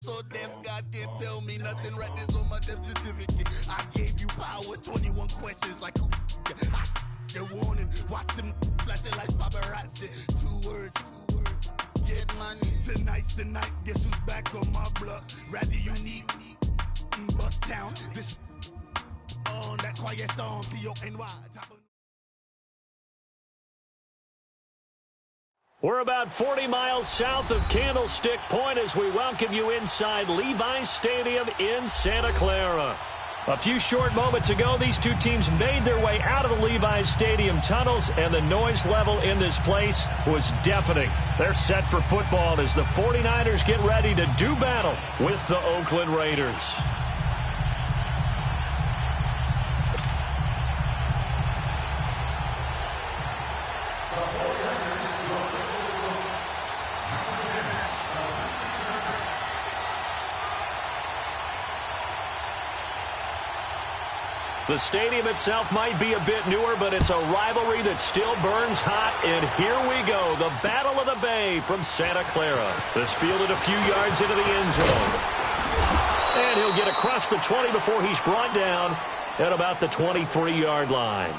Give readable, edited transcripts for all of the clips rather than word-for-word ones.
So deaf God can't tell me nothing. Right this on my death certificate. I gave you power, 21 questions like who the warning. Watch them flashing like paparazzi. Two words. Get money. Tonight's the night. Guess who's back on my block? Rather unique. Bucktown. This on that quiet storm. T-O-N-Y. We're about 40 miles south of Candlestick Point as we welcome you inside Levi's Stadium in Santa Clara. A few short moments ago, these two teams made their way out of the Levi's Stadium tunnels, and the noise level in this place was deafening. They're set for football as the 49ers get ready to do battle with the Oakland Raiders. The stadium itself might be a bit newer, but it's a rivalry that still burns hot. And here we go, the Battle of the Bay from Santa Clara. This fielded a few yards into the end zone. And he'll get across the 20 before he's brought down at about the 23-yard line.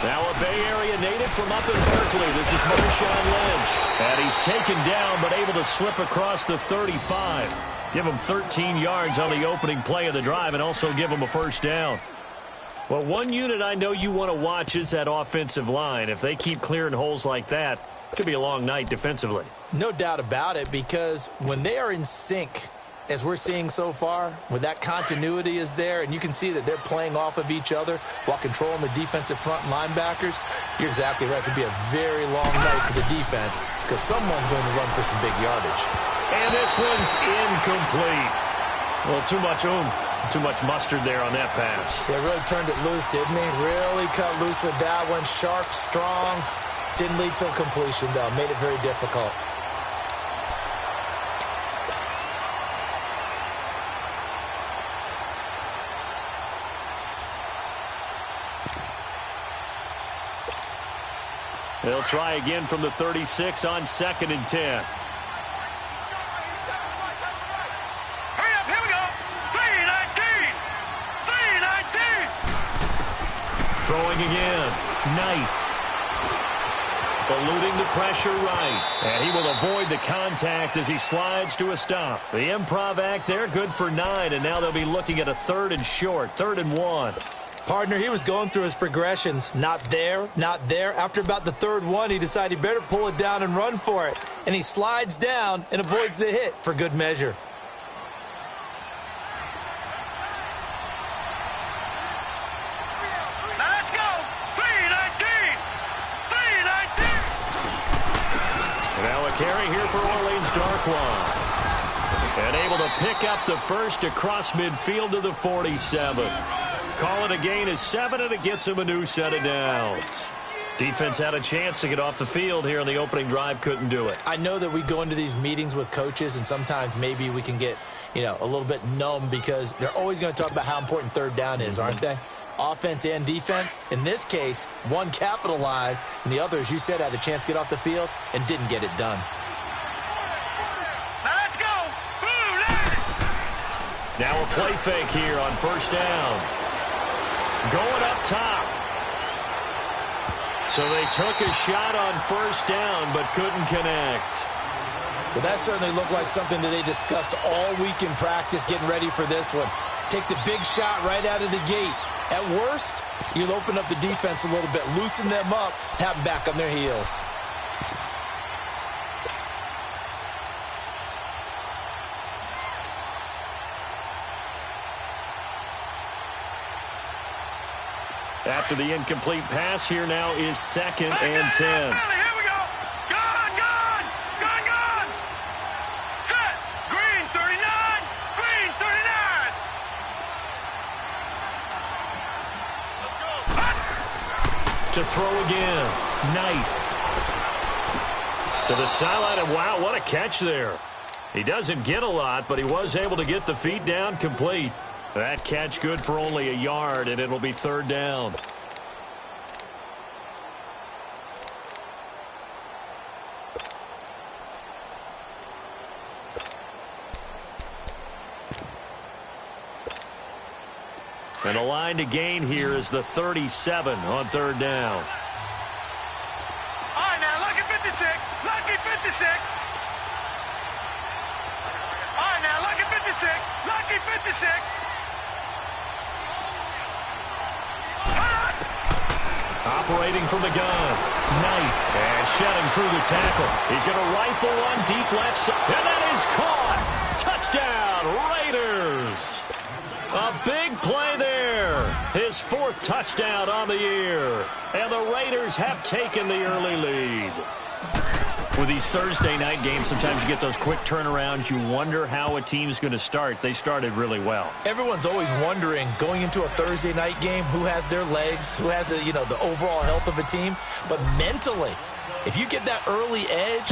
Now a Bay Area native from up in Berkeley. This is Marshawn Lynch. And he's taken down but able to slip across the 35. Give him 13 yards on the opening play of the drive and also give him a first down. Well, one unit I know you want to watch is that offensive line. If they keep clearing holes like that, it could be a long night defensively. No doubt about it, because when they are in sync, as we're seeing so far, when that continuity is there and you can see that they're playing off of each other while controlling the defensive front linebackers, you're exactly right. It could be a very long night for the defense because someone's going to run for some big yardage. And this one's incomplete. Well, too much oomph, too much mustard there on that pass. They really turned it loose, didn't he? Really cut loose with that one. Sharp, strong. Didn't lead to a completion, though. Made it very difficult. They'll try again from the 36 on 2nd and 10. Hurry up, here we go. 3-19. 3-19. Throwing again. Knight. Eluding the pressure right. And he will avoid the contact as he slides to a stop. The improv act there, good for 9. And now they'll be looking at a 3rd and short. 3rd and 1. Partner, he was going through his progressions. Not there, not there. After about the 3rd one, he decided he better pull it down and run for it. And he slides down and avoids the hit for good measure. Now let's go. 3-19. 3-19. Now a carry here for Orleans Darkwa. And able to pick up the first across midfield to the 47. Call it a gain of 7, and it gets him a new set of downs. Defense had a chance to get off the field here on the opening drive, couldn't do it. I know that we go into these meetings with coaches, and sometimes maybe we can get, a little bit numb because they're always going to talk about how important 3rd down is, aren't they? Offense and defense. In this case, one capitalized, and the other, as you said, had a chance to get off the field and didn't get it done. Now let's go. Now a play fake here on 1st down. Going up top. So they took a shot on 1st down, but couldn't connect. Well, that certainly looked like something that they discussed all week in practice, getting ready for this one. Take the big shot right out of the gate. At worst, you'll open up the defense a little bit, loosen them up, have them back on their heels. After the incomplete pass, here now is 2nd and 10. Here we go. Gone. Set. Green 39. Green 39. To throw again. Knight. To the sideline, and wow, what a catch there. He doesn't get a lot, but he was able to get the feet down complete. That catch good for only a yard, and it'll be third down. And the line to gain here is the 37 on third down. All right, now, lucky 56. Lucky 56. All right, now, lucky 56. Lucky 56. Operating from the gun. Knight. And shedding through the tackle. He's going to rifle one deep left side. And that is caught. Touchdown, Raiders. A big play there. His fourth touchdown on the year. And the Raiders have taken the early lead. With these Thursday night games, sometimes you get those quick turnarounds. You wonder how a team's going to start. They started really well. Everyone's always wondering, going into a Thursday night game, who has their legs, who has the overall health of a team. But mentally, if you get that early edge,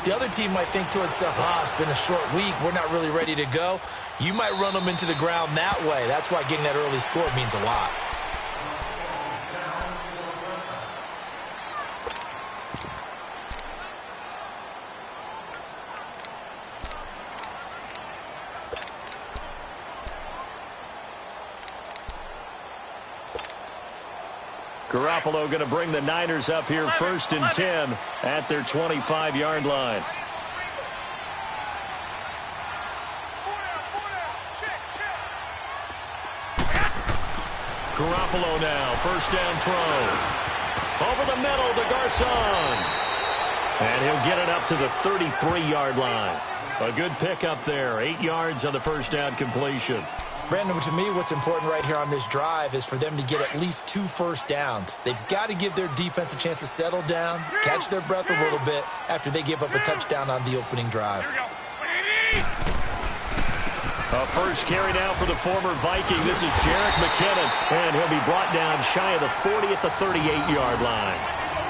the other team might think to itself, it's been a short week, we're not really ready to go. You might run them into the ground that way. That's why getting that early score means a lot. Garoppolo going to bring the Niners up here first and 10 at their 25-yard line. Garoppolo now, first down throw. Over the middle to Garcon. And he'll get it up to the 33-yard line. A good pickup there, 8 yards on the first down completion. Brandon, to me, what's important right here on this drive is for them to get at least 2 first downs. They've got to give their defense a chance to settle down, catch their breath a little bit after they give up a touchdown on the opening drive. A first carry now for the former Viking. This is Jerick McKinnon, and he'll be brought down shy of the 40 at the 38-yard line.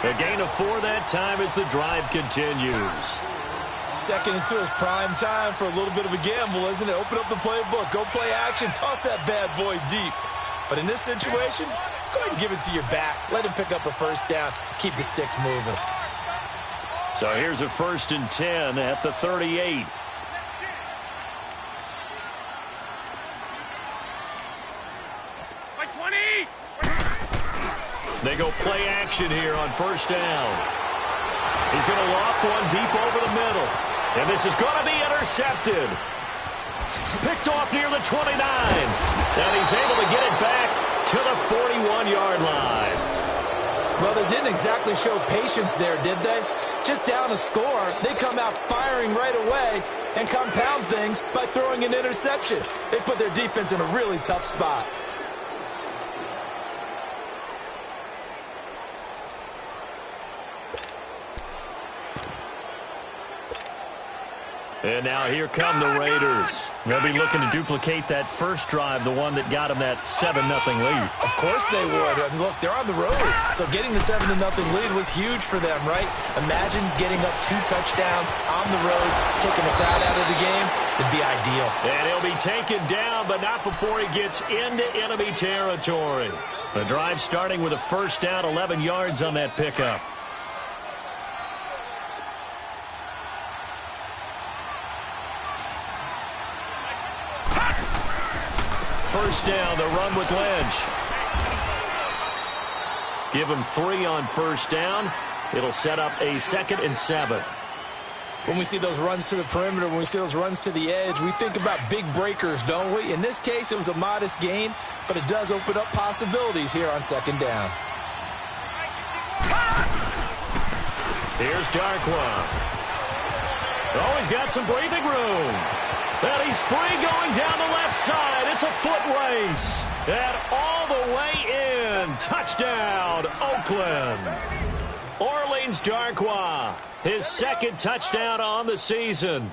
A gain of 4 that time as the drive continues. Second and 2 is prime time for a little bit of a gamble, isn't it? Open up the playbook, go play action, toss that bad boy deep. But in this situation, go ahead and give it to your back. Let him pick up a first down, keep the sticks moving. So here's a first and 10 at the 38. They go play action here on first down. He's going to loft one deep over the middle. And this is going to be intercepted. Picked off near the 29. And he's able to get it back to the 41-yard line. Well, they didn't exactly show patience there, did they? Just down a score, they come out firing right away and compound things by throwing an interception. They put their defense in a really tough spot. And now here come the Raiders. They'll be looking to duplicate that first drive, the one that got them that 7-0 lead. Of course they would. I mean, look, they're on the road. So getting the 7-0 lead was huge for them, right? Imagine getting up 2 touchdowns on the road, taking the crowd out of the game. It'd be ideal. And he'll be taken down, but not before he gets into enemy territory. The drive starting with a first down, 11 yards on that pickup. First down, the run with Lynch. Give him 3 on first down. It'll set up a 2nd and 7. When we see those runs to the perimeter, when we see those runs to the edge, we think about big breakers, don't we? In this case, it was a modest gain, but it does open up possibilities here on 2nd down. Here's Darkwa. Oh, he's got some breathing room. And he's free going down the left side. It's a foot race. And all the way in. Touchdown, Oakland. Orleans Darkwa, his 2nd touchdown on the season.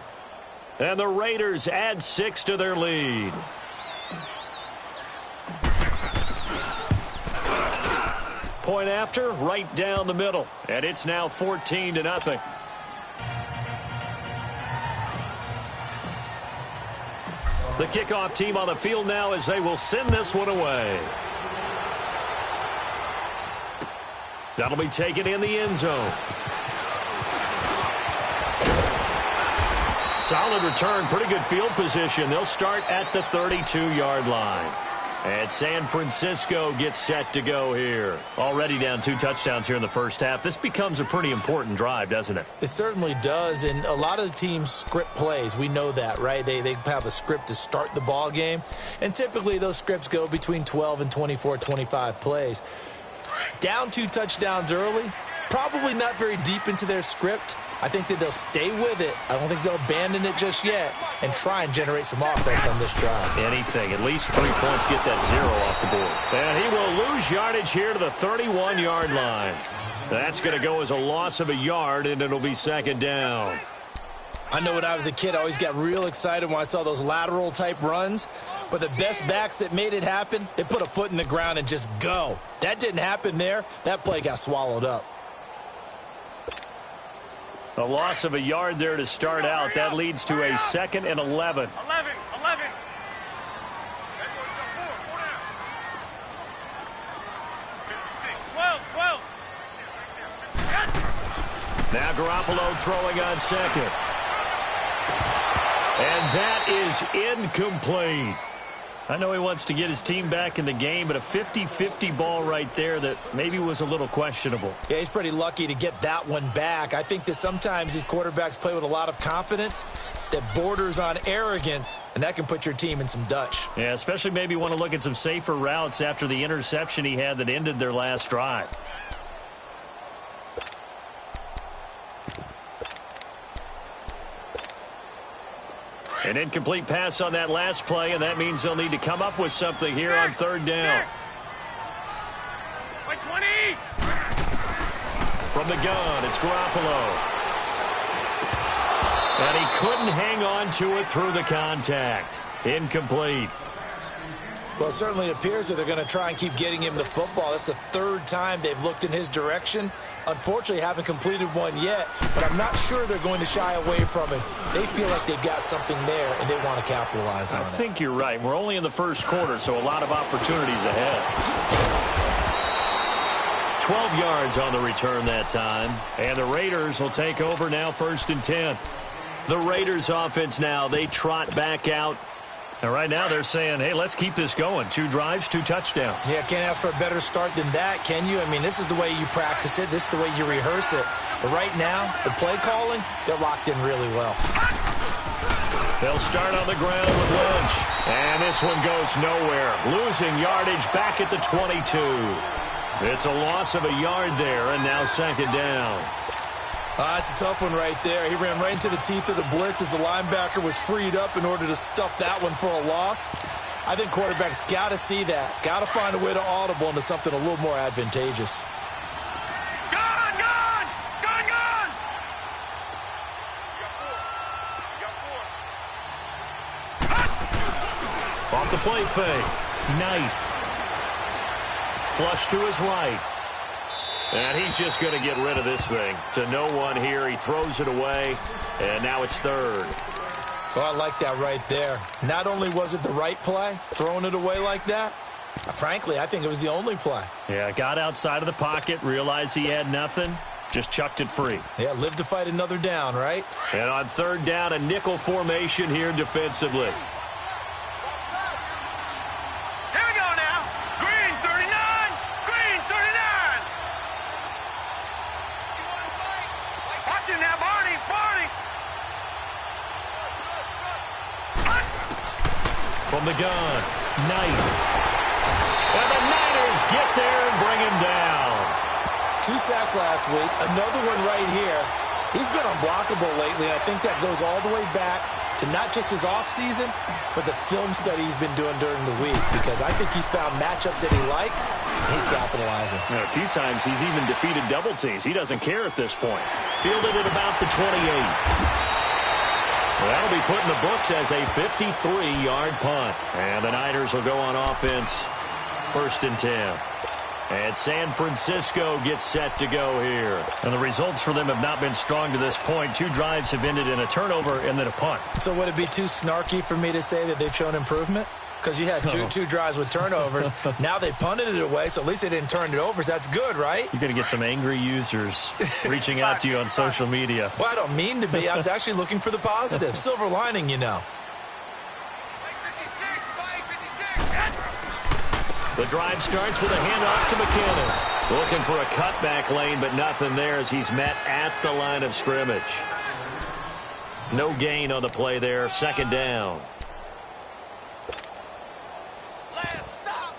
And the Raiders add 6 to their lead. Point after, right down the middle. And it's now 14-0. The kickoff team on the field now as they will send this one away. That'll be taken in the end zone. Solid return, pretty good field position. They'll start at the 32-yard line. And San Francisco gets set to go here. Already down 2 touchdowns here in the first half. This becomes a pretty important drive, doesn't it? It certainly does, and a lot of the teams script plays. We know that, right? They have a script to start the ball game, and typically those scripts go between 12 and 24, 25 plays. Down 2 touchdowns early, probably not very deep into their script. I think that they'll stay with it. I don't think they'll abandon it just yet and try and generate some offense on this drive. Anything. At least 3 points, get that 0 off the board. And he will lose yardage here to the 31-yard line. That's going to go as a loss of a yard, and it'll be second down. I know when I was a kid, I always got real excited when I saw those lateral-type runs. But the best backs that made it happen, they put a foot in the ground and just go. That didn't happen there. That play got swallowed up. A loss of a yard there to start out. That leads to a 2nd and 11. 11. Now Garoppolo throwing on second. And that is incomplete. I know he wants to get his team back in the game, but a 50-50 ball right there that maybe was a little questionable. Yeah, he's pretty lucky to get that one back. I think that sometimes these quarterbacks play with a lot of confidence that borders on arrogance, and that can put your team in some Dutch. Yeah, especially maybe want to look at some safer routes after the interception he had that ended their last drive. An incomplete pass on that last play, and that means they'll need to come up with something here on 3rd down. By 20. From the gun, it's Garoppolo. And he couldn't hang on to it through the contact. Incomplete. Well, it certainly appears that they're going to try and keep getting him the football. That's the 3rd time they've looked in his direction. Unfortunately, haven't completed one yet, but I'm not sure they're going to shy away from it. They feel like they've got something there, and they want to capitalize on it. I think you're right. We're only in the first quarter, so a lot of opportunities ahead. 12 yards on the return that time, and the Raiders will take over now 1st and 10. The Raiders offense now, they trot back out. And right now they're saying, hey, let's keep this going. 2 drives, 2 touchdowns. Yeah, can't ask for a better start than that, can you? I mean, this is the way you practice it. This is the way you rehearse it. But right now, the play calling, they're locked in really well. They'll start on the ground with Lynch. And this one goes nowhere. Losing yardage back at the 22. It's a loss of a yard there, and now 2nd down. It's a tough one right there. He ran right into the teeth of the blitz as the linebacker was freed up in order to stuff that one for a loss. I think quarterbacks got to see that. Got to find a way to audible into something a little more advantageous. Gone! Off the play fake. Knight. Flush to his right. And he's just going to get rid of this thing. To no one here. He throws it away. And now it's 3rd. Well, I like that right there. Not only was it the right play, throwing it away like that, frankly, I think it was the only play. Yeah, got outside of the pocket, realized he had nothing, just chucked it free. Yeah, live to fight another down, right? And on 3rd down, a nickel formation here defensively. From the gun, Knight. And the Niners get there and bring him down. 2 sacks last week, another one right here. He's been unblockable lately, and I think that goes all the way back to not just his offseason, but the film study he's been doing during the week, because I think he's found matchups that he likes, and he's capitalizing. And a few times he's even defeated double teams. He doesn't care at this point. Fielded at about the 28. Well, that'll be put in the books as a 53-yard punt. And the Niners will go on offense 1st and 10. And San Francisco gets set to go here. And the results for them have not been strong to this point. 2 drives have ended in a turnover and then a punt. So would it be too snarky for me to say that they've shown improvement? Because you had two drives with turnovers. Now they punted it away, so at least they didn't turn it over. So that's good, right? You're going to get some angry users reaching out to you on social media. Well, I don't mean to be. I was actually looking for the positive. Silver lining, you know. The drive starts with a handoff to McKinnon. Looking for a cutback lane, but nothing there as he's met at the line of scrimmage. No gain on the play there. 2nd down. Last stop.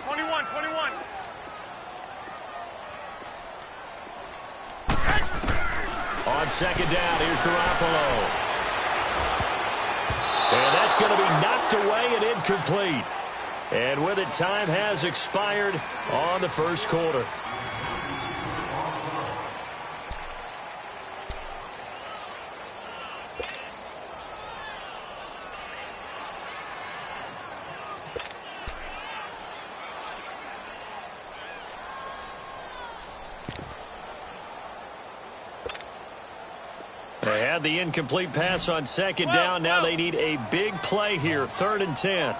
21. On 2nd down, here's Garoppolo. And that's going to be knocked away and incomplete. And with it, time has expired on the first quarter. They had the incomplete pass on 2nd down. Now they need a big play here. 3rd and 10.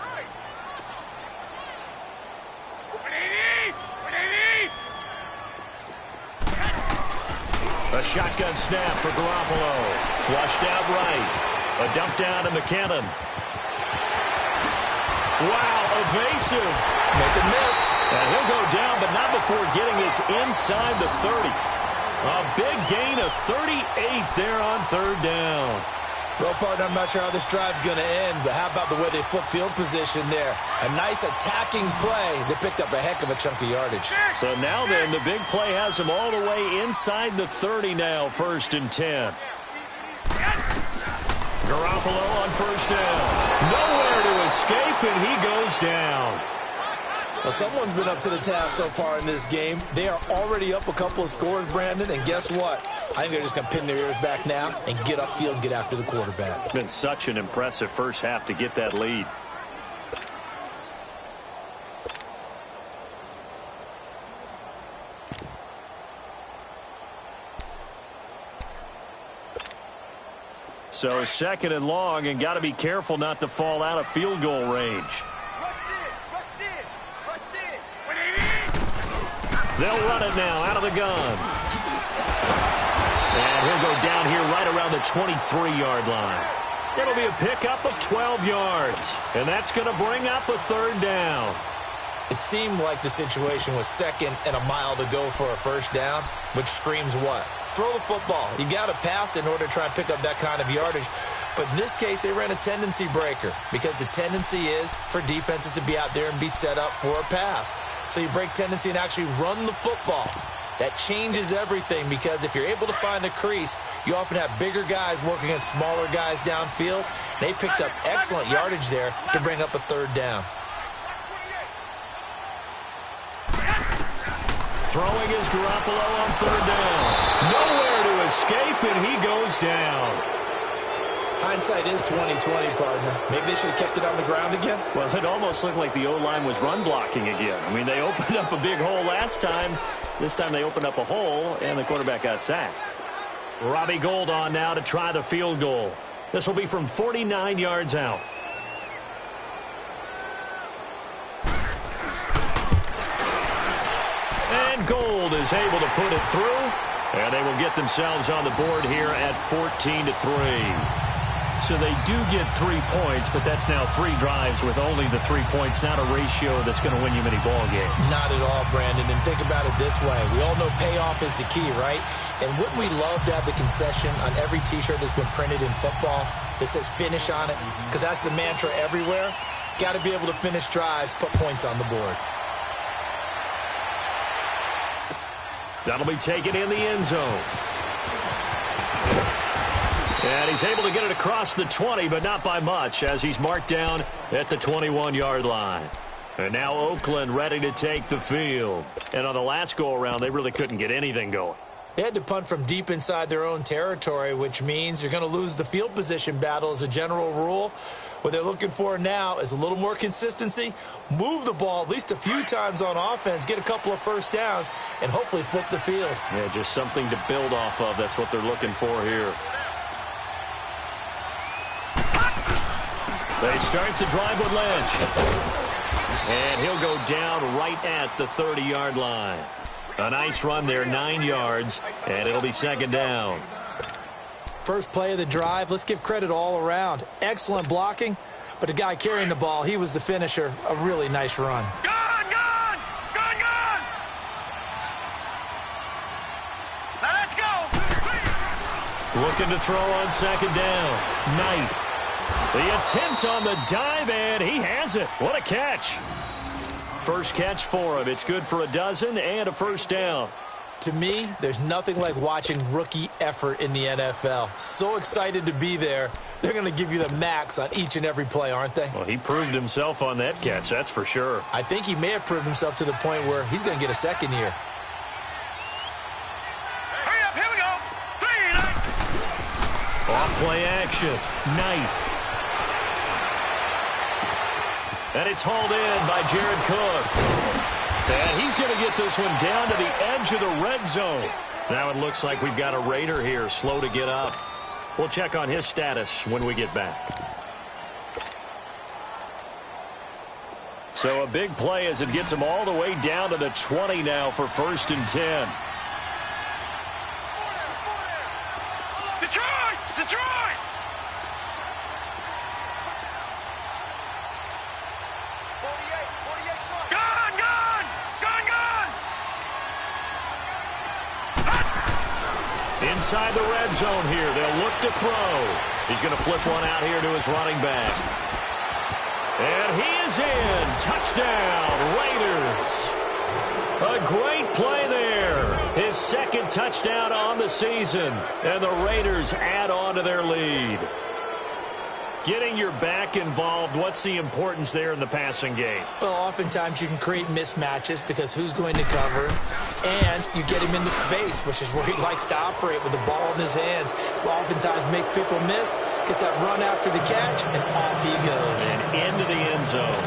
A shotgun snap for Garoppolo. Flushed out right. A dump down to McKinnon. Wow, evasive. Make a miss. And he'll go down, but not before getting us inside the 30. A big gain of 38 there on 3rd down. Well, partner, I'm not sure how this drive's going to end, but how about the way they flip field position there? A nice attacking play. They picked up a heck of a chunk of yardage. So now then, the big play has them all the way inside the 30 now, 1st and 10. Garoppolo on 1st down. Nowhere to escape, and he goes down. Well, someone's been up to the task so far in this game. They are already up a couple of scores, Brandon, and guess what? I think they're just going to pin their ears back now and get upfield and get after the quarterback. Been such an impressive first half to get that lead. So 2nd and long, and got to be careful not to fall out of field goal range. They'll run it now out of the gun. And he'll go down here right around the 23-yard line. It'll be a pickup of 12 yards. And that's going to bring up a 3rd down. It seemed like the situation was 2nd and a mile to go for a 1st down, which screams what? Throw the football. You got to pass in order to try and pick up that kind of yardage. But in this case, they ran a tendency breaker because the tendency is for defenses to be out there and be set up for a pass. So you break tendency and actually run the football. That changes everything because if you're able to find a crease, you often have bigger guys working against smaller guys downfield. They picked up excellent yardage there to bring up a 3rd down. Throwing is Garoppolo on 3rd down. Nowhere to escape, and he goes down. Hindsight is 20/20, partner. Maybe they should have kept it on the ground again. Well, it almost looked like the O-line was run blocking again. I mean, they opened up a big hole last time. This time they opened up a hole, and the quarterback got sacked. Robbie Gould on now to try the field goal. This will be from 49 yards out. And Gould is able to put it through, and they will get themselves on the board here at 14-3. So they do get 3 points, but that's now 3 drives with only the 3 points, not a ratio that's going to win you many ball games. Not at all, Brandon. And think about it this way. We all know payoff is the key, right? And wouldn't we love to have the concession on every T-shirt that's been printed in football that says finish on it? Because that's the mantra everywhere. Got to be able to finish drives, put points on the board. That'll be taken in the end zone. And he's able to get it across the 20, but not by much, as he's marked down at the 21-yard line. And now Oakland ready to take the field. And on the last go-around, they really couldn't get anything going. They had to punt from deep inside their own territory, which means you're going to lose the field position battle as a general rule. What they're looking for now is a little more consistency, move the ball at least a few times on offense, get a couple of first downs, and hopefully flip the field. Yeah, just something to build off of. That's what they're looking for here. They start the drive with Lynch. And he'll go down right at the 30-yard line. A nice run there, 9 yards, and it'll be second down. First play of the drive, let's give credit all around. Excellent blocking, but the guy carrying the ball, he was the finisher. A really nice run. Gone, gone, gone, gone. Now let's go. Looking to throw on second down. Knight. The attempt on the dive, and he has it. What a catch. First catch for him. It's good for a dozen and a first down. To me, there's nothing like watching rookie effort in the NFL. So excited to be there. They're going to give you the max on each and every play, aren't they? Well, he proved himself on that catch, that's for sure. I think he may have proved himself to the point where he's going to get a second year. Hurry up, here we go. 3, 9. Off play action. Knight. And it's hauled in by Jared Cook. And he's going to get this one down to the edge of the red zone. Now it looks like we've got a Raider here, slow to get up. We'll check on his status when we get back. So a big play as it gets him all the way down to the 20 now for 1st and 10. Detroit! Detroit! Inside the red zone here. They'll look to throw. He's going to flip one out here to his running back. And he is in. Touchdown, Raiders. A great play there. His second touchdown on the season. And the Raiders add on to their lead. Getting your back involved, what's the importance there in the passing game? Well, oftentimes you can create mismatches because who's going to cover him, and you get him into space, which is where he likes to operate with the ball in his hands. Oftentimes makes people miss, gets that run after the catch, and off he goes. And into the end zone.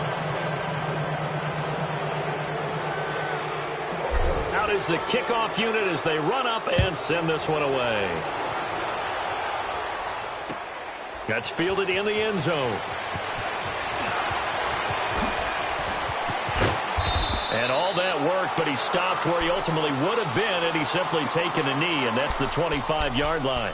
Out is the kickoff unit as they run up and send this one away. That's fielded in the end zone. And all that work, but he stopped where he ultimately would have been, and he's simply taken a knee, and that's the 25-yard line.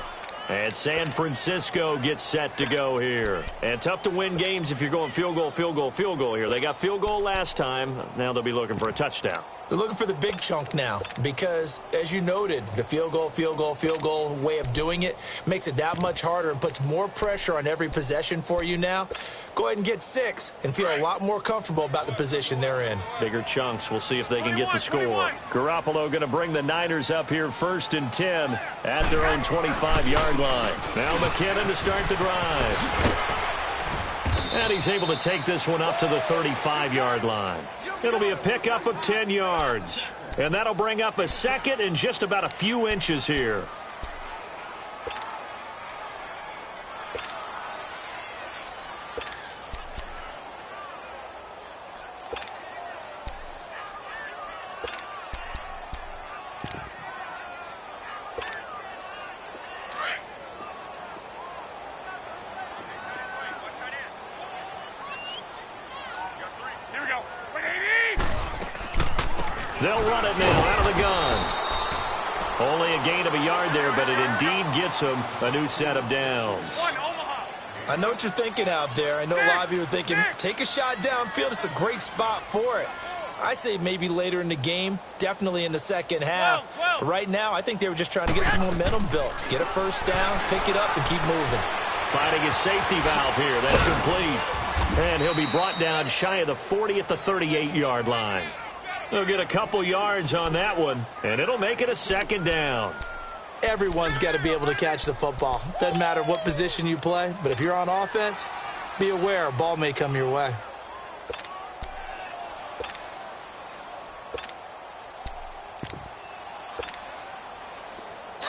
And San Francisco gets set to go here. And tough to win games if you're going field goal, field goal, field goal here. They got field goal last time. Now they'll be looking for a touchdown. They're looking for the big chunk now because, as you noted, the field goal way of doing it makes it that much harder and puts more pressure on every possession for you now. Go ahead and get 6 and feel a lot more comfortable about the position they're in. Bigger chunks. We'll see if they can get the score. Garoppolo going to bring the Niners up here 1st and 10 at their own 25-yard line. Now McKinnon to start the drive. And he's able to take this one up to the 35-yard line. It'll be a pickup of 10 yards. And that'll bring up a second and just about a few inches here. They'll run it now out of the gun. Only a gain of a yard there, but it indeed gets them a new set of downs. I know what you're thinking out there. I know a lot of you are thinking, take a shot downfield. It's a great spot for it. I'd say maybe later in the game, definitely in the second half. But right now, I think they were just trying to get some momentum built. Get a first down, pick it up, and keep moving. Finding his safety valve here. That's complete. And he'll be brought down shy of the 40 at the 38-yard line. They'll get a couple yards on that one, and it'll make it a second down. Everyone's got to be able to catch the football. Doesn't matter what position you play, but if you're on offense, be aware a ball may come your way.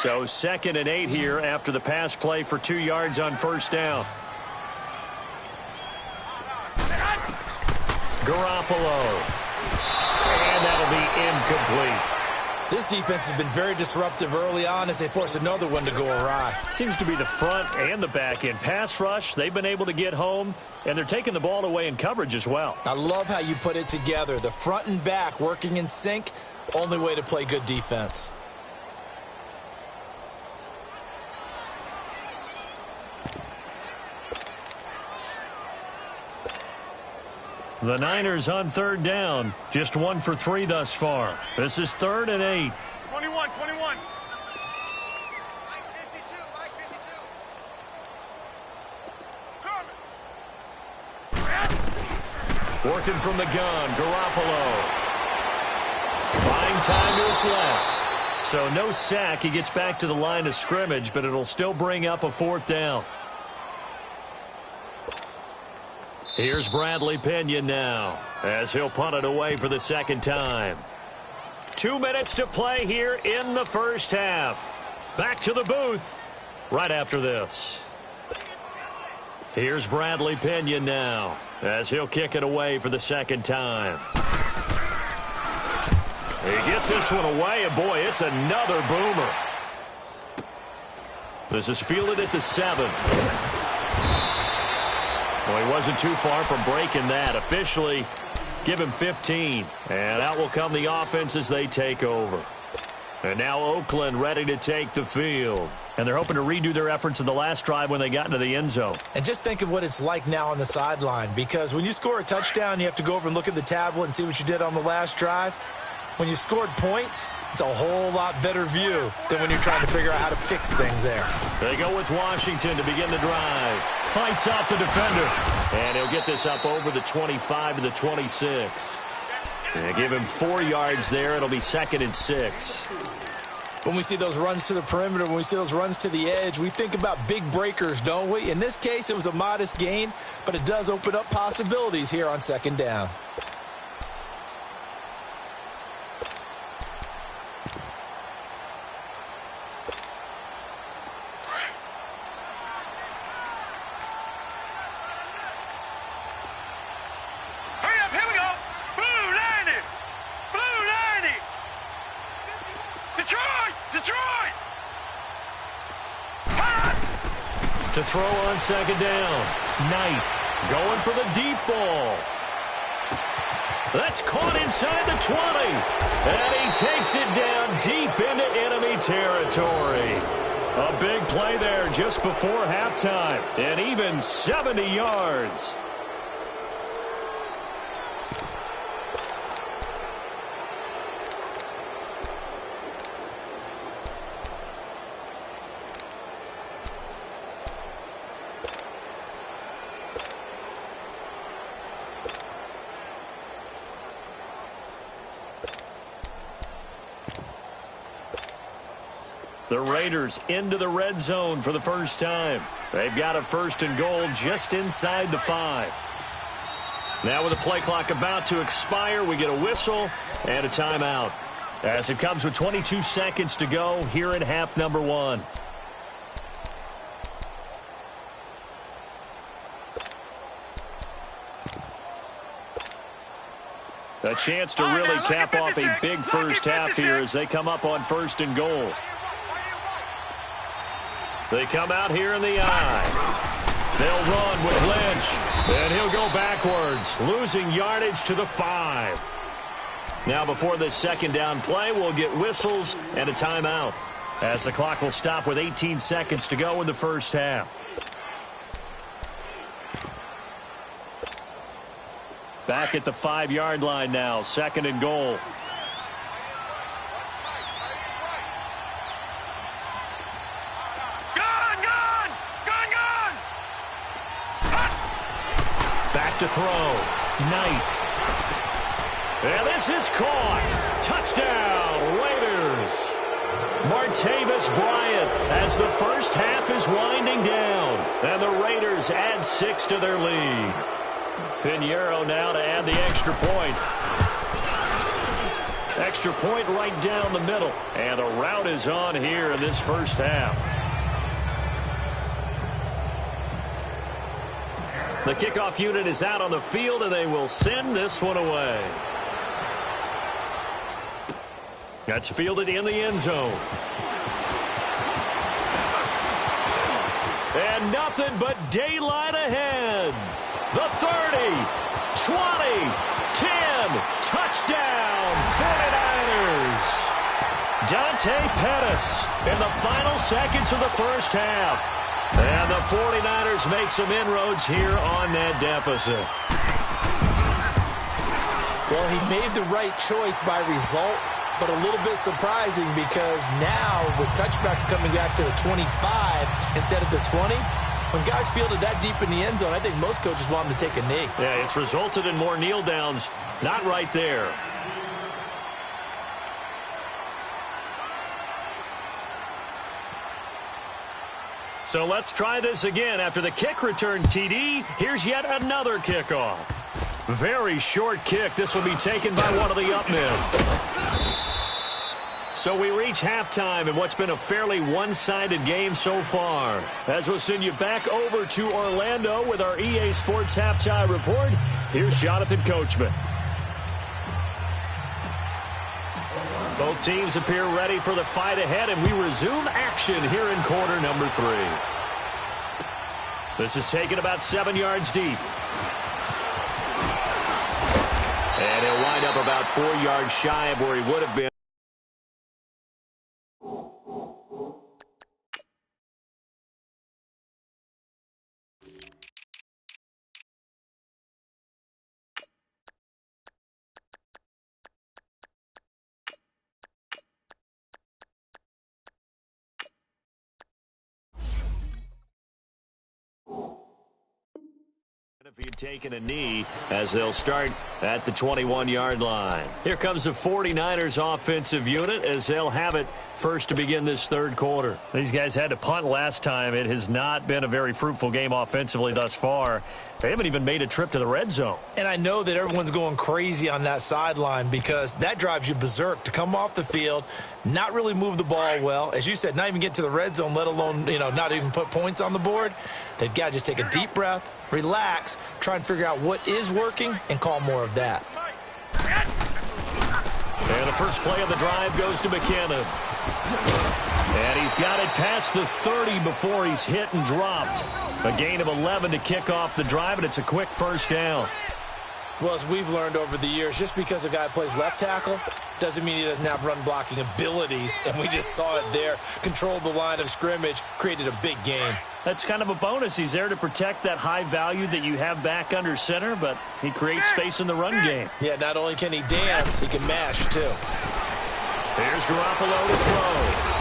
So 2nd and 8 here after the pass play for 2 yards on first down. Garoppolo. And that'll be incomplete. This defense has been very disruptive early on as they force another one to go awry. Seems to be the front and the back end. Pass rush, they've been able to get home, and they're taking the ball away in coverage as well. I love how you put it together. The front and back working in sync, only way to play good defense. The Niners on 3rd down. Just 1 for 3 thus far. This is 3rd and 8. 21. Mike 52. Working from the gun, Garoppolo. Fine time to his left. So no sack. He gets back to the line of scrimmage, but it'll still bring up a 4th down. Here's Bradley Pinion now as he'll punt it away for the 2nd time. 2 minutes to play here in the first half. Back to the booth right after this. Here's Bradley Pinion now as he'll kick it away for the 2nd time. He gets this one away, and boy, it's another boomer. This is fielded at the 7. Well, he wasn't too far from breaking that. Officially, give him 15. And out will come the offense as they take over. And now Oakland ready to take the field. And they're hoping to redo their efforts in the last drive when they got into the end zone. And just think of what it's like now on the sideline, because when you score a touchdown, you have to go over and look at the tablet and see what you did on the last drive. When you scored points, it's a whole lot better view than when you're trying to figure out how to fix things there. They go with Washington to begin the drive. Fights off the defender. And he'll get this up over the 25 to the 26. And give him 4 yards there. It'll be 2nd and 6. When we see those runs to the perimeter, when we see those runs to the edge, we think about big breakers, don't we? In this case, it was a modest gain, but it does open up possibilities here on 2nd down. To throw on 2nd down. Knight going for the deep ball. That's caught inside the 20. And he takes it down deep into enemy territory. A big play there just before halftime. And even 70 yards. The Raiders into the red zone for the first time. They've got a 1st and goal just inside the 5. Now with the play clock about to expire, we get a whistle and a timeout. As it comes with 22 seconds to go here in half number 1. A chance to really cap off a big first half here as they come up on 1st and goal. They come out here in the eye. They'll run with Lynch. And he'll go backwards, losing yardage to the 5. Now before this 2nd down play, we'll get whistles and a timeout, as the clock will stop with 18 seconds to go in the first half. Back at the 5-yard line now, 2nd and goal. Back to throw. Knight. And this is caught. Touchdown, Raiders. Martavis Bryant as the first half is winding down. And the Raiders add 6 to their lead. Pinheiro now to add the extra point. Extra point right down the middle. And a rout is on here in this first half. The kickoff unit is out on the field, and they will send this one away. That's fielded in the end zone. And nothing but daylight ahead. The 30, 20, 10, touchdown, 49ers. Dante Pettis in the final seconds of the first half. And the 49ers make some inroads here on that deficit. Well, he made the right choice by result, but a little bit surprising because now with touchbacks coming back to the 25 instead of the 20, when guys fielded that deep in the end zone, I think most coaches want them to take a knee. Yeah, it's resulted in more kneel downs. Not right there. So let's try this again. After the kick return TD, here's yet another kickoff. Very short kick. This will be taken by one of the up men. So we reach halftime in what's been a fairly one-sided game so far. As we'll send you back over to Orlando with our EA Sports Halftime Report, here's Jonathan Coachman. Both teams appear ready for the fight ahead, and we resume action here in quarter number 3. This is taken about 7 yards deep. And he'll wind up about 4 yards shy of where he would have been. If he'd taken a knee, as they'll start at the 21-yard line. Here comes the 49ers offensive unit as they'll have it first to begin this third quarter. These guys had to punt last time. It has not been a very fruitful game offensively thus far. They haven't even made a trip to the red zone. And I know that everyone's going crazy on that sideline because that drives you berserk to come off the field, not really move the ball well. As you said, not even get to the red zone, let alone, not even put points on the board. They've got to just take a deep breath, relax, try and figure out what is working, and call more of that. And the first play of the drive goes to McKinnon. And he's got it past the 30 before he's hit and dropped. A gain of 11 to kick off the drive, and it's a quick first down. Well, as we've learned over the years, just because a guy plays left tackle doesn't mean he doesn't have run-blocking abilities, and we just saw it there. Controlled the line of scrimmage, created a big gain. That's kind of a bonus. He's there to protect that high value that you have back under center, but he creates space in the run game. Yeah, not only can he dance, he can mash, too. Here's Garoppolo to throw.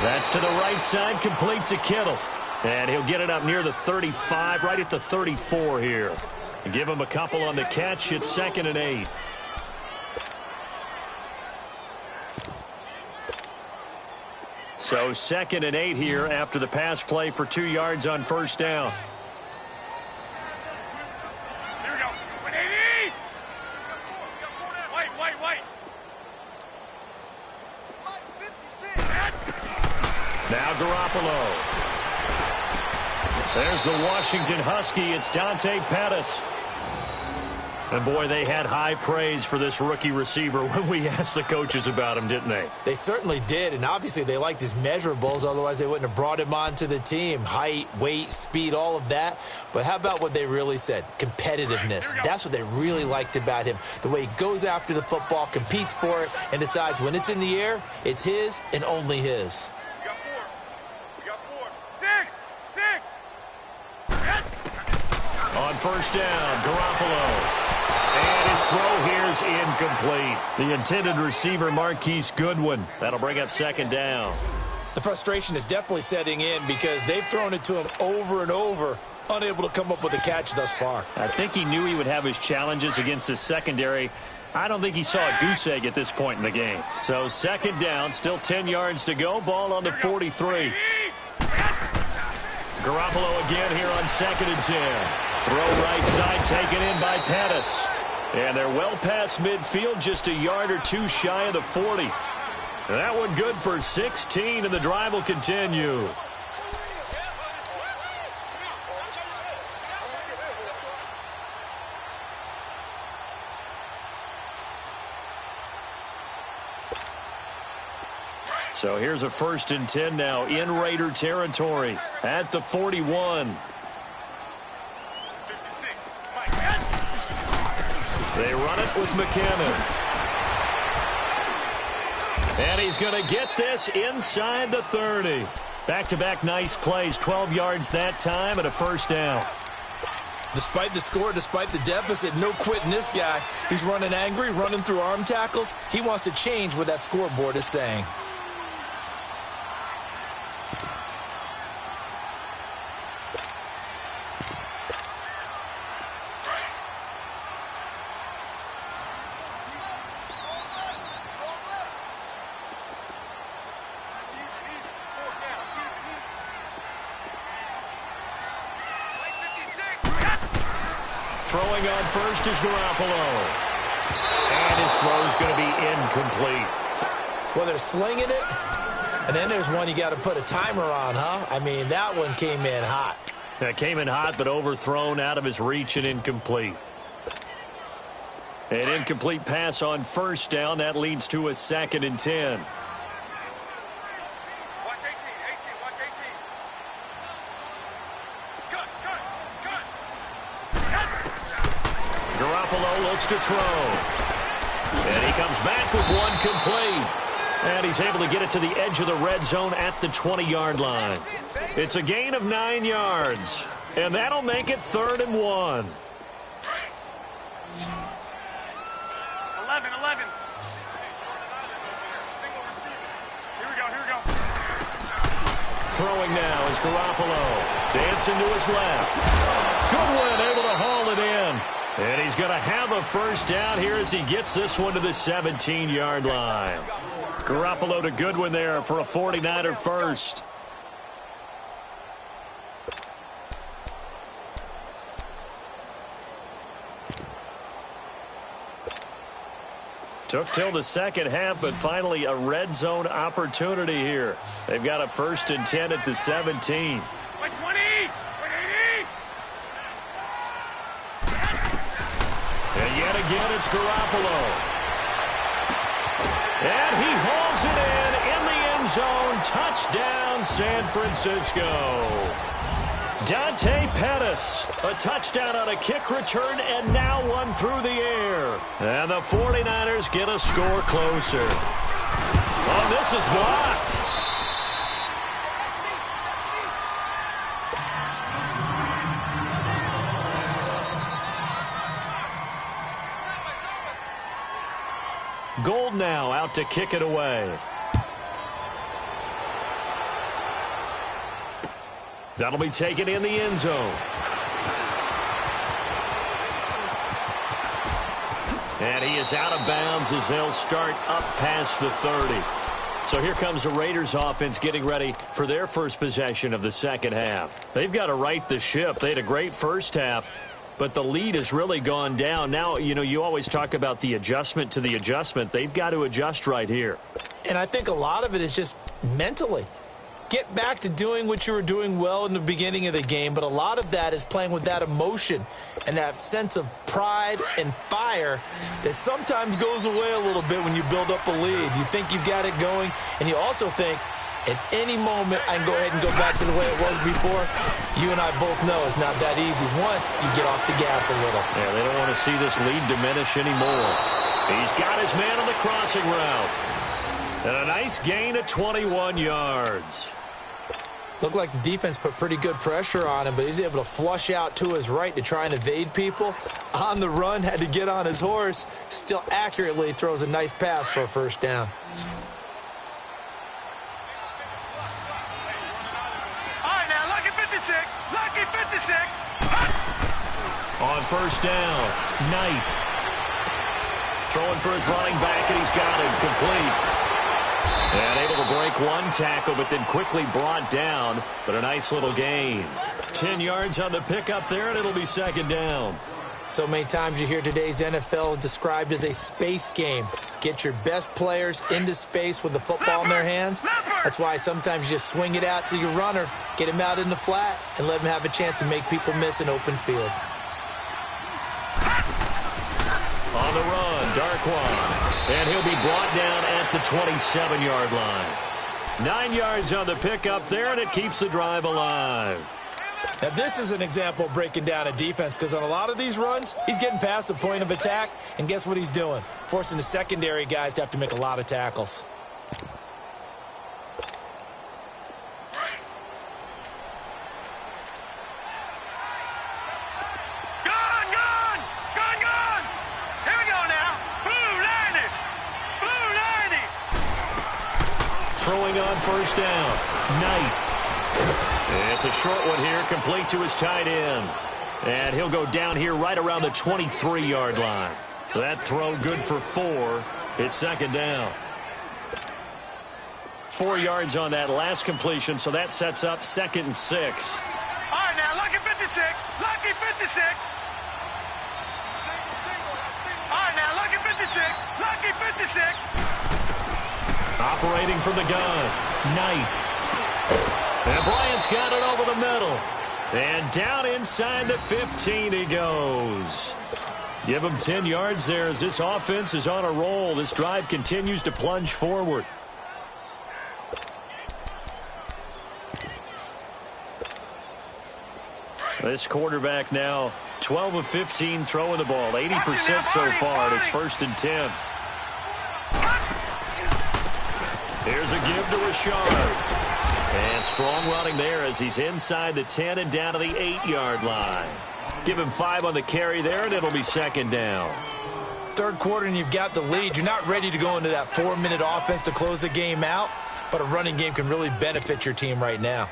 That's to the right side, complete to Kittle. And he'll get it up near the 35, right at the 34 here. Give him a couple on the catch. It's 2nd and 8. So 2nd and 8 here after the pass play for 2 yards on first down. Here we go. 180. Wait. Now Garoppolo. There's the Washington Husky. It's Dante Pettis. And, boy, they had high praise for this rookie receiver when we asked the coaches about him, didn't they? They certainly did, and obviously they liked his measurables. Otherwise, they wouldn't have brought him onto the team. Height, weight, speed, all of that. But how about what they really said? Competitiveness. That's what they really liked about him. The way he goes after the football, competes for it, and decides when it's in the air, it's his and only his. We got four. 6. On first down, Garoppolo. And his throw here's incomplete. The intended receiver, Marquise Goodwin. That'll bring up 2nd down. The frustration is definitely setting in because they've thrown it to him over and over, unable to come up with a catch thus far. I think he knew he would have his challenges against his secondary. I don't think he saw a goose egg at this point in the game. So 2nd down, still 10 yards to go. Ball on the 43. Garoppolo again here on 2nd and 10. Throw right side taken in by Pettis. And they're well past midfield, just a yard or two shy of the 40. That one good for 16, and the drive will continue. So here's a 1st and 10 now in Raider territory at the 41. They run it with McKinnon. And he's going to get this inside the 30. Back-to-back nice plays, 12 yards that time and a 1st down. Despite the score, despite the deficit, no quitting this guy. He's running angry, running through arm tackles. He wants to change what that scoreboard is saying. Throwing on first is Garoppolo. And his throw is going to be incomplete. Well, they're slinging it, and then there's one you got to put a timer on, huh? I mean, that one came in hot. That came in hot, but overthrown out of his reach and incomplete. An incomplete pass on 1st down. That leads to a 2nd and 10. Garoppolo looks to throw. And he comes back with one complete. And he's able to get it to the edge of the red zone at the 20-yard line. It's a gain of 9 yards. And that'll make it 3rd and 1. 11. Here we go. Throwing now is Garoppolo. Dancing to his left. Goodwin able to haul it in. And he's going to have a 1st down here as he gets this one to the 17-yard line. Garoppolo to Goodwin there for a 49er first. Took till the second half, but finally a red zone opportunity here. They've got a 1st and 10 at the 17. Wait, 20! And yet again, it's Garoppolo. And he hauls it in the end zone. Touchdown, San Francisco. Dante Pettis, a touchdown on a kick return, and now one through the air. And the 49ers get a score closer. Oh, this is blocked. Gold now out to kick it away. That'll be taken in the end zone. And he is out of bounds as they'll start up past the 30. So here comes the Raiders offense getting ready for their first possession of the second half. They've got to right the ship. They had a great first half, but the lead has really gone down. Now, you know, you always talk about the adjustment to the adjustment. They've got to adjust right here. And I think a lot of it is just mentally. Get back to doing what you were doing well in the beginning of the game, but a lot of that is playing with that emotion and that sense of pride and fire that sometimes goes away a little bit when you build up a lead. You think you've got it going, and you also think, at any moment, I can go ahead and go back to the way it was before. You and I both know it's not that easy once you get off the gas a little. Yeah, they don't want to see this lead diminish anymore. He's got his man on the crossing route. And a nice gain of 21 yards. Looked like the defense put pretty good pressure on him, but he's able to flush out to his right to try and evade people. On the run, had to get on his horse. Still accurately throws a nice pass for a first down. All right, now, lucky 56. Lucky 56. On first down, Knight. Throwing for his running back, and he's got it complete. And able to break one tackle, but then quickly brought down. But a nice little gain. 10 yards on the pickup there, and it'll be second down. So many times you hear today's NFL described as a space game. Get your best players into space with the football in their hands. That's why sometimes you just swing it out to your runner, get him out in the flat, and let him have a chance to make people miss an open field. On the run, Darkwan. And he'll be brought down at the 27-yard line. 9 yards on the pickup there, and it keeps the drive alive. Now, this is an example of breaking down a defense, because on a lot of these runs, he's getting past the point of attack, and guess what he's doing? Forcing the secondary guys to have to make a lot of tackles. Throwing on first down. Knight. It's a short one here, complete to his tight end. And he'll go down here right around the 23-yard line. That throw good for 4. It's second down. 4 yards on that last completion, so that sets up 2nd and 6. All right, now, lucky 56. Lucky 56. All right, now, lucky 56. Lucky 56. Operating from the gun. Knight. And Bryant's got it over the middle. And down inside the 15 he goes. Give him 10 yards there as this offense is on a roll. This drive continues to plunge forward. This quarterback now 12 of 15 throwing the ball. 80% so far, and it's 1st and 10. Here's a give to Richard. And strong running there as he's inside the 10 and down to the 8-yard line. Give him 5 on the carry there, and it'll be second down. Third quarter, and you've got the lead. You're not ready to go into that 4-minute offense to close the game out, but a running game can really benefit your team right now.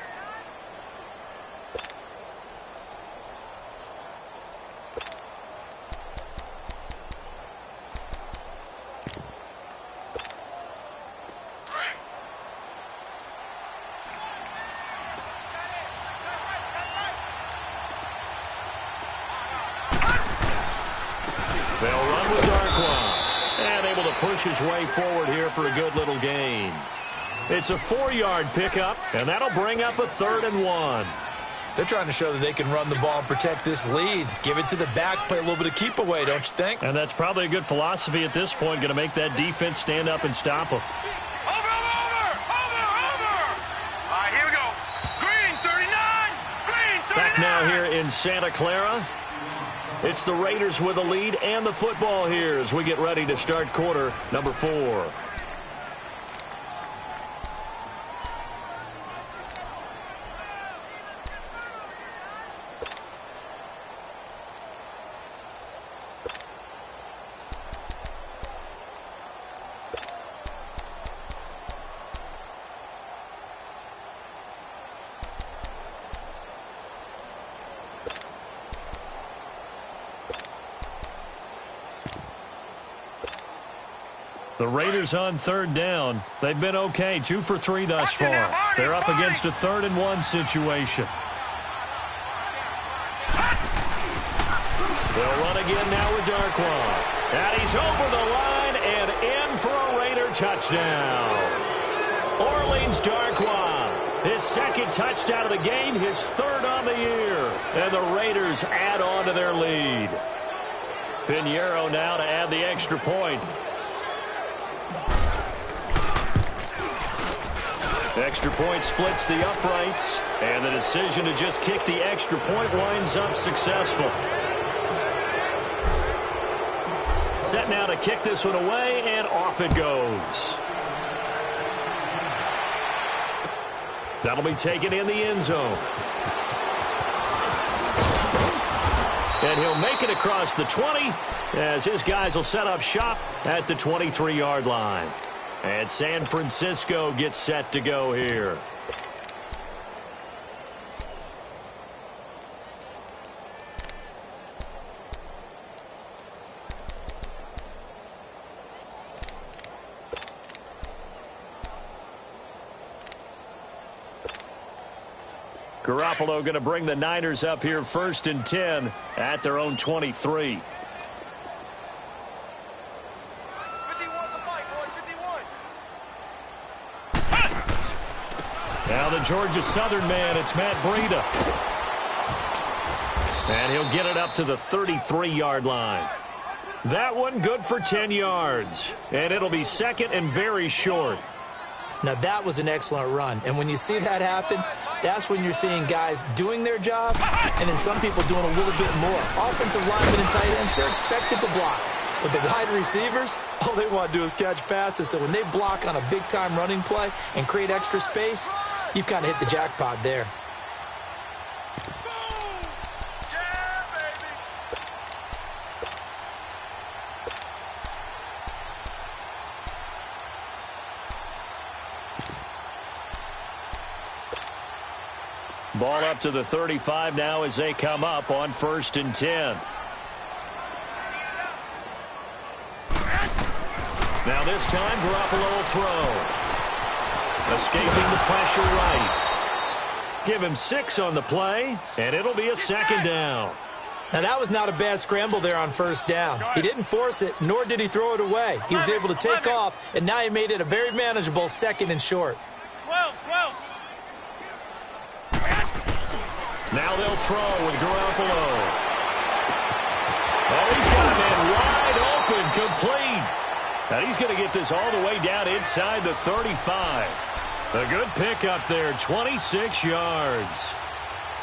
They'll run with Darkwan. And able to push his way forward here for a good little gain. It's a 4-yard pickup, and that'll bring up a 3rd and 1. They're trying to show that they can run the ball and protect this lead. Give it to the backs, play a little bit of keep away, don't you think? And that's probably a good philosophy at this point, going to make that defense stand up and stop them. Over! All right, here we go. Green 39. Green 39. Back now here in Santa Clara. It's the Raiders with the lead and the football here as we get ready to start quarter number 4. The Raiders on 3rd down. They've been okay, 2 for 3 thus far. They're up against a 3rd and 1 situation. They'll run again now with Darkwan. And he's over the line and in for a Raider touchdown. Orleans Darkwan, his 2nd touchdown of the game, his 3rd on the year. And the Raiders add on to their lead. Pinheiro now to add the extra point. Extra point splits the uprights, and the decision to just kick the extra point winds up successful. Set now to kick this one away, and off it goes. That'll be taken in the end zone. And he'll make it across the 20 as his guys will set up shop at the 23-yard line. And San Francisco gets set to go here. Garoppolo going to bring the Niners up here 1st and 10 at their own 23. Now the Georgia Southern man, it's Matt Breida. And he'll get it up to the 33-yard line. That one good for 10 yards. And it'll be 2nd and very short. Now, that was an excellent run. And when you see that happen, that's when you're seeing guys doing their job and then some people doing a little bit more. Offensive linemen and tight ends, they're expected to block. But the wide receivers, all they want to do is catch passes. So when they block on a big-time running play and create extra space, you've kind of hit the jackpot there. Ball up to the 35 now as they come up on 1st and 10. Now this time, Garoppolo will throw. Escaping the pressure right. Give him 6 on the play, and it'll be a 2nd down. Now, that was not a bad scramble there on 1st down. He didn't force it, nor did he throw it away. He was able to take off, and now he made it a very manageable 2nd and short. 12. Now they'll throw with Garoppolo. Oh, he's got a man wide open, complete. And he's going to get this all the way down inside the 35. A good pickup there, 26 yards.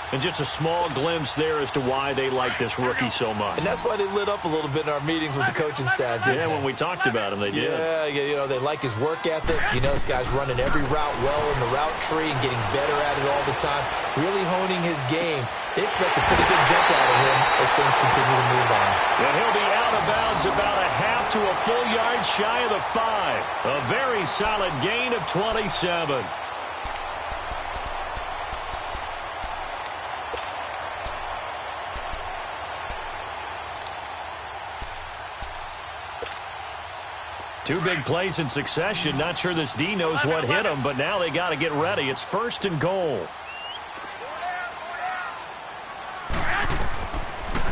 And just a small glimpse there as to why they like this rookie so much. And that's why they lit up a little bit in our meetings with the coaching staff. Yeah, when we talked about him, they did. Yeah, you know, they like his work ethic. You know, this guy's running every route well in the route tree and getting better at it all the time, really honing his game. They expect a pretty good jump out of him as things continue to move on. And he'll be out of bounds about a half to a full yard shy of the 5. A very solid gain of 27. Two big plays in succession. Not sure this D knows what hit him, but now they got to get ready. It's 1st and goal.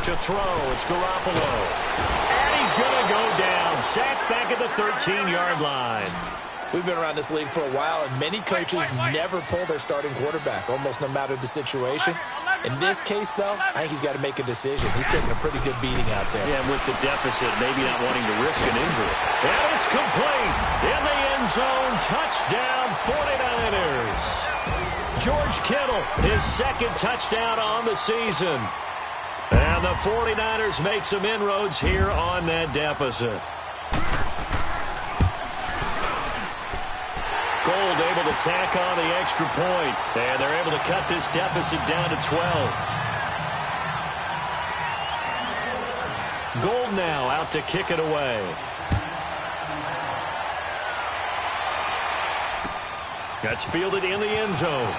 To throw, it's Garoppolo. And he's going to go down. Sacked back at the 13-yard line. We've been around this league for a while, and many coaches never pull their starting quarterback, almost no matter the situation. In this case, though, I think he's got to make a decision. He's taking a pretty good beating out there. Yeah, with the deficit, maybe not wanting to risk an injury. And it's complete. In the end zone, touchdown 49ers. George Kittle, his 2nd touchdown on the season. And the 49ers make some inroads here on that deficit. Gold able to tack on the extra point. And they're able to cut this deficit down to 12. Gold now out to kick it away. That's fielded in the end zone.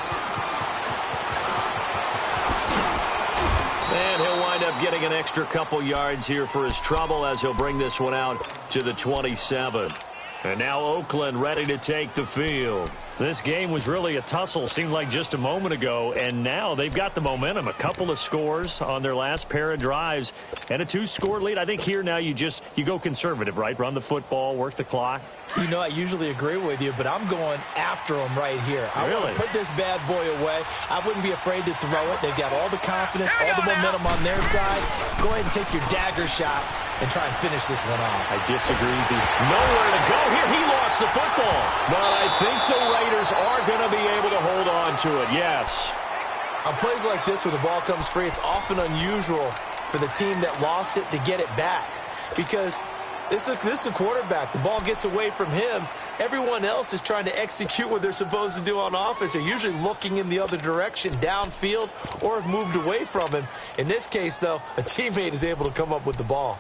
And he'll wind up getting an extra couple yards here for his trouble as he'll bring this one out to the 27. And now Oakland ready to take the field. This game was really a tussle, seemed like just a moment ago, and now they've got the momentum. A couple of scores on their last pair of drives and a 2-score lead. I think here now you go conservative, right? Run the football, work the clock. You know, I usually agree with you, but I'm going after him right here. I want to put this bad boy away. I wouldn't be afraid to throw it. They've got all the confidence, all the momentum on their side. Go ahead and take your dagger shots and try and finish this one off. I disagree with you. Nowhere to go here. He lost the football. But I think the Raiders are going to be able to hold on to it, yes. On plays like this where the ball comes free, it's often unusual for the team that lost it to get it back. Because this is a quarterback. The ball gets away from him. Everyone else is trying to execute what they're supposed to do on offense. They're usually looking in the other direction, downfield, or have moved away from him. In this case, though, a teammate is able to come up with the ball.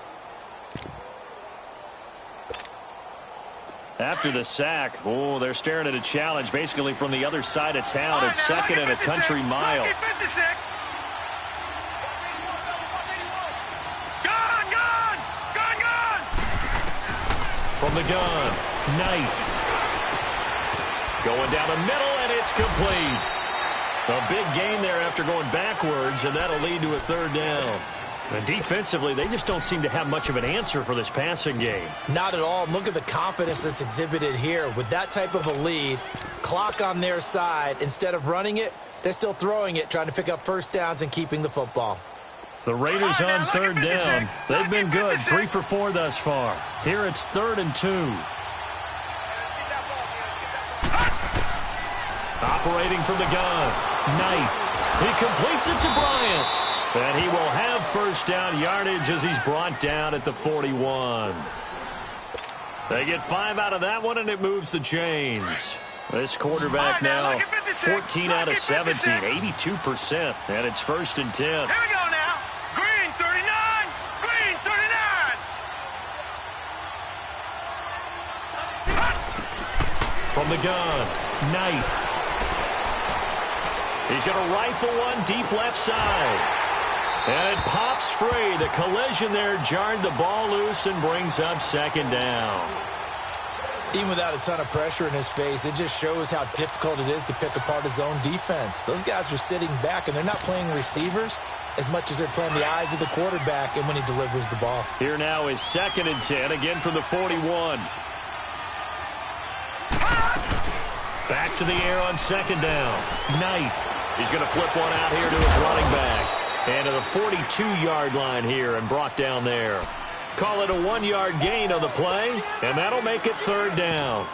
After the sack, they're staring at a challenge basically from the other side of town. It's 2nd and a country mile. From the gun, Knight. Going down the middle, and it's complete. A big gain there after going backwards, and that'll lead to a third down. And defensively, they just don't seem to have much of an answer for this passing game. Not at all. Look at the confidence that's exhibited here. With that type of a lead, clock on their side, instead of running it, they're still throwing it, trying to pick up first downs and keeping the football. The Raiders on third down. They've been good, 3 for 4 thus far. Here it's 3rd and 2. Operating from the gun, Knight. He completes it to Bryant. And he will have first down yardage as he's brought down at the 41. They get 5 out of that one, and it moves the chains. This quarterback now, 14 out of 17, 82%. And it's 1st and 10. Here we go now. Green 39. Green 39. From the gun, Knight. He's going to rifle one deep left side. And it pops free. The collision there jarred the ball loose and brings up 2nd down. Even without a ton of pressure in his face, it just shows how difficult it is to pick apart his own defense. Those guys are sitting back, and they're not playing receivers as much as they're playing the eyes of the quarterback and when he delivers the ball. Here now is 2nd and 10, again from the 41. Back to the air on 2nd down. Knight. He's going to flip one out here to his running back. And to the 42-yard line here and brought down there. Call it a 1-yard gain on the play, and that'll make it 3rd down.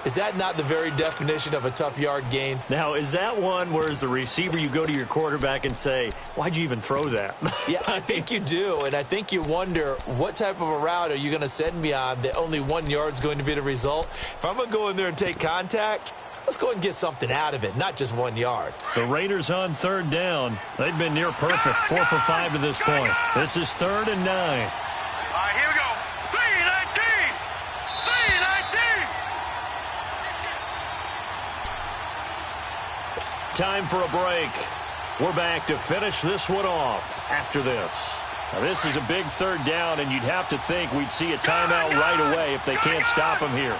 Is that not the very definition of a tough yard gain? Now, is that one where as the receiver you go to your quarterback and say, why'd you even throw that? Yeah, I think you do, and I think you wonder what type of a route are you going to send me on that only 1 yard's going to be the result? If I'm going to go in there and take contact, let's go ahead and get something out of it, not just 1 yard. The Raiders on 3rd down. They've been near perfect, 4 for 5 to this point. This is 3rd and 9. All right, here we go. 3-19. 3-19. Time for a break. We're back to finish this one off after this. Now, this is a big 3rd down, and you'd have to think we'd see a timeout right away if they can't stop him here.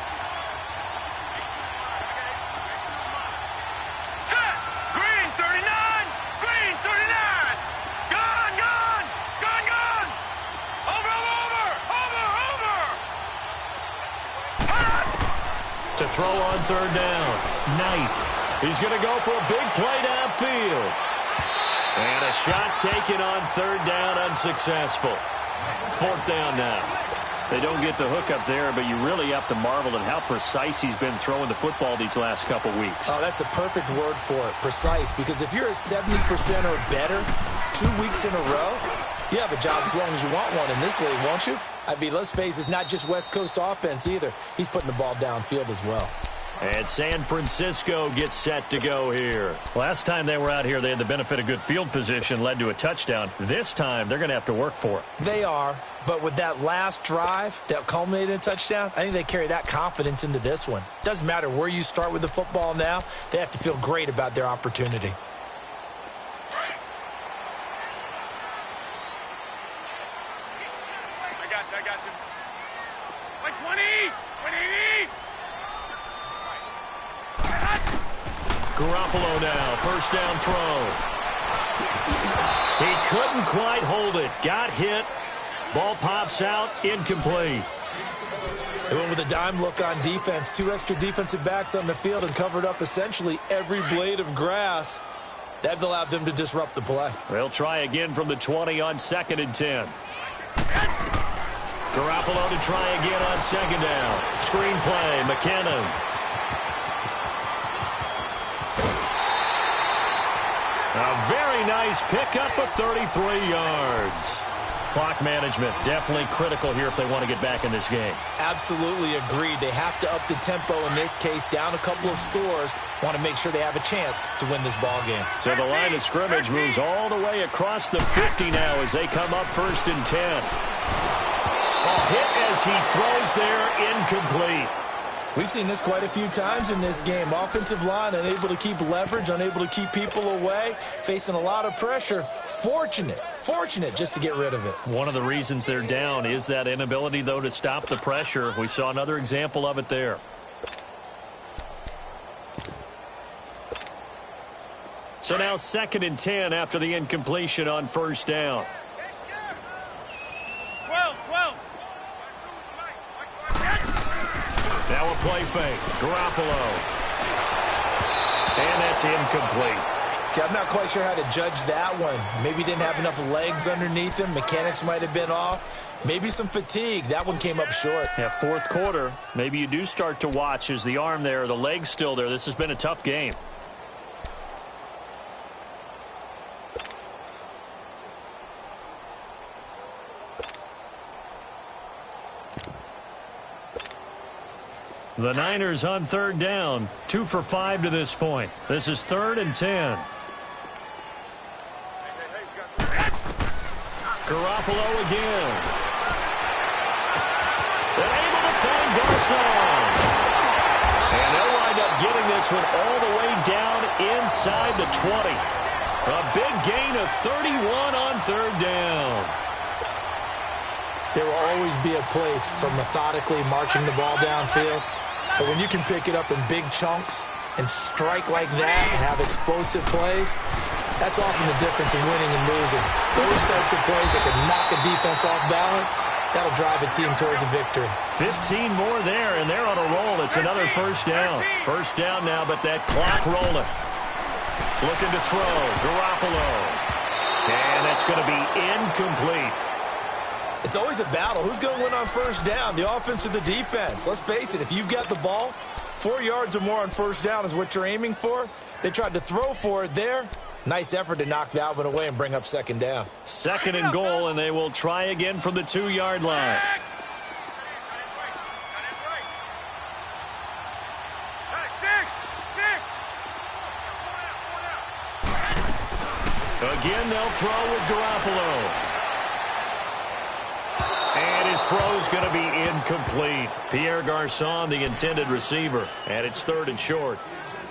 To throw on 3rd down. Knight. He's going to go for a big play downfield. And a shot taken on 3rd down, unsuccessful. 4th down now. They don't get the hook up there, but you really have to marvel at how precise he's been throwing the football these last couple weeks. Oh, that's the perfect word for it, precise, because if you're at 70% or better 2 weeks in a row, you have a job as long as you want one in this league, won't you? I mean, let's face it, it's not just West Coast offense either. He's putting the ball downfield as well. And San Francisco gets set to go here. Last time they were out here, they had the benefit of good field position, led to a touchdown. This time, they're going to have to work for it. They are, but with that last drive that culminated in a touchdown, I think they carry that confidence into this one. Doesn't matter where you start with the football now, they have to feel great about their opportunity. I got you. 120. 180. Garoppolo now, 1st down throw. He couldn't quite hold it. Got hit. Ball pops out, incomplete. They went with a dime look on defense. 2 extra defensive backs on the field and covered up essentially every blade of grass. That allowed them to disrupt the play. They'll try again from the 20 on 2nd and 10. Garoppolo to try again on 2nd down. Screen play, McKinnon. A very nice pickup of 33 yards. Clock management definitely critical here if they want to get back in this game. Absolutely agreed. They have to up the tempo in this case, down a couple of scores. Want to make sure they have a chance to win this ball game. So the line of scrimmage moves all the way across the 50 now as they come up 1st and 10. A hit as he throws there, incomplete. We've seen this quite a few times in this game. Offensive line unable to keep leverage, unable to keep people away, facing a lot of pressure. Fortunate just to get rid of it. One of the reasons they're down is that inability, though, to stop the pressure. We saw another example of it there. So now 2nd and 10 after the incompletion on first down. 12. Now a play fake. Garoppolo. And that's incomplete. Okay, I'm not quite sure how to judge that one. Maybe didn't have enough legs underneath him. Mechanics might have been off. Maybe some fatigue. That one came up short. Yeah, 4th quarter. Maybe you do start to watch. Is the arm there, the leg's still there? This has been a tough game. The Niners on 3rd down. 2 for 5 to this point. This is 3rd and 10. Garoppolo again. They're able to find Garcon. And they'll wind up getting this one all the way down inside the 20. A big gain of 31 on 3rd down. There will always be a place for methodically marching the ball downfield. But when you can pick it up in big chunks and strike like that and have explosive plays, that's often the difference in winning and losing. Those types of plays that can knock a defense off balance, that'll drive a team towards a victory. 15 more there, and they're on a roll. It's another first down. First down now, but that clock rolling. Looking to throw. Garoppolo. And that's going to be incomplete. It's always a battle. Who's going to win on first down, the offense or the defense? Let's face it, if you've got the ball, 4 yards or more on first down is what you're aiming for. They tried to throw for it there. Nice effort to knock that one away and bring up 2nd down. 2nd and goal, and they will try again from the 2-yard line. Again, they'll throw with Garoppolo. And his throw's going to be incomplete. Pierre Garcon, the intended receiver. And it's 3rd and short.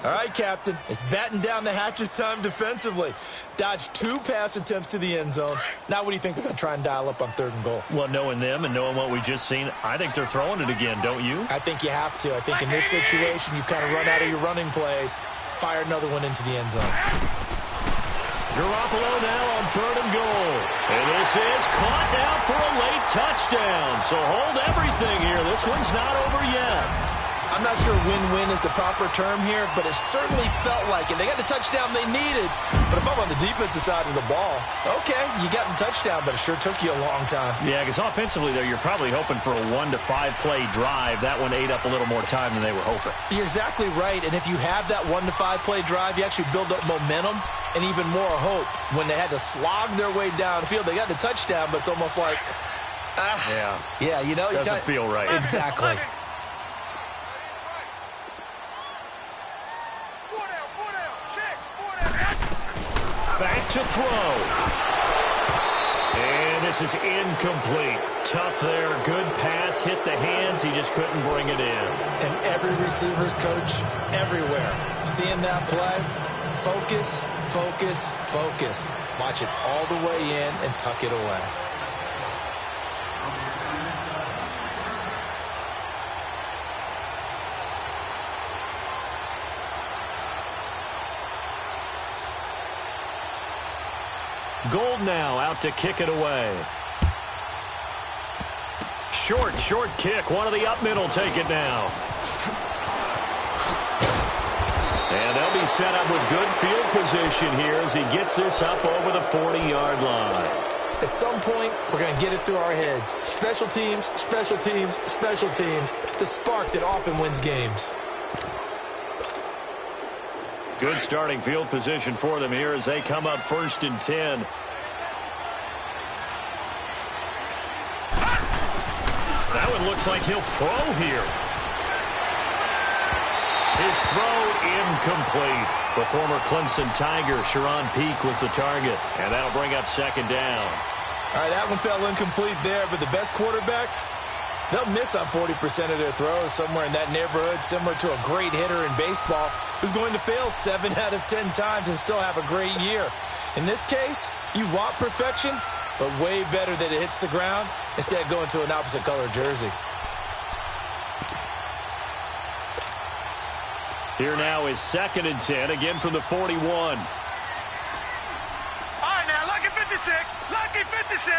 All right, Captain. It's batten down the hatches time defensively. Dodged 2 pass attempts to the end zone. Now what do you think they're going to try and dial up on 3rd and goal? Well, knowing them and knowing what we just seen, I think they're throwing it again, don't you? I think you have to. I think in this situation, you kind of run out of your running plays, fire another one into the end zone. Garoppolo now on 3rd and goal. And this is caught now for a late touchdown. So hold everything here. This one's not over yet. I'm not sure win-win is the proper term here, but it certainly felt like it. They got the touchdown they needed, but if I'm on the defensive side of the ball, okay, you got the touchdown, but it sure took you a long time. Yeah, because offensively, though, you're probably hoping for a 1 to 5 play drive. That one ate up a little more time than they were hoping. You're exactly right, and if you have that 1 to 5 play drive, you actually build up momentum and even more hope. When they had to slog their way downfield, they got the touchdown, but it's almost like, yeah, you know, doesn't feel right. Exactly. Back to throw. And this is incomplete. Tough there. Good pass. Hit the hands. He just couldn't bring it in. And every receiver's coach everywhere. Seeing that play, focus, focus, focus. Watch it all the way in and tuck it away. Gold now out to kick it away. Short kick. One of the up middle take it now. And they'll be set up with good field position here as he gets this up over the 40-yard line. At some point, we're going to get it through our heads. Special teams, special teams, special teams. The spark that often wins games. Good starting field position for them here as they come up 1st and 10. That one looks like he'll throw here. His throw incomplete. The former Clemson Tiger, Sharon Peak, was the target. And that'll bring up 2nd down. All right, that one fell incomplete there, but the best quarterbacks, they'll miss on 40% of their throws, somewhere in that neighborhood, similar to a great hitter in baseball who's going to fail 7 out of 10 times and still have a great year. In this case, you want perfection, but way better that it hits the ground instead of going to an opposite color jersey. Here now is 2nd and 10, again from the 41. 56. Lucky 56.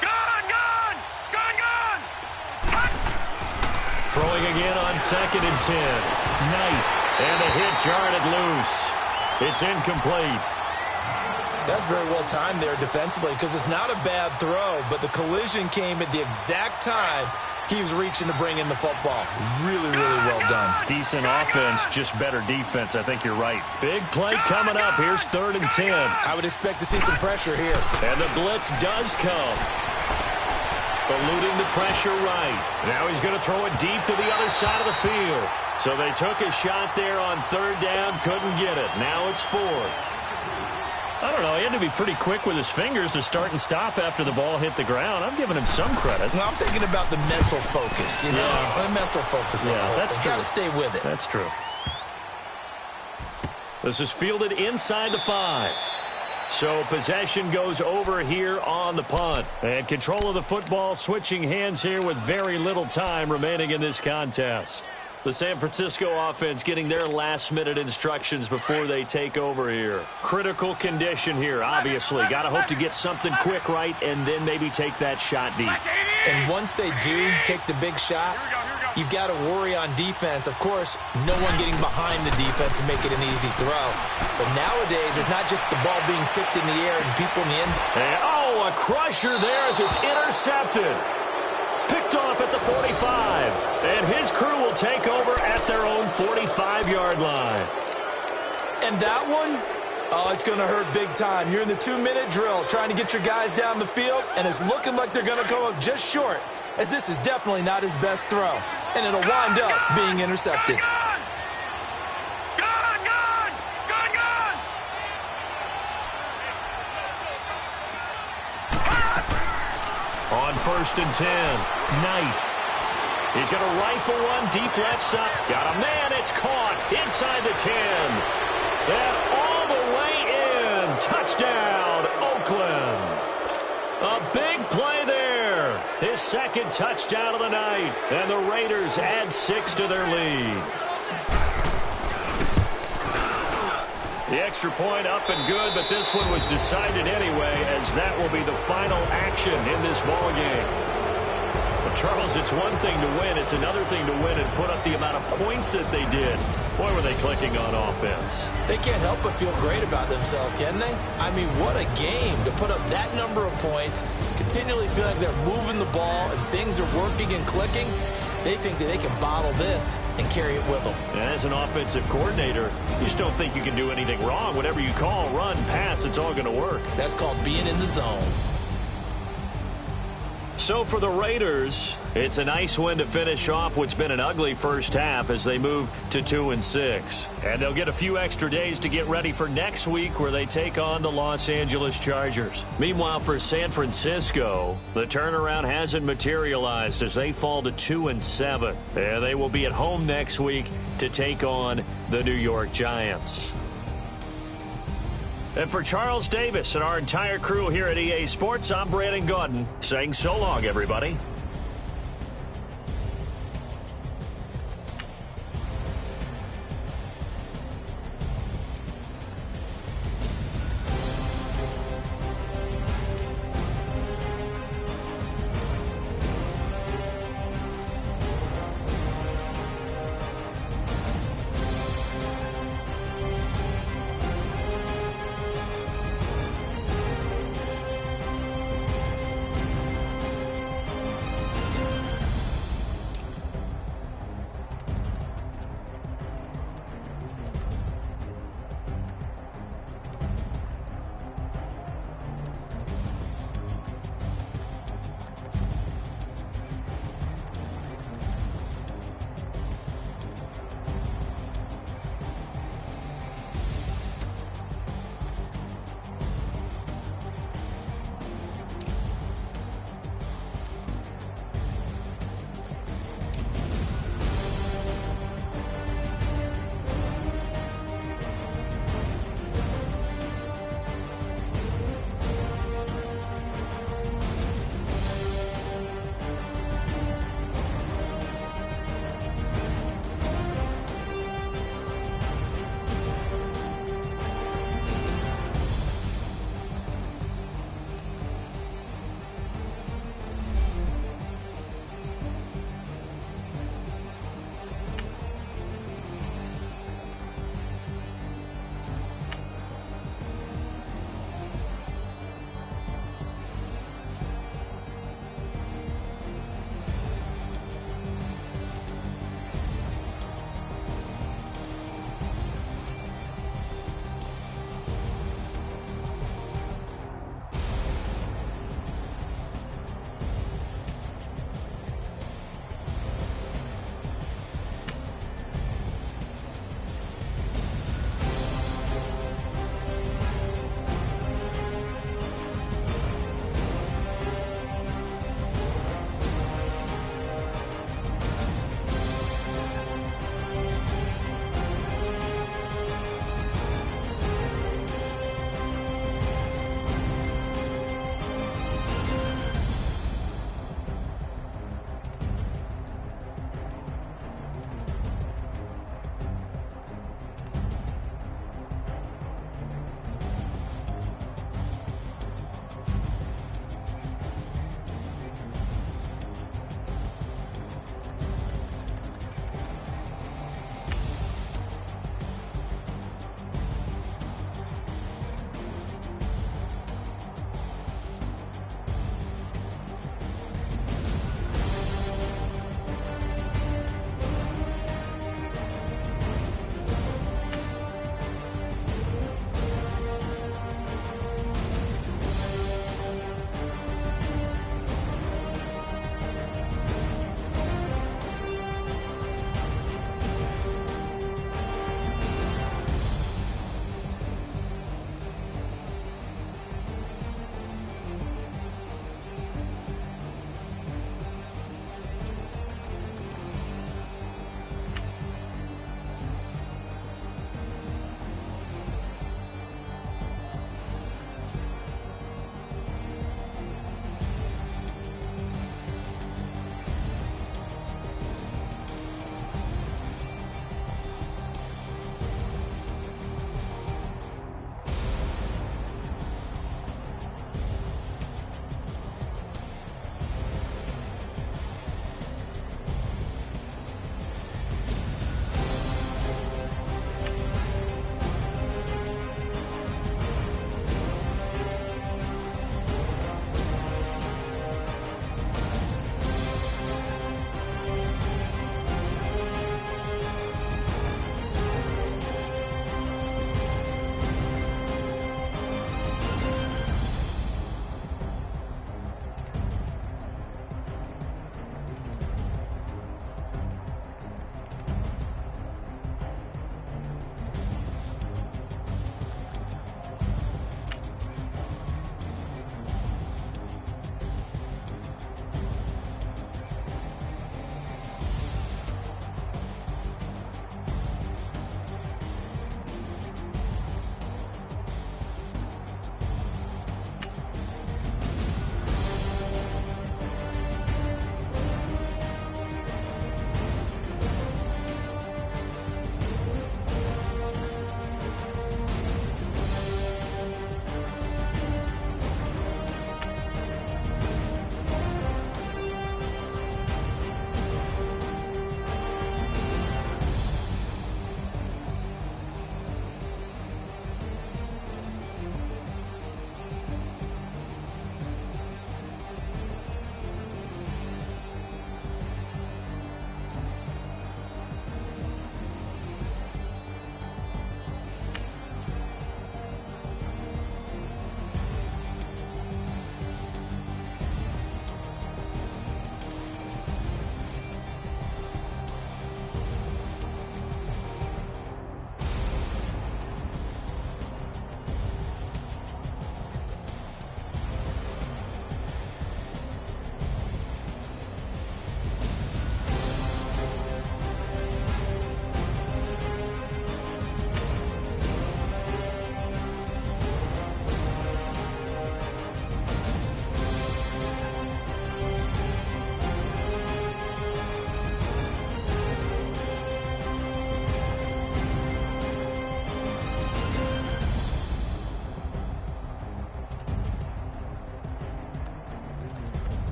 Gone, gone. Gone, gone. Throwing again on 2nd and 10. Knight. And a hit jarred it loose. It's incomplete. That's very well timed there defensively because it's not a bad throw, but the collision came at the exact time he was reaching to bring in the football. Really, really well done. Decent offense, just better defense. I think you're right. Big play coming up. Here's 3rd and 10. I would expect to see some pressure here. And the blitz does come. Eluding the pressure right. Now he's going to throw it deep to the other side of the field. So they took a shot there on 3rd down, couldn't get it. Now it's 4th. I don't know, he had to be pretty quick with his fingers to start and stop after the ball hit the ground. I'm giving him some credit. Well, I'm thinking about the mental focus, you know? Yeah. The mental focus. Yeah, that's true. Got to stay with it. That's true. This is fielded inside the 5. So possession goes over here on the punt. And control of the football switching hands here with very little time remaining in this contest. The San Francisco offense getting their last-minute instructions before they take over here. Critical condition here, obviously. Got to hope to get something quick right and then maybe take that shot deep. And once they do take the big shot, you've got to worry on defense. Of course, no one getting behind the defense and make it an easy throw. But nowadays, it's not just the ball being tipped in the air and people in the end zone. And, oh, a crusher there as it's intercepted. Picked off at the 45. And his crew will take over at their own 45-yard line. And that one, oh, it's going to hurt big time. You're in the 2-minute drill trying to get your guys down the field, and it's looking like they're going to come up just short, as this is definitely not his best throw. And it'll wind up being intercepted. Gone, gone. Gone, gone. Gone. On 1st and 10, Knight. He's going to rifle one deep left side. Got a man. It's caught inside the 10. And all the way in. Touchdown, Oakland. A big play there. His 2nd touchdown of the night. And the Raiders add 6 to their lead. The extra point up and good, but this one was decided anyway, as that will be the final action in this ball game. But Charles, it's one thing to win. It's another thing to win and put up the amount of points that they did. Boy, were they clicking on offense. They can't help but feel great about themselves, can they? I mean, what a game to put up that number of points, continually feel like they're moving the ball and things are working and clicking. They think that they can bottle this and carry it with them. And as an offensive coordinator, you just don't think you can do anything wrong. Whatever you call, run, pass, it's all going to work. That's called being in the zone. So for the Raiders, it's a nice win to finish off what's been an ugly first half as they move to 2-6. And they'll get a few extra days to get ready for next week where they take on the Los Angeles Chargers. Meanwhile, for San Francisco, the turnaround hasn't materialized as they fall to 2-7. And they will be at home next week to take on the New York Giants. And for Charles Davis and our entire crew here at EA Sports, I'm Brandon Gaudin saying so long, everybody.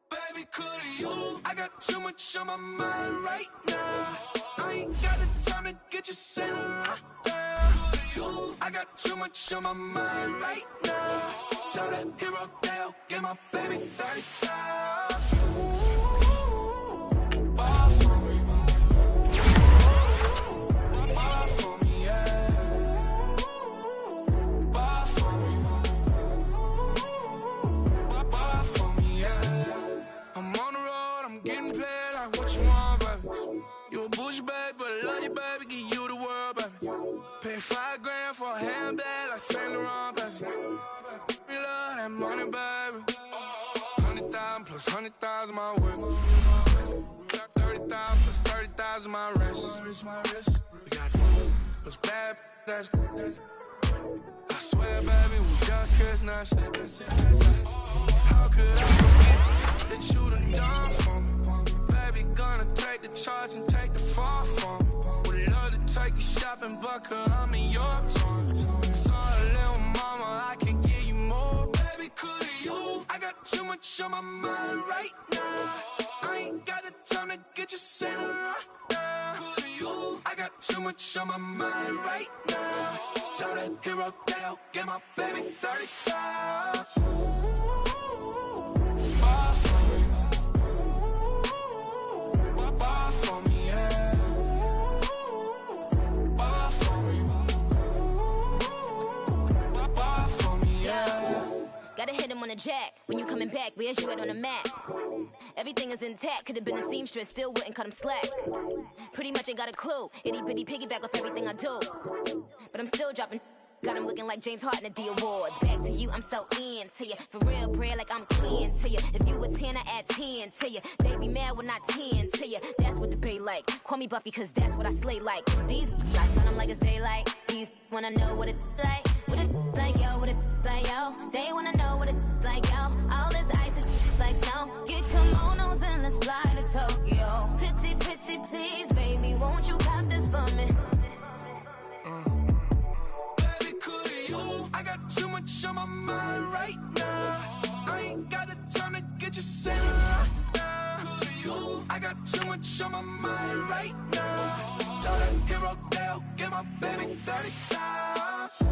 Baby, could you? I got too much on my mind right now. I ain't got the time to get you sailing right now. Could you? I got too much on my mind right now. Tell that hero Dale, get my baby 30,000. Ball for me. Ball for me, yeah. Ball for me. Ball for me, yeah. I'm on the road, I'm getting paid like what you want, baby. You a bougie, baby, but I love you, baby. Give you the world, baby. Pay $5 grand for a handbag like Saint Laurent, baby. We love that money, baby. 100,000 plus 100,000 my way. 30,000 plus 30,000 my wrist. We got those bad, that's. I swear, baby, we just kids now. How could I forget that you done done for me? Baby, gonna take the charge and take the fall from me. Would love to take you shopping, but cause I'm in your town. Sorry, little mama, I can give you more. Baby, could you? I got too much on my mind right now. I ain't got the time to get you sailing right now. Could you? I got too much on my mind right now. Tell that hero Dale, get my baby 30,000. Ball for me. Ball for me, yeah. Ball for me. Ball for me, yeah. Gotta hit him on the jack. When you coming back, where's you at on the map? Everything is intact. Could've been a seamstress, still wouldn't cut him slack. Pretty much ain't got a clue. Itty bitty piggyback off everything I do. But I'm still dropping. Got him looking like James Harden at the awards. Back to you, I'm so into you. For real, bread, like I'm kin to you. If you a 10, I add 10 to you. They be mad when I 10 to you. That's what the bay like. Call me Buffy, cause that's what I slay like. These, I sun them like it's daylight. These wanna know what it's like. What it like, yo, what it like, yo. They wanna know what it's like, yo. All this ice is like snow. Get kimonos and let's fly to Tokyo. Pretty, pretty, please, baby, won't you cop this for me? I got too much on my mind right now. I ain't got the time to get you sailing right now. I got too much on my mind right now. Tell that hero Dale, get my baby 30,000.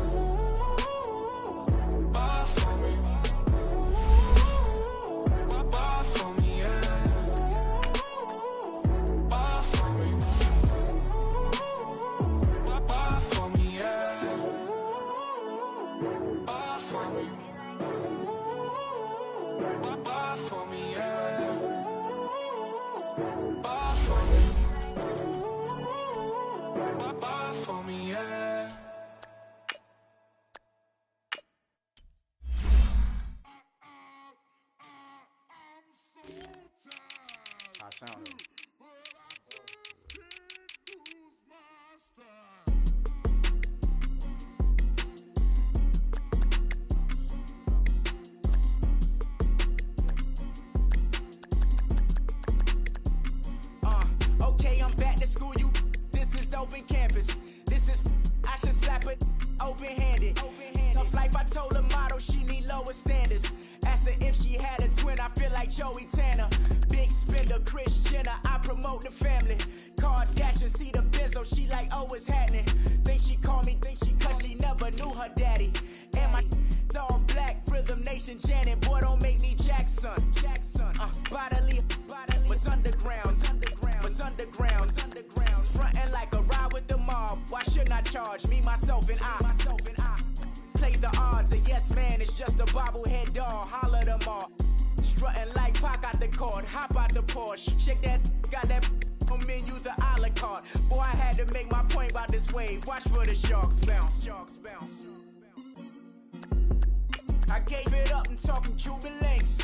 Ball for me. Ball for me, yeah. Ball for me. Ball for me, yeah. Ball for me. Ball for me, yeah. Ball for me. Ball for me, yeah. I sound it. Okay, I'm back to school, you. This is open campus. This is, I should slap it open-handed. Tough life, I told her motto, she need lower standards. Asked her if she had a twin, I feel like Joey Tanner. Big spender, Kris Jenner, I promote the family. Kardashian, see the Benzo, she like, oh, it's happening. Think she called me, cause she never knew her daddy. And my all black, Rhythm Nation, Janet, boy, don't make me Jackson. Bodily, was underground. Frontin' like a ride with the mob. Why shouldn't I charge me, myself, and I? Play the odds, a yes man is just a bobblehead doll. Holler them all. Strutting like Pac out the court, hop out the Porsche. Shake that, got that on menu, the a la carte. Boy, I had to make my point about this wave. Watch for the sharks bounce. I gave it up and talking Cuban links.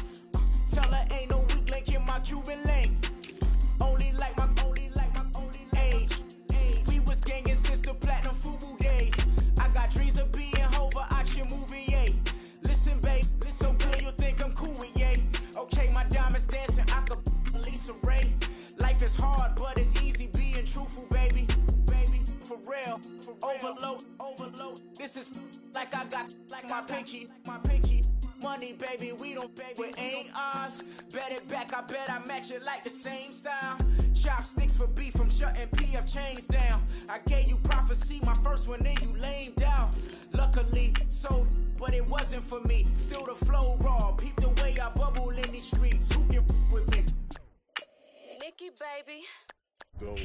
Tell her ain't no weak link in my Cuban link. Only like my age. We was gangin' since the platinum FUBU days. I got dreams of being Hova out your movie, yay. Listen, babe, so good you think I'm cool with yay. Okay, my diamonds dancing, I could Lisa Ray. Life is hard. hard, but it's easy being truthful, baby. For real, overload. This is like I got like my pinky. Money, baby, we don't pay, it ain't ours. Bet it back, I bet I match it like the same style. Chopsticks for beef, I'm shutting PF chains down. I gave you prophecy, my first one, then you lamed out. Luckily, sold, but it wasn't for me. Still the flow raw, peep the way I bubble in these streets. Who can with me? Nikki, baby. Go.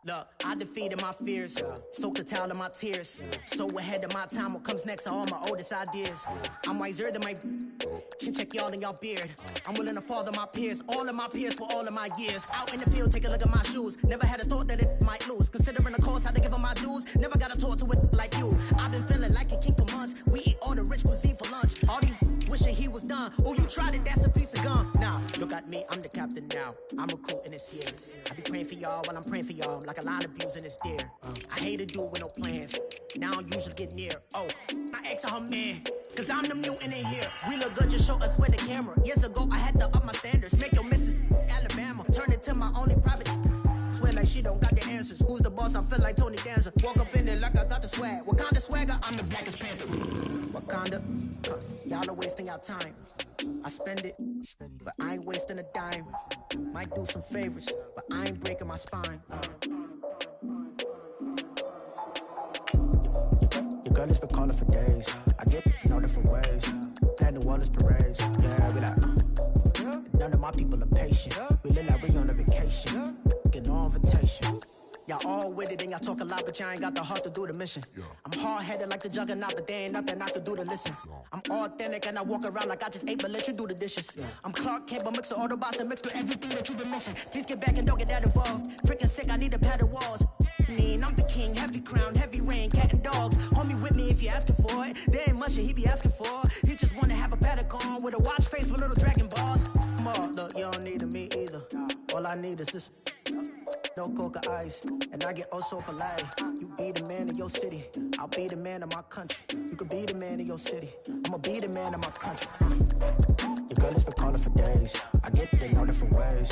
Look, I defeated my fears, soaked a towel in my tears. So ahead of my time, what comes next are all my oldest ideas. I'm wiser than my chin check y'all in y'all beard. I'm willing to father my peers, all of my peers for all of my years. Out in the field, take a look at my shoes. Never had a thought that it might lose. Considering the cost, I had to give them my dues. Never got a talk to it like you. I've been feeling like a king for months. We eat all the rich cuisine for lunch. All these wishing he was done. Oh, you tried it, that's a piece of gum. Nah, look at me, I'm the captain now. I'm recruiting this year. I be praying for y'all while I'm praying for y'all. Like a line of views in this deer. I hate a dude with no plans. Now I don't usually get near. Oh, my ex are her man. Cause I'm the mutant in here. We look good, just show us with the camera. Years ago, I had to up my standards. Make your missus Alabama. Turn it to my only private. Swear like she don't got the answers. Who's the boss? I feel like Tony Danza. Walk up in there like I got the swag. What kind of swagger? I'm the Blackest Panther. Wakanda. Y'all are wasting your time. I spend it, but I ain't wasting a dime. Might do some favors, but I ain't breaking my spine. Your girl has been calling for days. I get no different ways. Plan the wellness parades. Yeah, we like, none of my people are patient. We look like we on a vacation. Get no invitation. Y'all all with it and y'all talk a lot, but y'all ain't got the heart to do the mission. I'm hard-headed like the juggernaut, but there ain't nothing I can do to listen. I'm authentic and I walk around like I just ate, but let you do the dishes. I'm Clark Kent, but mix the Autobots and mix with everything that you've been missing. Please get back and don't get that involved. Freaking sick, I need a padded walls. I'm the king, heavy crown, heavy rain, cat and dogs. Homie with me if you're asking for it. There ain't much that he be asking for. He just wanna have a paddock on with a watch face with little dragon balls. Look, you don't need me either. All I need is this. No coca ice, and I get oh so polite. You be the man of your city, I'll be the man of my country. You could be the man of your city, I'ma be the man of my country. Your girl has been calling for days. I get it in all different ways.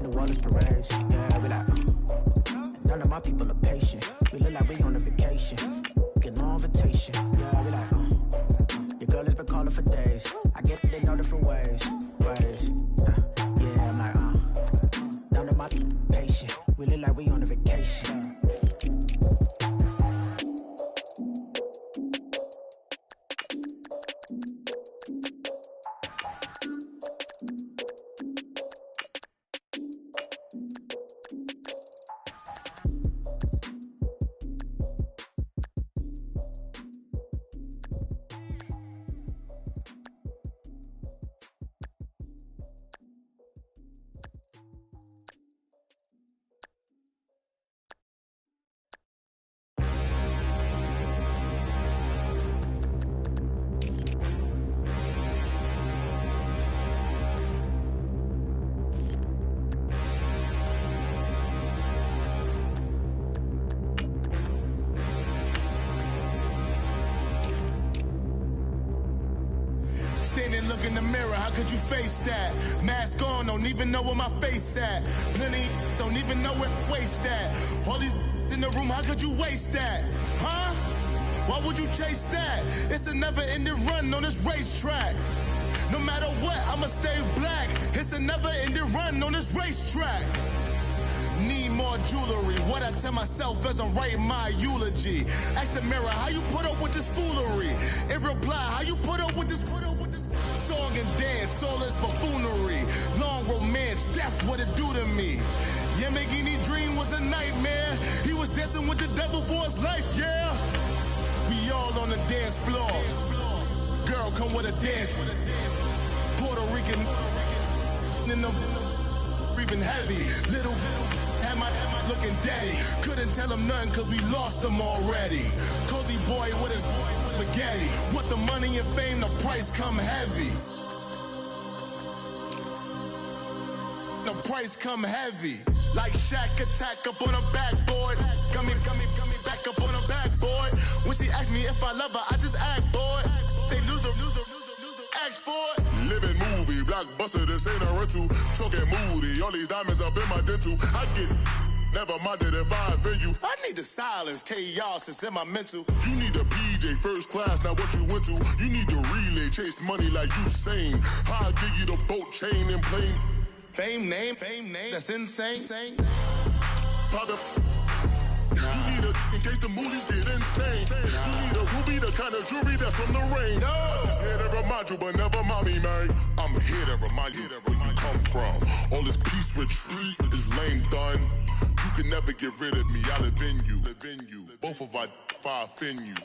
New Orleans parades, yeah, we like. And none of my people are patient. We look like we on a vacation. Get no invitation, yeah, we like. Your girl has been calling for days. I get it in all different ways. Yeah, I'm like, none of my people patient. We look like we on a vacation. Look in the mirror, how could you face that? Mask on, don't even know where my face at. Plenty don't even know where waist at. All these in the room, how could you waste that? Huh? Why would you chase that? It's a never-ending run on this racetrack. No matter what, I'ma stay black. It's a never-ending run on this racetrack. Need more jewelry, what I tell myself as I'm writing my eulogy. Ask the mirror, how you put up with this foolery? In reply, how you put up with this song and dance, all this buffoonery. Long romance, that's what it do to me. Yeah, making any dream was a nightmare. He was dancing with the devil for his life, yeah. We all on the dance floor. Girl, come with a dance. Puerto Rican in the breathing heavy. Little had my looking daddy. Couldn't tell him nothing cause we lost him already. Cozy boy with his spaghetti. Want the money and fame, the price come heavy. The price come heavy. Like Shaq attack up on a backboard. Gummy, back up on a backboard. When she asked me if I love her, I just act bored. Say loser, ask for it. Living movie, blockbuster, this ain't a rental. Choking moody, all these diamonds up in my dental. I get never minded if I offend you. I need the silence, chaos is in my mental. You need a PJ, first class, not what you went to. You need the relay, chase money like you sane. I'll give you the boat, chain, and plane. Fame name, that's insane. Pop up. You need a, in case the movies get insane. You need a ruby, the kind of jewelry that's from the rain. I'm just here to remind you, but never mommy, man. I'm here to remind you where you come from. All this peace retreat is lame done. You can never get rid of me, I live in you. Both of our offend you.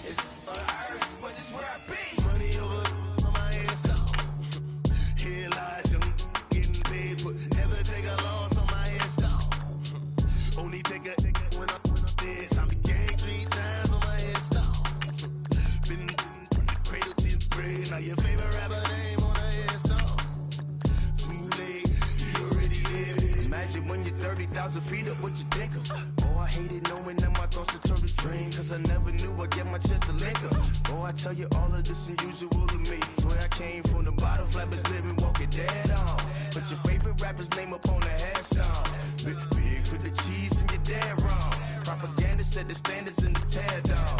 It's on earth, but it's where I be. Money over on my install. Here lies young, getting paid, but never take a loss on my install. Only take a when I'm dead. I began 3 times on my install. Been from the cradle to the grave. Now your favorite rapper name on the install. Too late, you already here. Imagine when you're 30,000 feet up, what you think of? Oh, I hated knowing that my thoughts would turn to dream. Cause I never knew I'd get my chance to link up. Oh, I tell you all of this unusual to me. Swear I came from the bottom, flappers living, walking dead on. Put your favorite rapper's name up on the headstone. Big for the cheese and you're dead wrong. Propaganda set the standards in the tear down.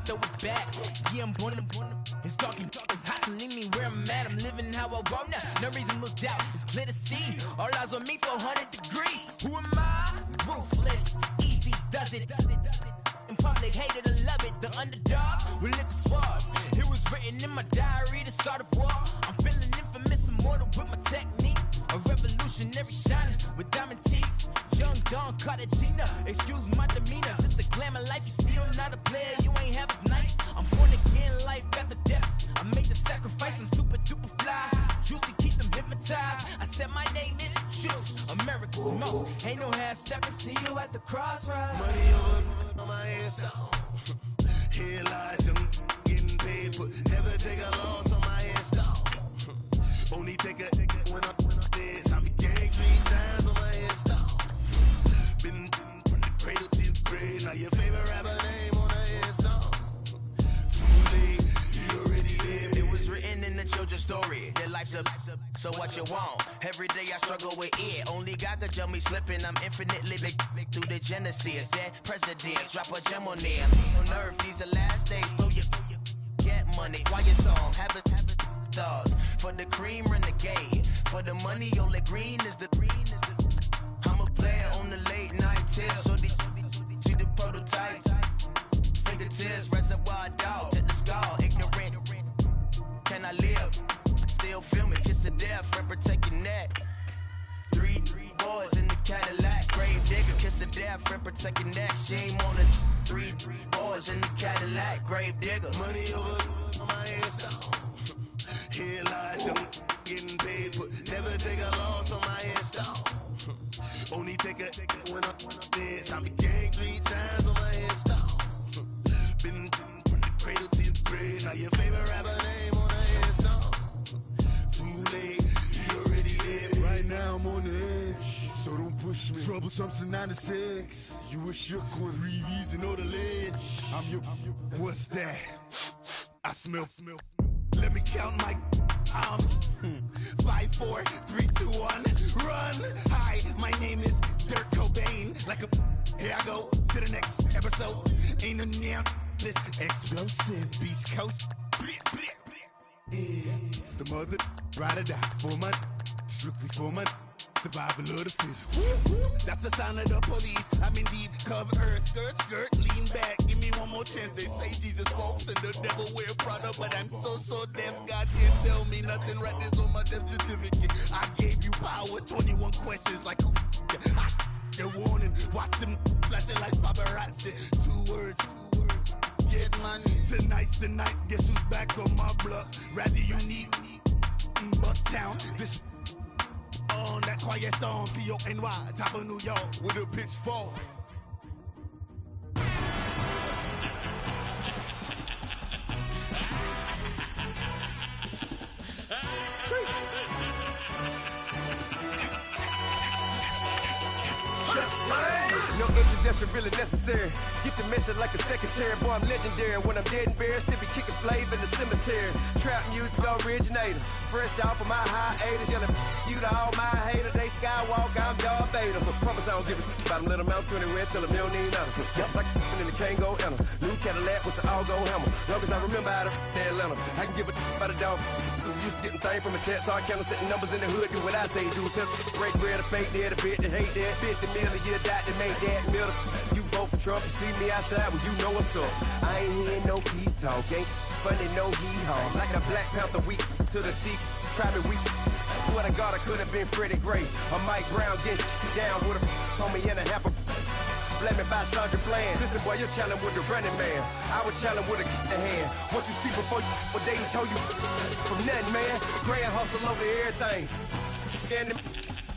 Throw it back, yeah, I'm born. It's talking, it's hustling me where I'm at. I'm living how I want now. No reason to look out, it's clear to see. All eyes on me for 100 degrees. Who am I? Ruthless, easy does it. In public, hated or love it. The underdogs with liquor swabs. It was written in my diary to start a war. I'm feeling infamous, immortal with my technique. A revolutionary shining with diamond teeth. Young Don Cartagena, excuse my demeanor. This the glamour life, you still not a player. You ain't half as nice. I'm born again, life after death. I made the sacrifice, I'm super duper fly. Juicy, keep them hypnotized. I said my name is Juice, America's most. Ain't no half stepping, see you at the crossroads. Money over on my install. Here lies young, getting paid, but never take a loss on my install. Only take a when I'm dead. I began 3 times on my install. Been from the cradle to the grave. Now your favorite rapper name on the install. Too late, you already lived. It was written in the children's story. Their life's a so what you want? Every day I struggle with it. Only God could jump me slipping. I'm infinitely big through the genesis. Dead presidents, drop a gem on them. On earth, these the last days. Throw your get money. Quiet storm, have a thoughts. For the cream, renegade. For the money, Ole Green is the I'm a player on the late night till. So these see the prototype. Fingertips, reservoir dog to the skull. Ignorant. Can I live? Still feel me, kiss to death, friend protect your neck. 3 boys in the Cadillac, grave digger, kiss to death, friend protect your neck. Shame on the 3 boys in the Cadillac, grave digger. Money over on my install. Here lies young, getting paid, but never take a loss on my install. Only take a when I'm dead. I began 3 times on my install. Been from the cradle to the grave. Now your favorite rapper name on the install. Too late, you already lived. Right now I'm on the edge, so don't push me. Troublesome to 96. You a shook one, Reeves and know the ledge. I'm your, what's that? I smell. Let me count my I'm 5, 4, 3, 2, 1, run. Hi, my name is Dirk Cobain. Like a here I go to the next episode. Ain't no damn this explosive Beast Coast. Yeah. The mother ride or die for my strictly for my survival of the fittest. That's the sign of the police. I'm indeed cover earth, skirt, lean back. Give me one more chance. They say Jesus walks and the devil wear Prada, but I'm so deaf. God can't tell me nothing. Right this on my death certificate. I gave you power. 21 questions like who? The warning. Watch them flashing like paparazzi. 2 words. Get money. Tonight's the night. Guess who's back on my block? Rather unique. Bucktown. This on that quiet storm, T-O-N-Y, top of New York, with a pitchfork. No introduction really necessary. Get the message like a secretary. Boy, I'm legendary. When I'm dead and buried, still be kicking flavor in the cemetery. Trap music originator. Fresh off of my hiatus. Yelling you to all my haters. They skywalk, I'm Darth Vader. Promise I don't give a about them. Let them out 20 red till them don't need nothing. Yup, like in the Kango enter. New Cadillac with the all-go hammer. Long as I remember how to Atlanta. I can give a about a dog. Cause I'm used to getting things from a text. So I count setting numbers in the hood. Do what I say, do. Tell break bread, a fake dead, a bit, to hate that. 50 million, you die to make that middle. You vote for Trump, you see me outside, well, you know what's up. I ain't hearing no peace talk, ain't funny, no hee-haw. Like the Black Panther weak to the teeth, try me weak. Swear to God, I could have been Freddie Gray. Or Mike Brown getting down with a homie and a half a. Let me buy Sandra Bland. Listen, boy, you're challenging with the running man. I was challenging with a hand. What you see before you, what they told you from nothing, man. Grand hustle over everything. And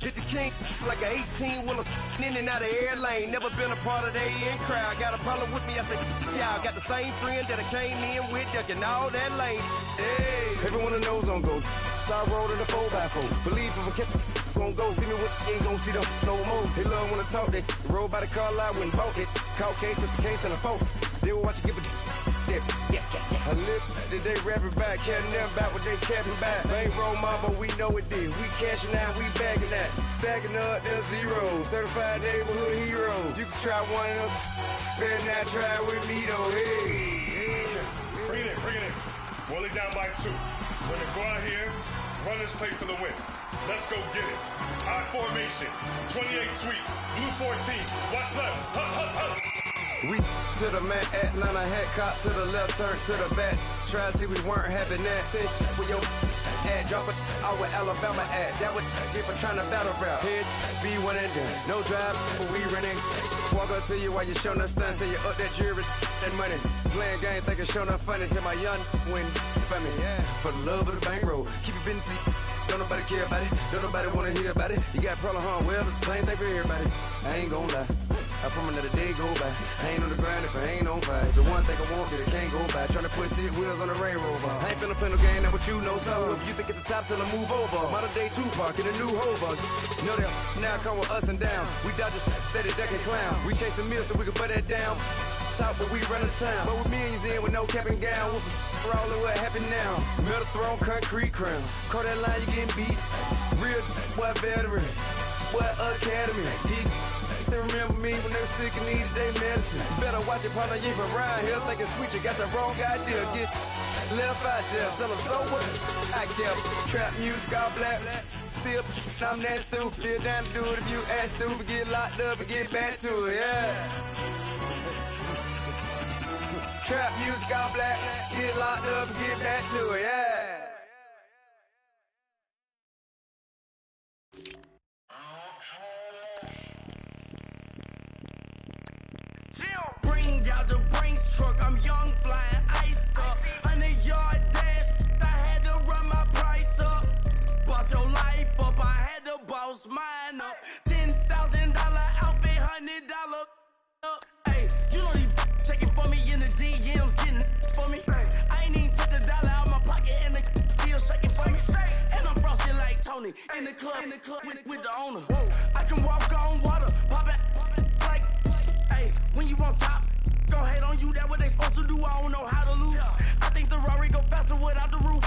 hit the king like an 18-wheeler in and out of air lane. Never been a part of the in crowd. Got a problem with me, I said, y'all got the same friend that I came in with, ducking all that lane. Hey, everyone knows on go. I rolled in a 4x4. Believe if I kept gon' go, see me with ain't gon' see them no more. They love when I talk, they roll by the car lot, went bought it. Caught case, the case, and a phone. They will watch you give a I live that they rapping back, can't never back what they capping back. Bankroll mama, we know it did. We cashing out, we bagging that. Stacking up, there's zero. Certified neighborhood hero. You can try one of them, better not try with me though. Hey. Bring it in. Roll it down by 2. We're gonna go out here, run this play for the win. Let's go get it. Hot formation, 28 sweeps, blue 14. What's left? Hup. We to the man, Atlanta hat caught to the left, turn to the back. Try to see we weren't having that. Sit with your ad, drop it out with Alabama at. That would get for trying to battle rap. Head, be one and done. No drive, but we running. Walk up to you while you showing us stun till you up that jury and money. Playing game, thinking showing up funny till my young win for me. Yeah. For the love of the bankroll, keep it busy. Don't nobody care about it. Don't nobody wanna hear about it. You got problem, huh? Well, it's the same thing for everybody. I ain't gon' lie. I promise that a day go by. I ain't on the grind if I ain't on fire. The one thing I want that it can't go by. Tryna put 6 wheels on the Range Rover. I ain't finna play no game, that what you know. So if you think at the top till I move over. Modern day Tupac in a new Hova. Know that now come with us and down. We dodge it, steady ducking clown. We chasing meals so we can put that down. Talk, but we run the town. But with millions in with no cap and gown. We're all in what happened now. Metal throne, concrete crown. Call that line, you getting beat. Real, what veteran. What academy. He still remember me when they were sick and needed their medicine. Better watch it, partner, you from around here thinking sweet, you got the wrong idea. Get left out there, tell them so what? I kept trap music all black. Still, I'm that stupid. Still down to do it if you ask stupid. Get locked up and get back to it, yeah. Trap music all black. Get locked up and get back to it, yeah. Bring out the Brinks truck, I'm young, flying ice up. 100-yard dash, I had to run my price up. Boss your life up, I had to boss mine up. $10,000 outfit, $100 up. Hey, you know these checking for me in the DMs, getting for me. I ain't even took the dollar out my pocket and the still shaking for me. And I'm frosted like Tony in the club with the owner. I can walk on water, pop it like, hey, when you on top, gon' hate on you, that what they supposed to do, I don't know how to lose. I think the Rari go faster without the roof.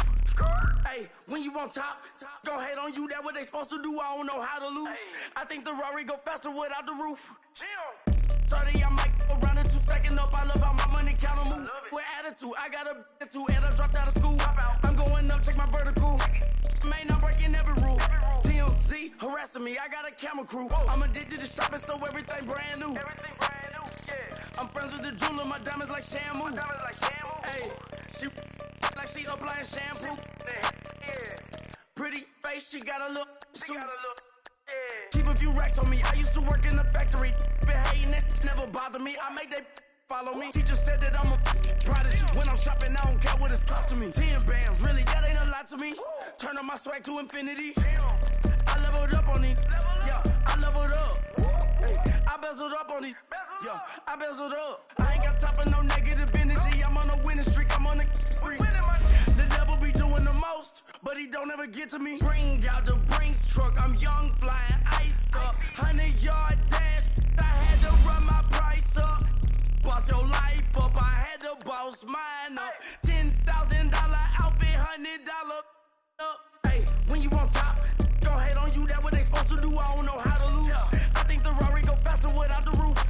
Hey, when you on top, gon' hate on you, that what they supposed to do, I don't know how to lose. I think the Rari go faster without the roof. 30, I might go round and two, stacking up, I love how my money count on move. With attitude, I got a too, and I dropped out of school. I'm going up, check my vertical. Man, I'm breaking every rule. TMZ harassing me, I got a camera crew. I'm addicted to shopping, so everything brand new. I'm friends with the jeweler, my diamonds like Shamu. Hey, she like she applying shampoo. Pretty face, she got a look. Keep a few racks on me. I used to work in the factory. Been hating it, never bother me. I make they follow me. Teacher said that I'm a prodigy. When I'm shopping, I don't care what it's costing me. 10 bands, really, that ain't a lot to me. Turn up my swag to infinity. I leveled up on these. Yeah, I leveled up. Hey, I bezeled up on these. Yeah, I bezeled up. I ain't got time for no negative energy. I'm on a winning streak. I'm on a spree. The devil be doing the most, but he don't ever get to me. Bring out the Brinks truck. I'm young, flying ice up. 100-yard dash. I had to run my price up. Boss your life up. I had to boss mine up. $10,000 outfit, $100 up. Hey, when you on top, gon' hate on you. That what they supposed to do. I don't know how to lose. I think the Rari go faster without the roof.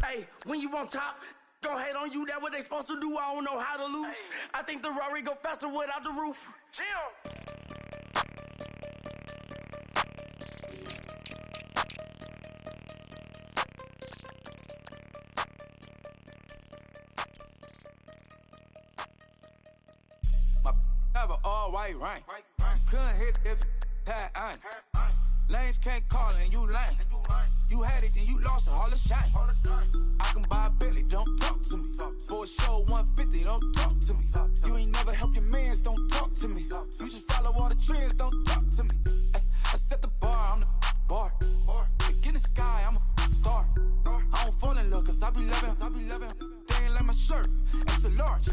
Hey, when you on top, gon' hate on you. That what they supposed to do. I don't know how to lose. I think the Rari go faster without the roof. Have an all-white rank. Couldn't hit if it had ain't. Lanes can't call and you lame. You had it and you lost all the shine. I can buy a Bentley, don't talk to me. For a show 150, don't talk to me. You ain't never help your mans, don't talk to me. You just follow all the trends, don't talk to me. I set the bar, I'm the bar. Look in the sky, I'm a star. I don't fall in love cause I be loving. They ain't like my shirt, it's a large.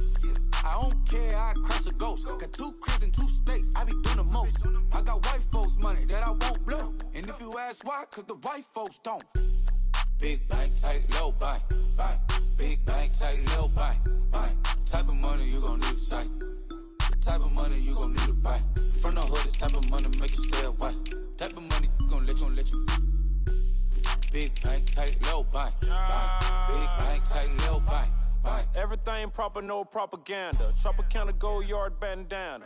I don't care, I crush a ghost. Got 2 cribs in 2 states, I be doing the most. I got white folks money that I won't blow. And if you ask why, cause the white folks don't. Big bank, tight, low bank. Big bank, tight, low bank. Type of money you gon' need a sight. The type of money you gon' need to buy. From the hood, this type of money make you stay away. Type of money gon' let you. Big bank, tight, low bank. Big bank, tight, low bank. Everything proper, no propaganda. Tropicana Gold Yard bandana.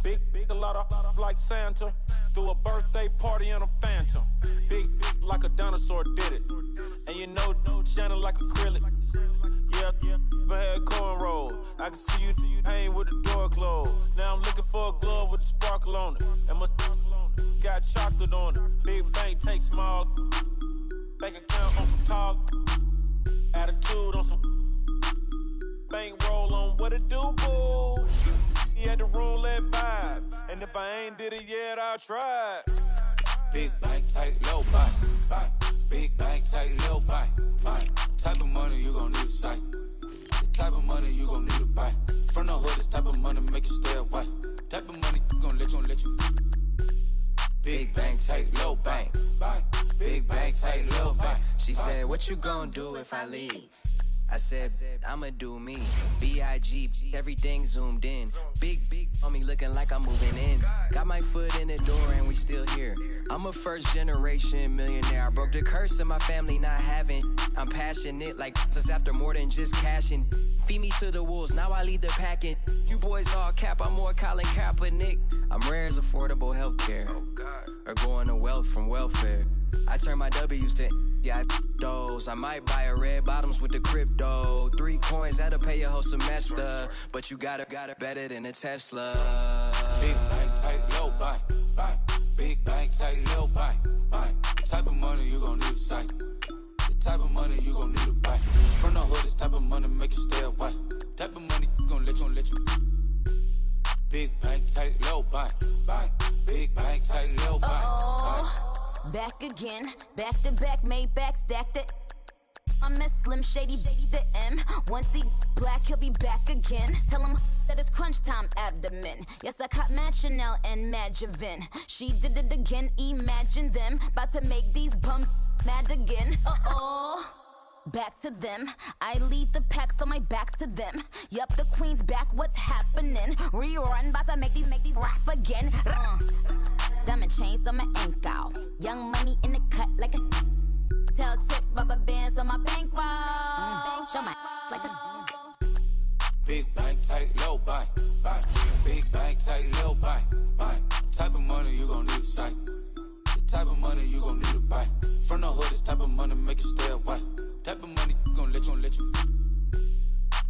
Big, a lot of like Santa. Threw a birthday party in a Phantom. Big like a dinosaur did it. And you know, shining like acrylic. Yeah, I had cornrow. I can see you hang with the door closed. Now I'm looking for a glove with a sparkle on it. And my got chocolate on it. Big bank, take small. Bank account on some tall. Attitude on some. Bank roll on what it do, boo. He had the roulette vibe. And if I ain't did it yet, I'll try. Big bank, tight, low bank. Big bank, tight, low bank. Type of money you gon' need a sight. The type of money you gon' need to buy. From the hood, this type of money make you stay away. Type of money gon' let you. Big bank, tight, low bank. Big bank, tight, low bank. She said, what you gon' do if I leave? I said, I'ma do me. B.I.G. Everything zoomed in. Big on me looking like I'm moving in. Got my foot in the door and we still here. I'm a first generation millionaire. I broke the curse of my family not having. I'm passionate like just after more than just cashing. Feed me to the wolves, now I lead the packing. You boys all cap, I'm more Colin Kaepernick. I'm rare as affordable healthcare. Or going to wealth from welfare. I turn my W's to those. I might buy a red bottoms with the crypto. 3 coins, that'll pay your whole semester. But you got it better than a Tesla. Big bank, tight, low bank. Big bank, tight, low bank. Type of money you gon' need a sight. The type of money you gon' need to buy. From the hood, this type of money make you stay away. Type of money gon' let you. Big bank, tight, low bank. Big bank, tight, low bank. Back again, back to back, made back, stacked it. I'm a Slim Shady, the M. Once he black, he'll be back again. Tell him that it's crunch time abdomen. Yes, I caught Mad Chanel and Mad Javin. She did it again, imagine them. About to make these bums mad again. Back to them. I lead the pack, so my back's to them. Yup, the queen's back, what's happening? Rerun, about to make these rap again. again. Diamond chains on my ankle. Young money in the cut like a tail tip, rubber bands on my bankroll. Show my like a big bank, tight, low bank. Big bank, tight, low bank. Type of money you gon' need a sight. The type of money you gon' need to buy. From the hood, this type of money make you stay away. Type of money gon' let you.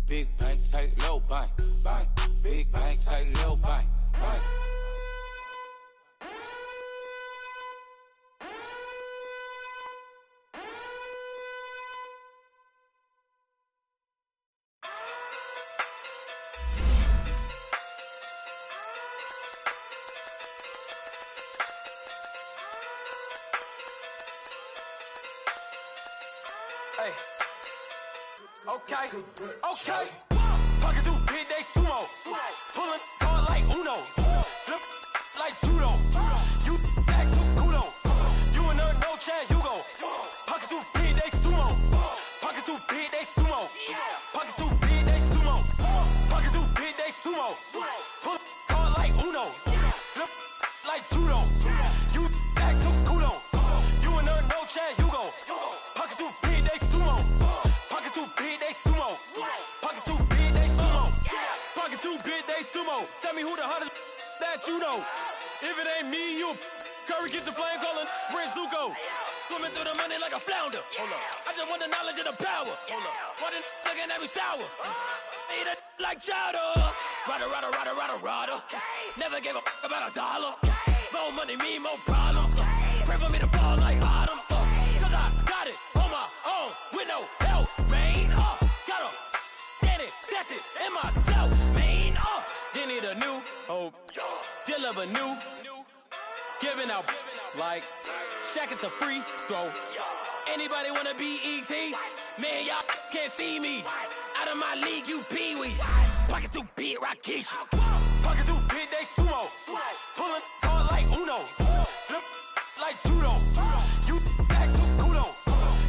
Big bank, tight, low bank. Big bank, tight, low bank. Hey, okay. Pocket through big, they sumo. Pulling card like Uno. Flip like judo. You act too kudo. You and her no Chad Hugo. Pocket too big, they sumo. Pocket too big, they sumo. Pocket too big, they sumo. Pocket too big, they sumo. Pull card like Uno. Flip like judo. You act too kudo. You and her no Chad Hugo. Pocket too big, they sumo. Pocket too big, they sumo. Pocket too big, they sumo. Pocket too big, they sumo. Tell me who the hottest that you know. If it ain't me, you Curry get the flame calling Prince Zuko. Swimming through the money like a flounder. Hold up. I just want the knowledge and the power. Hold up. Why the looking at me sour? Eat it like chowder. Rada. Never gave a about $1. More money, me, more problems. Pray for me to fall like autumn. Cause I got it on my own with no help, man. Got a Danny, that's it, in myself, man. They need a new hope, deal of a new, giving out like Shaq at the free throw. Anybody wanna be ET? Man, y'all can't see me. Out of my league, you pee-wee. Pocket too big, Rakesh. Pocket too big, they sumo. Pulling card like Uno. Flip like judo. You act too kudo.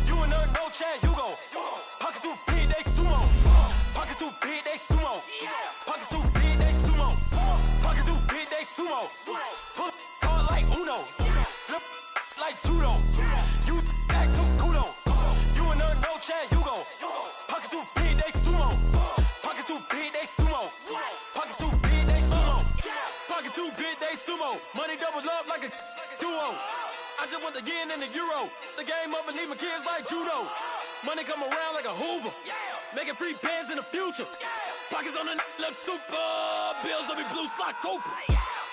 You and her no Chad Hugo. Pocket too big, they sumo. Pocket too big, they sumo. Pocket too big, they sumo. Pocket too big, they sumo. Pull card like Uno. Flip like judo. You act too kudo. You and her no Chad Hugo. Pocket too big, they sumo. Pocket too big, they sumo. Pocket too big, they sumo. Pocket too big, they sumo. Money doubles up like a duo. I just want the yen and the euro. The game up and leave my kids like judo. Money come around like a Hoover. Making free bands in the future. Pockets on the look super. Bills on me blue slot Cooper.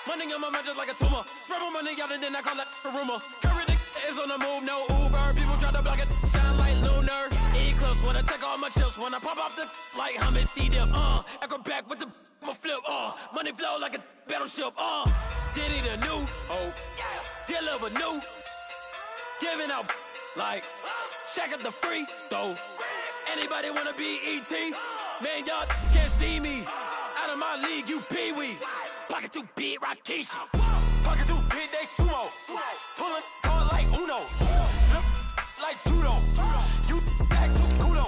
Money on my mind just like a tumor. Spread my money out and then I call that a rumor. Curry the is on the move, no Uber. People try to block it, shine like lunar. Eclipse when I take all my chips. When I pop off the like hummus C-dip. Acrobat with the flip. Money flow like a battleship. Diddy the new hope. Deliver new. Giving out like Shaq at the free throw. Anybody wanna be ET? Man, y'all can't see me. Out of my league, you pee-wee. Pocket too big, Rakesh. Pocket too big, they sumo. Pulling card like Uno. Flip like judo. You act too kudo.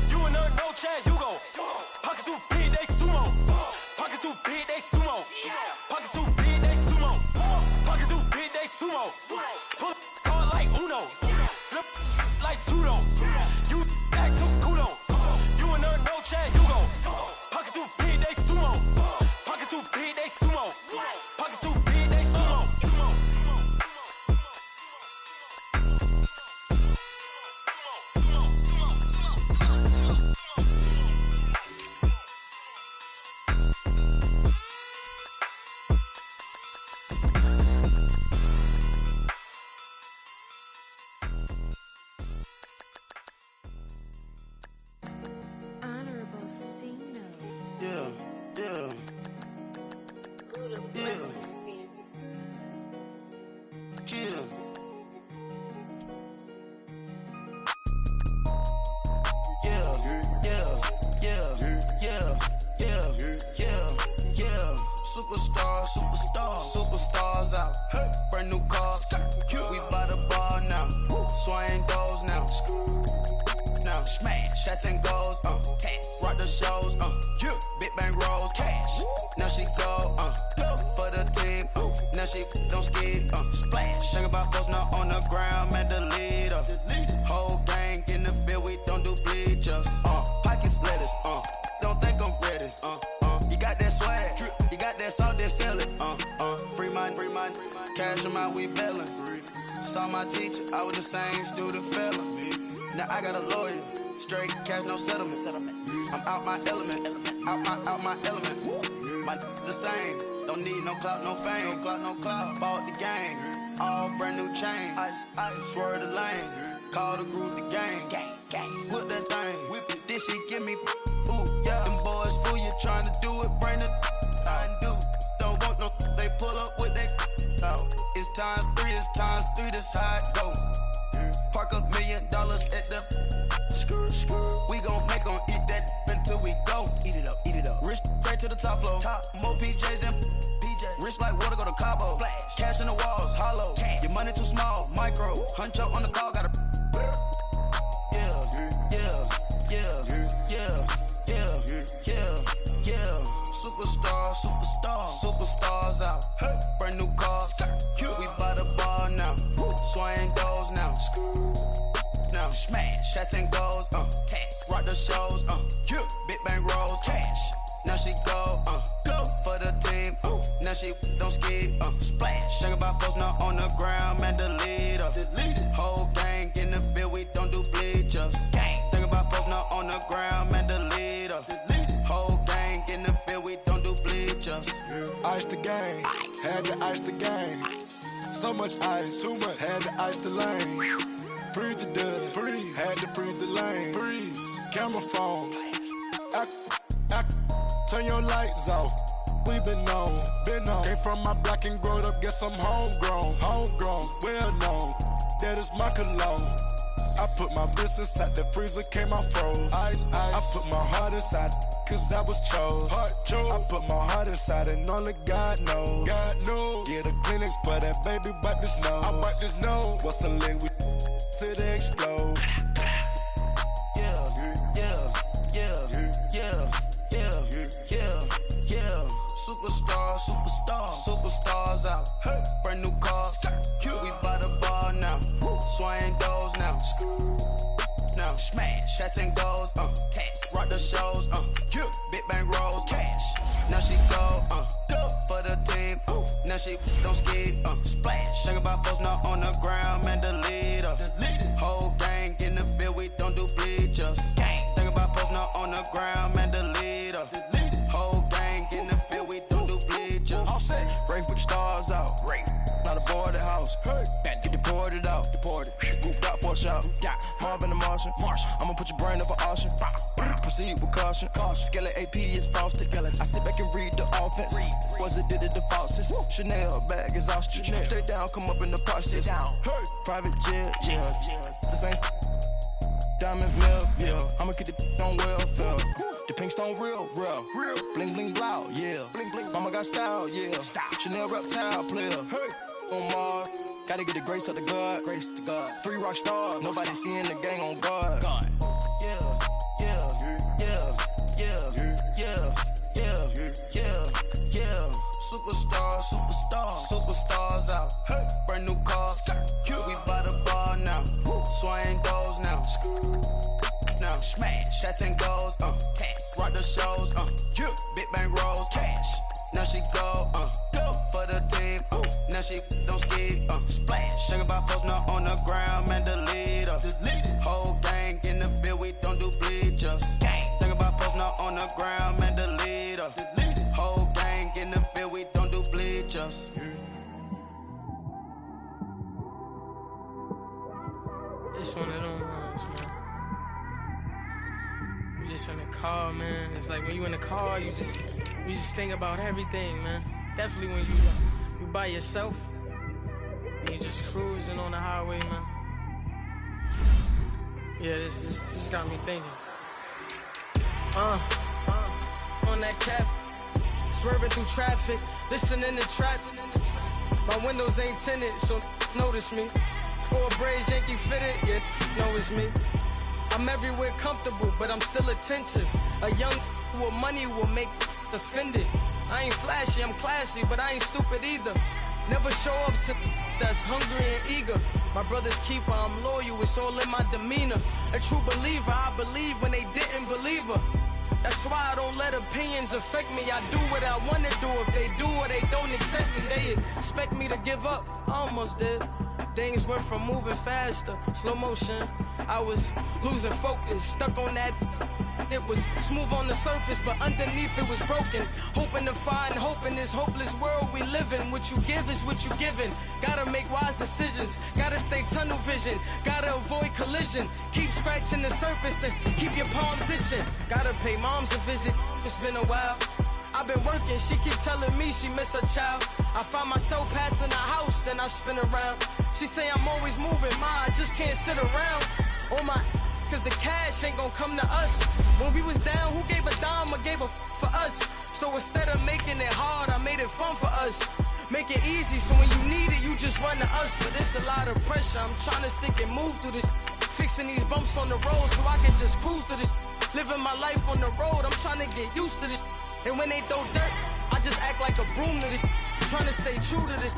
You and her no Chad Hugo. Pocket too big, they sumo. Pocket too big, they sumo. Pocket too big, they sumo. Pocket too big, they sumo. Pull card like Uno. Flip like judo. You act too kudo. You and her no Chad Hugo. Pocket too big, they sumo. Pocket too big, they sumo. Pocket too big, they sumo. she don't skid, splash. Think about posting up on the ground, man, delete her. Whole gang in the field, we don't do bleachers. Pockets lettuce, don't think I'm ready, You got that swag, you got that salt, then sell it, Free mind, cash them out, we bellin'. Saw my teacher, I was the same student fella. Now I got a lawyer, straight cash, no settlement. I'm out my element, out my element. My the same, don't need no clout, no fame. Bought the game, all brand new chain. Ice, swerve the lane, call the group the gang. Whip that thing, whip it, this shit give me, ooh, yeah. Them boys fool you trying to do it, bring the don't want no, they pull up with they It's times three, this how it go. Park $1 million at the we gon' make 'em eat that until we go. Eat it up. Rich straight to the top floor. More PJs than PJ. Rich like water, go to Cabo. Flash. Cash in the walls, hollow. Cash. Your money too small, micro. Hunch up on the call, gotta. Yeah. Superstars out. Hey. Brand new cars. We by the bar now. Swaying doors now. Now smash. Shots and goals. Tax. Rock the shows. Big bang rolls. Cash. Now she go. For the team. Now she don't skid. Splash. Think about posting up on the ground, man. Delete her. Whole gang in the field. We don't do bleachers. Think about posting up on the ground, man. Delete her. Whole gang in the field. We don't do bleachers. Ice the game. Had to ice the game. So much ice. Too much. Had to ice the lane. Freeze the dub. Freeze. Had to freeze the lane. Freeze. Camera phone. Turn your lights off. We been on. Came from my block and growed up. Guess I'm homegrown. Well known. That is my cologne. I put my wrist inside the freezer, came out froze. Ice. I put my heart inside, cause I was chose. I put my heart inside and only God knows. Yeah, the clinics for that baby wipe this nose. I wipe this nose. What's a leg with till they explode? Superstars out. Hey. Brand new cars. We by the bar now. Swaying doors now. Now smash. Shots and goals. Tax. Rock the shows. Big bang rolls. Cash. Now she go. For the team. Now she don't skid. Splash. Think about posting up on the ground, man. Delete her. Whole gang in the field. We don't do bleachers. Think about posting up on the ground, man. Delete her. Whole gang in the field. We don't do bleachers. All set. Race with the stars out. Not a boarded house. Get deported out. Group out for a shot. Marvin the Martian. I'ma put your brain up for auction. Proceed with caution. Skeleton AP is frosted. I sit back and read the offense. Was it did it the faucets? Chanel bag is ostrich. Stay down, come up in the process. Private jet, yeah. This ain't diamond milk, yeah. I'ma get the on welfare. The pink stone real. Bling bling blow, yeah. Mama got style, yeah. Chanel reptile player. On Mars, gotta get the grace of the God. 3 rock stars, nobody seeing the gang on guard. Superstars out. Brand new cars. We by the bar now. Swaying doors now. Now smash. Shots and goals. Tax. Rock the shows. Big bang rolls. Cash. Now she go. For the team. Now she don't skid. Splash. Think about posting up on the ground, man. Delete her. Whole gang in the field. We don't do bleachers. Think about posting up on the ground, man. Delete her. Whole gang in the field. We don't do bleachers. It's one of them ones, man. You just in the car, man. It's like when you in the car, you just think about everything, man. Definitely when you by yourself and you just cruising on the highway, man. Yeah, this got me thinking. On that cap, swerving through traffic, listening to trap. My windows ain't tinted, so notice me. 4 braids, Yankee fitted, yeah, know it's me. I'm everywhere comfortable, but I'm still attentive. A young with money will make offended. I ain't flashy, I'm classy, but I ain't stupid either. Never show up to that's hungry and eager. My brother's keeper, I'm loyal, it's all in my demeanor. A true believer, I believe when they didn't believe her. That's why I don't let opinions affect me. I do what I want to do. If they do or they don't accept me, they expect me to give up. I almost did. Things went from moving faster, slow motion. I was losing focus, stuck on that. It was smooth on the surface, but underneath it was broken. Hoping to find hope in this hopeless world we live in. What you give is what you given. Gotta make wise decisions. Gotta stay tunnel vision. Gotta avoid collision. Keep scratching the surface and keep your palms itching. Gotta pay moms a visit. It's been a while. I've been working, she keep telling me she miss her child. I find myself passing the house, then I spin around. She say I'm always moving, ma, I just can't sit around. Oh my, cause the cash ain't gonna come to us. When we was down, who gave a dime or gave a for us? So instead of making it hard, I made it fun for us. Make it easy, so when you need it, you just run to us. But it's a lot of pressure, I'm trying to stick and move through this. Fixing these bumps on the road so I can just cruise to this. Living my life on the road, I'm trying to get used to this. And when they throw dirt, I just act like a broom to this. Trying to stay true to this.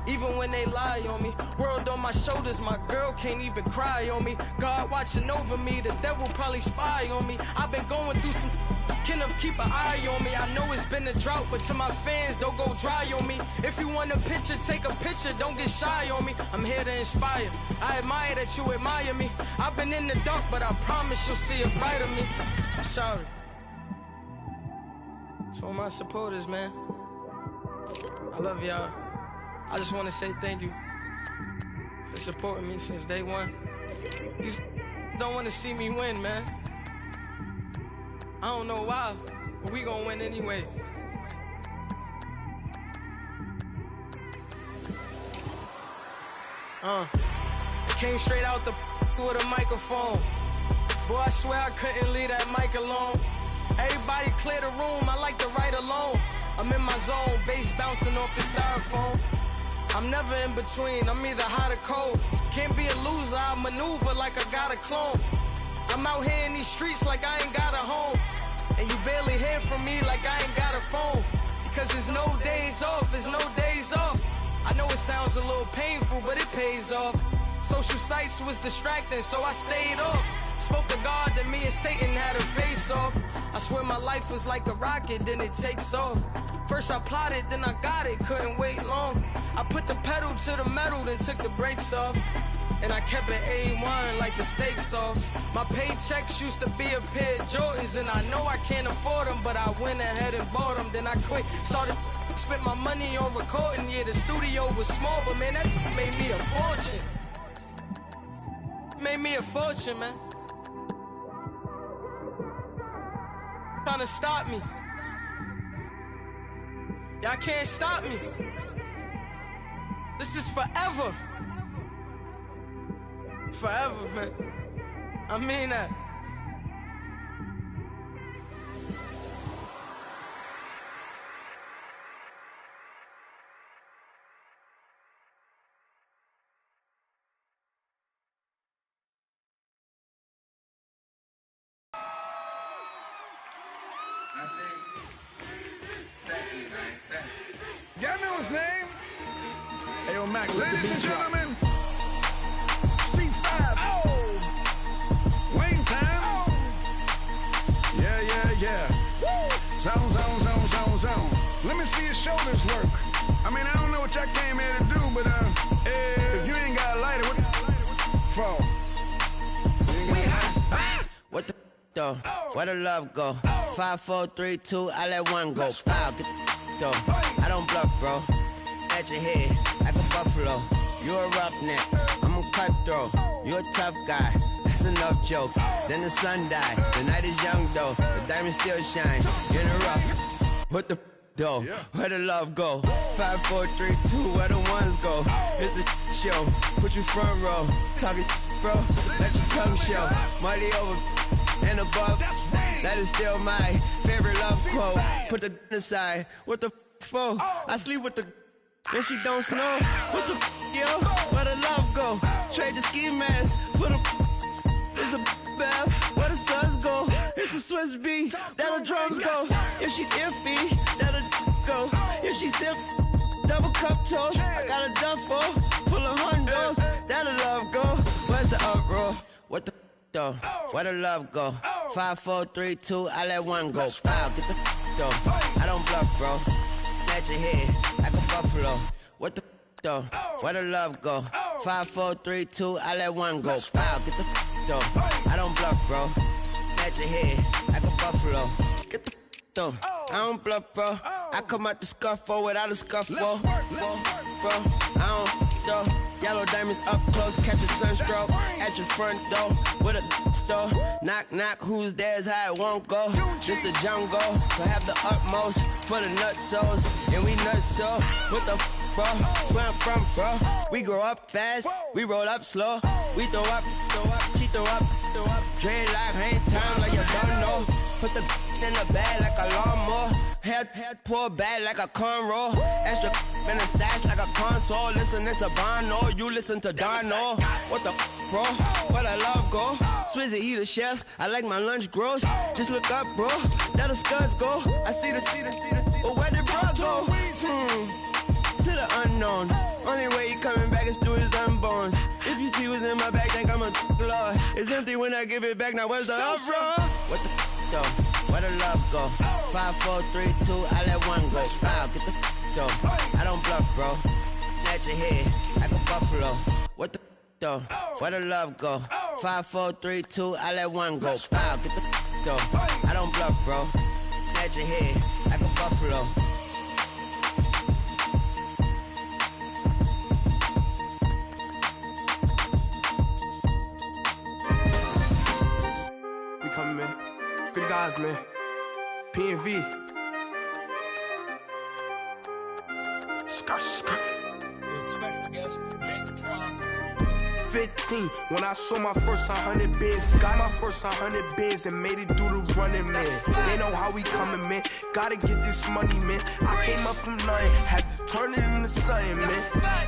Even when they lie on me. World on my shoulders, my girl can't even cry on me. God watching over me, the devil probably spy on me. I've been going through some. Kenneth, keep an eye on me. I know it's been a drought, but to my fans, don't go dry on me. If you want a picture, take a picture, don't get shy on me. I'm here to inspire. I admire that you admire me. I've been in the dark, but I promise you'll see a brighter me. I'm sorry. To all my supporters, man. I love y'all. I just want to say thank you for supporting me since day one. These don't want to see me win, man. I don't know why, but we gonna win anyway. I came straight out the with a microphone. Boy, I swear I couldn't leave that mic alone. Everybody clear the room, I like to write alone. I'm in my zone, bass bouncing off the styrofoam. I'm never in between, I'm either hot or cold. Can't be a loser, I maneuver like I got a clone. I'm out here in these streets like I ain't got a home. And you barely hear from me like I ain't got a phone. Because there's no days off, there's no days off. I know it sounds a little painful, but it pays off. Social sites was distracting, so I stayed off. Spoke to God that me and Satan had a face off. I swear my life was like a rocket, then it takes off. First I plotted, then I got it, couldn't wait long. I put the pedal to the metal, then took the brakes off. And I kept it A1 like the steak sauce. My paychecks used to be a pair of Jordans, and I know I can't afford them, but I went ahead and bought them. Then I quit, started spent my money on recording. Yeah, the studio was small, but man, that made me a fortune. Made me a fortune, man. Trying to stop me. Y'all can't stop me. This is forever. Forever, man. I mean that. Y'all know his name? Ayo, Mac, ladies and gentlemen, C5. Oh, Wayne time. Oh. Yeah. Zone. Let me see your shoulders work. I mean, I don't know what y'all came here to do, but if you ain't got a lighter, what for? What the though? Where the love go? 5, 4, 3, 2, I let one go. Wow, get the though. I don't bluff, bro. At your head, like a buffalo. You a roughneck, I'm a cutthroat. You a tough guy, that's enough jokes. Then the sun died, the night is young though. The diamond still shine, in the rough. What the though? Where the love go? 5, 4, 3, 2, where the ones go? It's a show, put you front row. Talking bro, let your tongue show. Money over and above, that is still my favorite love quote. Put the aside, what the for? I sleep with the and she don't snow. What the yo? Where the love go? Trade the ski mask for the it's a bath. Where the suns go? It's a Swiss beat. That'll drums go. If she's iffy, that'll go. If she's simp, double cup toast. I got a duffel full of hundos. That'll love go. Where's the uproar? What the though? Where the love go? 5, 4, 3, 2, I let one go. Wow, get the though. I don't bluff, bro. Snatch your head like a buffalo. What the though? Where the love go? 5, 4, 3, 2, I let one go. Wow, get the though. I don't bluff, bro. Snatch your head like a buffalo. Get the though. I don't bluff, bro. I come out the scuffle without a scuffle. Bro, I don't though. Yellow diamonds up close, catch a sunstroke at your front door with a store. Knock, knock, who's there's how it won't go. Just the jungle, so have the utmost for the nutsos. And we nutso with the bro. Where I'm from, bro. We grow up fast, we roll up slow. We throw up, she throw up. Dreadlock, hang time like you don't know. Put the in the bag like a lawnmower. Head pull back like a cornrow. Extra in the stash like a console. Listening to Bono, you listen to Dono. What the bro? Where the love go? Swizzy, he the chef. I like my lunch gross. Just look up, bro. There the scuds go. I see the. But where did bro go? To the unknown. Only way he coming back is through his unborns. If you see what's in my bag, think I'm a lord. It's empty when I give it back. Now where's the uproar? What the though? Where the love go? 5, 4, 3, 2, I let one go. Wow, get the though. I don't bluff, bro. Snatch your head like a buffalo. What the though? Where the love go? 5, 4, 3, 2, I let one go. Wow, get the though. I don't bluff, bro. Snatch your head like a buffalo. We coming, man. Good guys, man. P&V. Skirt. 15, when I saw my first 100 bids. Got my first 100 bids and made it through the running, man. They know how we coming, man. Gotta get this money, man. I came up from nothing, had to turn it into something, man.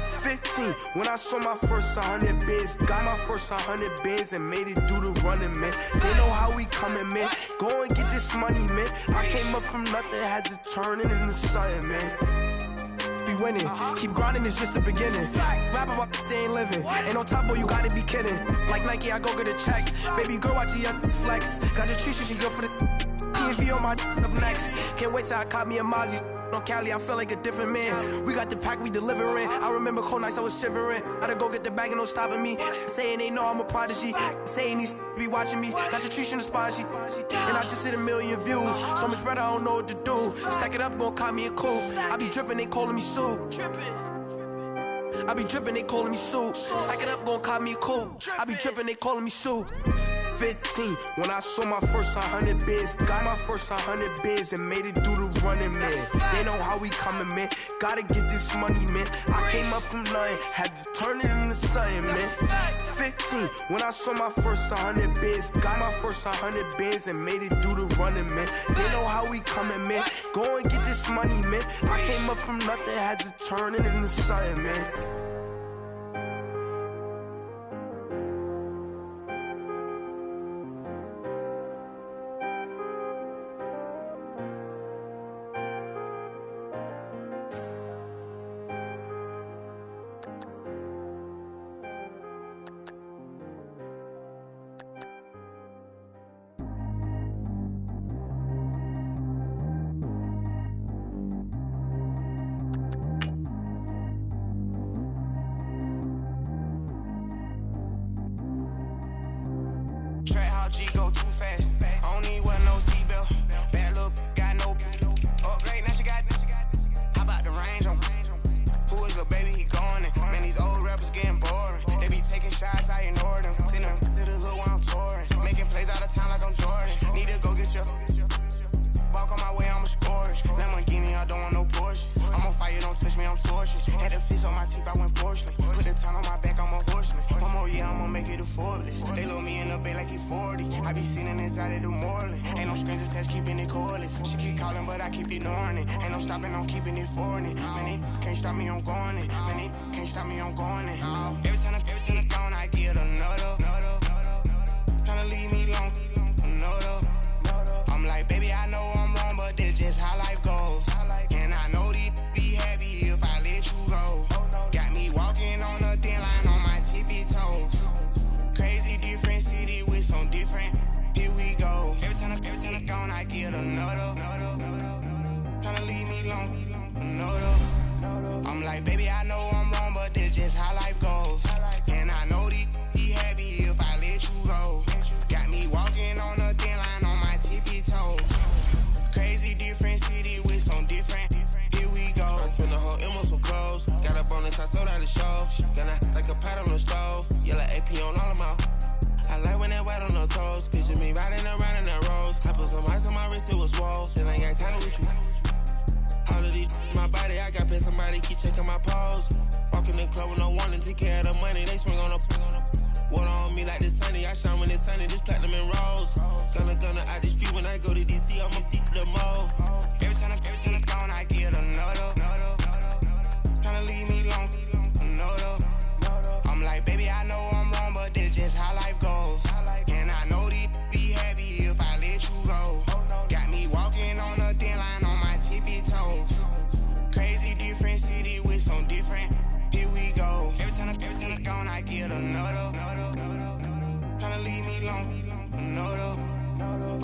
15, when I saw my first 100 bids. Got my first 100 bids and made it through the running, man. They know how we coming, man. Go and get this money, man. I came up from nothing, had to turn it into something, man. Be winning, keep grinding, it's just the beginning. Rap about they ain't living. Ain't no top boy, you gotta be kidding. Like Nike, I go get a check. Baby girl, watch your flex. Got your Trisha, she go for the PV on my up next. Can't wait till I caught me a Mozzie. On Cali, I feel like a different man. We got the pack, we delivering. I remember cold nights, I was shivering. Gotta go get the bag and no stopping me. Saying they know I'm a prodigy. Saying these be watching me. Got your Trisha in the spot, she. And I just hit 1 million views. So much better, I don't know what to do. Stack it up, gon' call me a coupe. I be dripping, they calling me soup. I be dripping, they calling me soup. Stack it up, gon' call me a coupe. I be dripping, they calling me soup. 15, when I saw my first 100 bids. Got my first 100 bids and made it through the running, man. They know how we coming, man. Gotta get this money, man. I came up from nothing, had to turn it into something, man. 15, when I saw my first 100 bids. Got my first 100 bids and made it through the running, man. They know how we coming, man. Go and get this money, man. I came up from nothing, had to turn it into something, man. Track how G go too fast. I don't need one no seatbelt. Bad little got no upgrade. Now she got. How about the range on? Who is your baby? He going in. Man, these old rappers getting boring. They be taking shots, I ignore them. Send them to the hood while I'm touring. Making plays out of town like I'm Jordan. Need to go get your. Walk on my way, I'ma score it. Lamborghini, I don't want no Porsche. I'm on fire, don't touch me, I'm tortured. Had the fish on my teeth, I went porcelain. Put the time on my back, I'm a horseman. One more year, I'ma make it a Forbes. They load me in the bay like he 40. I be sitting inside of the Moreland. Ain't no screens attached, keeping it cordless. She keep calling, but I keep ignoring it. Ain't no stopping, I'm keeping it for it. Man, it can't stop me, I'm going it. Man, it can't stop me, I'm going it. Every time I'm gone, I get another. Tryna leave me long, another. I'm like, baby, I know I'm wrong, but this just how life goes. And I know these be happy if I let the show. Gonna like a pot on the stove. Yellow AP on all of my. I like when that white on the toes. Picture me riding around in that rose. I put some ice on my wrist, it was swole. Then I got time with you. All of these, my body, I got been somebody keep checking my pose. Walk in the club with no warning, take care of the money. They swing on the water on me like the sunny. I shine when it's sunny, just platinum and rose. Gonna out the street when I go to DC, I'ma see the mo. Every time I'm gone, I get another. Tryna leave me alone, another. I'm like, baby, I know I'm wrong, but this just how life goes. And I know these be happy if I let you go. Got me walking on a thin line on my tippy toes. Crazy different city with some different. Here we go. Every time I'm gone, I get another. Tryna leave me alone, another.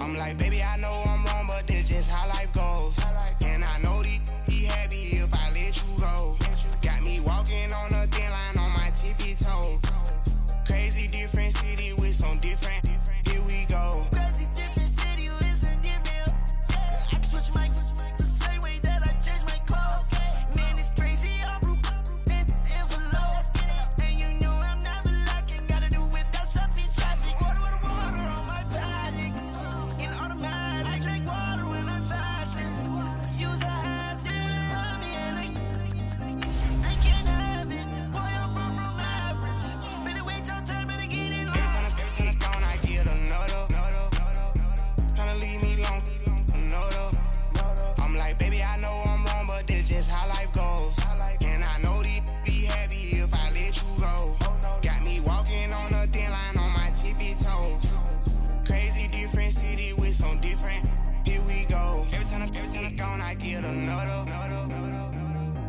I'm like, baby, I know I'm wrong, but this just how life goes. And I know these be happy if I let you go. Got me walking on a thin line on my tippy toes. Crazy different city with some different. Here we go. Crazy different city with some different. I can switch my the same way that I change my clothes. Man, it's crazy. I'm broke and envelope. And you know I'm never lacking. Gotta do it. That's up in traffic. Water on my paddock. In automatic. I drink water when I'm fasting. Use a has been me and I can't have it. Boy, I'm from average. Better wait your turn, better get it on. Every time I'm gone, I get another. Tryna leave me alone, another. I'm like, baby, I know I'm wrong, but this just how life goes. And I know these be happy if I let you go. Got me walking on a thin line on my tippy toes. Crazy different city with some different. Here we go. Every time I'm gone, I get another.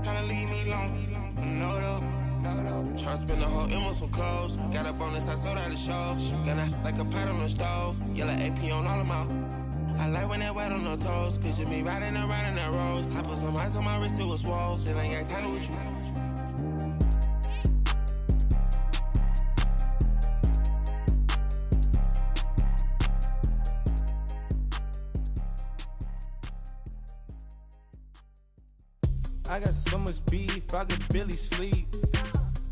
Tryna leave me alone, another. Tryna spend the whole M on some clothes. Got a bonus, I sold out the show. Gonna like a pot on the stove. Yellow AP on all of my. I like when that white on the toes. Picture me riding around in that rose. I put some ice on my wrist, it was swole. Then I got time with you. I got so much beef, I could barely sleep.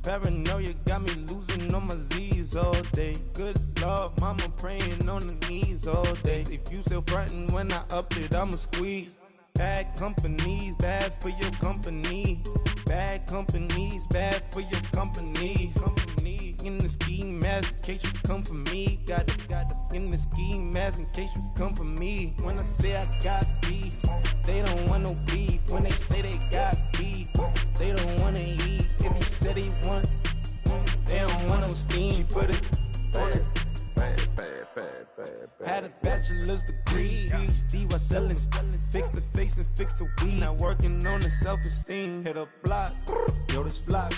Paranoia got me losing on my Z's all day. Good Lord, mama praying on the knees all day. If you still frontin' when I up it, I'ma squeeze. Bad companies, bad for your company. Bad companies, bad for your company. In the ski mask, in case you come for me. Got it in the ski mask, in case you come for me. When I say I got beef, they don't want no beef. When they say they got beef, they don't wanna eat. If you said they want, they don't want no steam. She put it on it. Had a bachelor's degree, PhD while selling, fix the face and fix the weed. Now working on the self-esteem. Hit a block, yo this flop.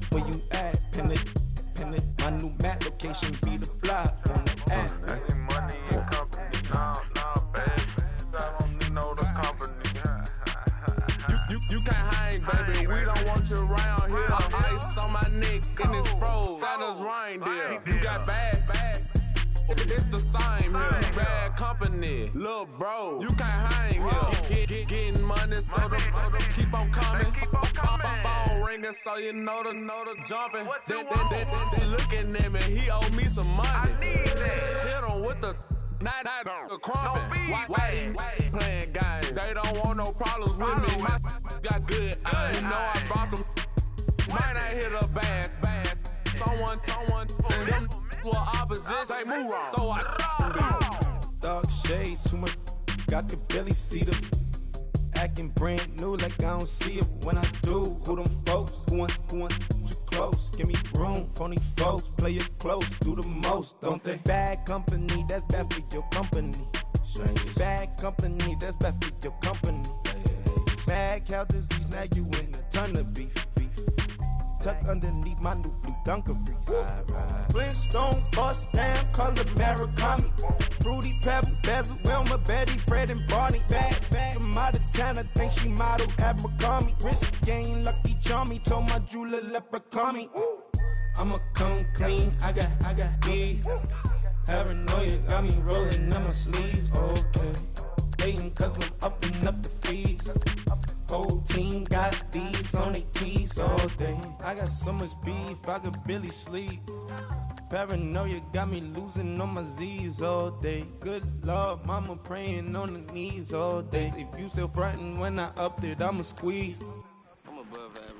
Where you at? Pin it. My new map location be the flop on the app. Any money in company, no, baby. I don't need no the company. You can't hang, baby. We don't want you around here. Ice on my neck and it's froze. Santa's reindeer. You got bad. It's the same here. You bad company, little bro. You can't hang here. Getting money, so the keep on coming. Phone ringing, so you know the jumping. They looking at me. He owe me some money. Hit him with the. Not the crumpin'. Whitey playing games. They don't want no problems with me. My got good. I know I brought them. Might not hit a bad. Someone send them for opposition. They move wrong. So I Dark shades, too much. I could barely see them. Acting brand new like I don't see it when I do. Who them folks? Who want too close? Give me room, phony folks. Play it close, do the most, don't they? Bad company, that's bad for your company. Bad company, that's bad for your company. Bad cow disease, now you in a ton of beef. Tucked underneath my new blue Dunkaroos. Flintstone, bust down, color Murakami. Fruity Pebble, Basil, Wilma, Betty, Fred, and Barney. Bad from out of town, I think she modeled Abercrombie. Wrist game, Lucky Charmy, told my jeweler leprechaun me. I'ma come clean, I got beef. Paranoia got me rolling in my sleeves, okay. Hating cause I'm upping up the fees. Whole team got these on their tees all day. I got so much beef, I could barely sleep. Paranoia got me losing on my Z's all day. Good Lord, mama praying on the knees all day. If you still frontin' when I upped it, I'ma squeeze. I'm above average.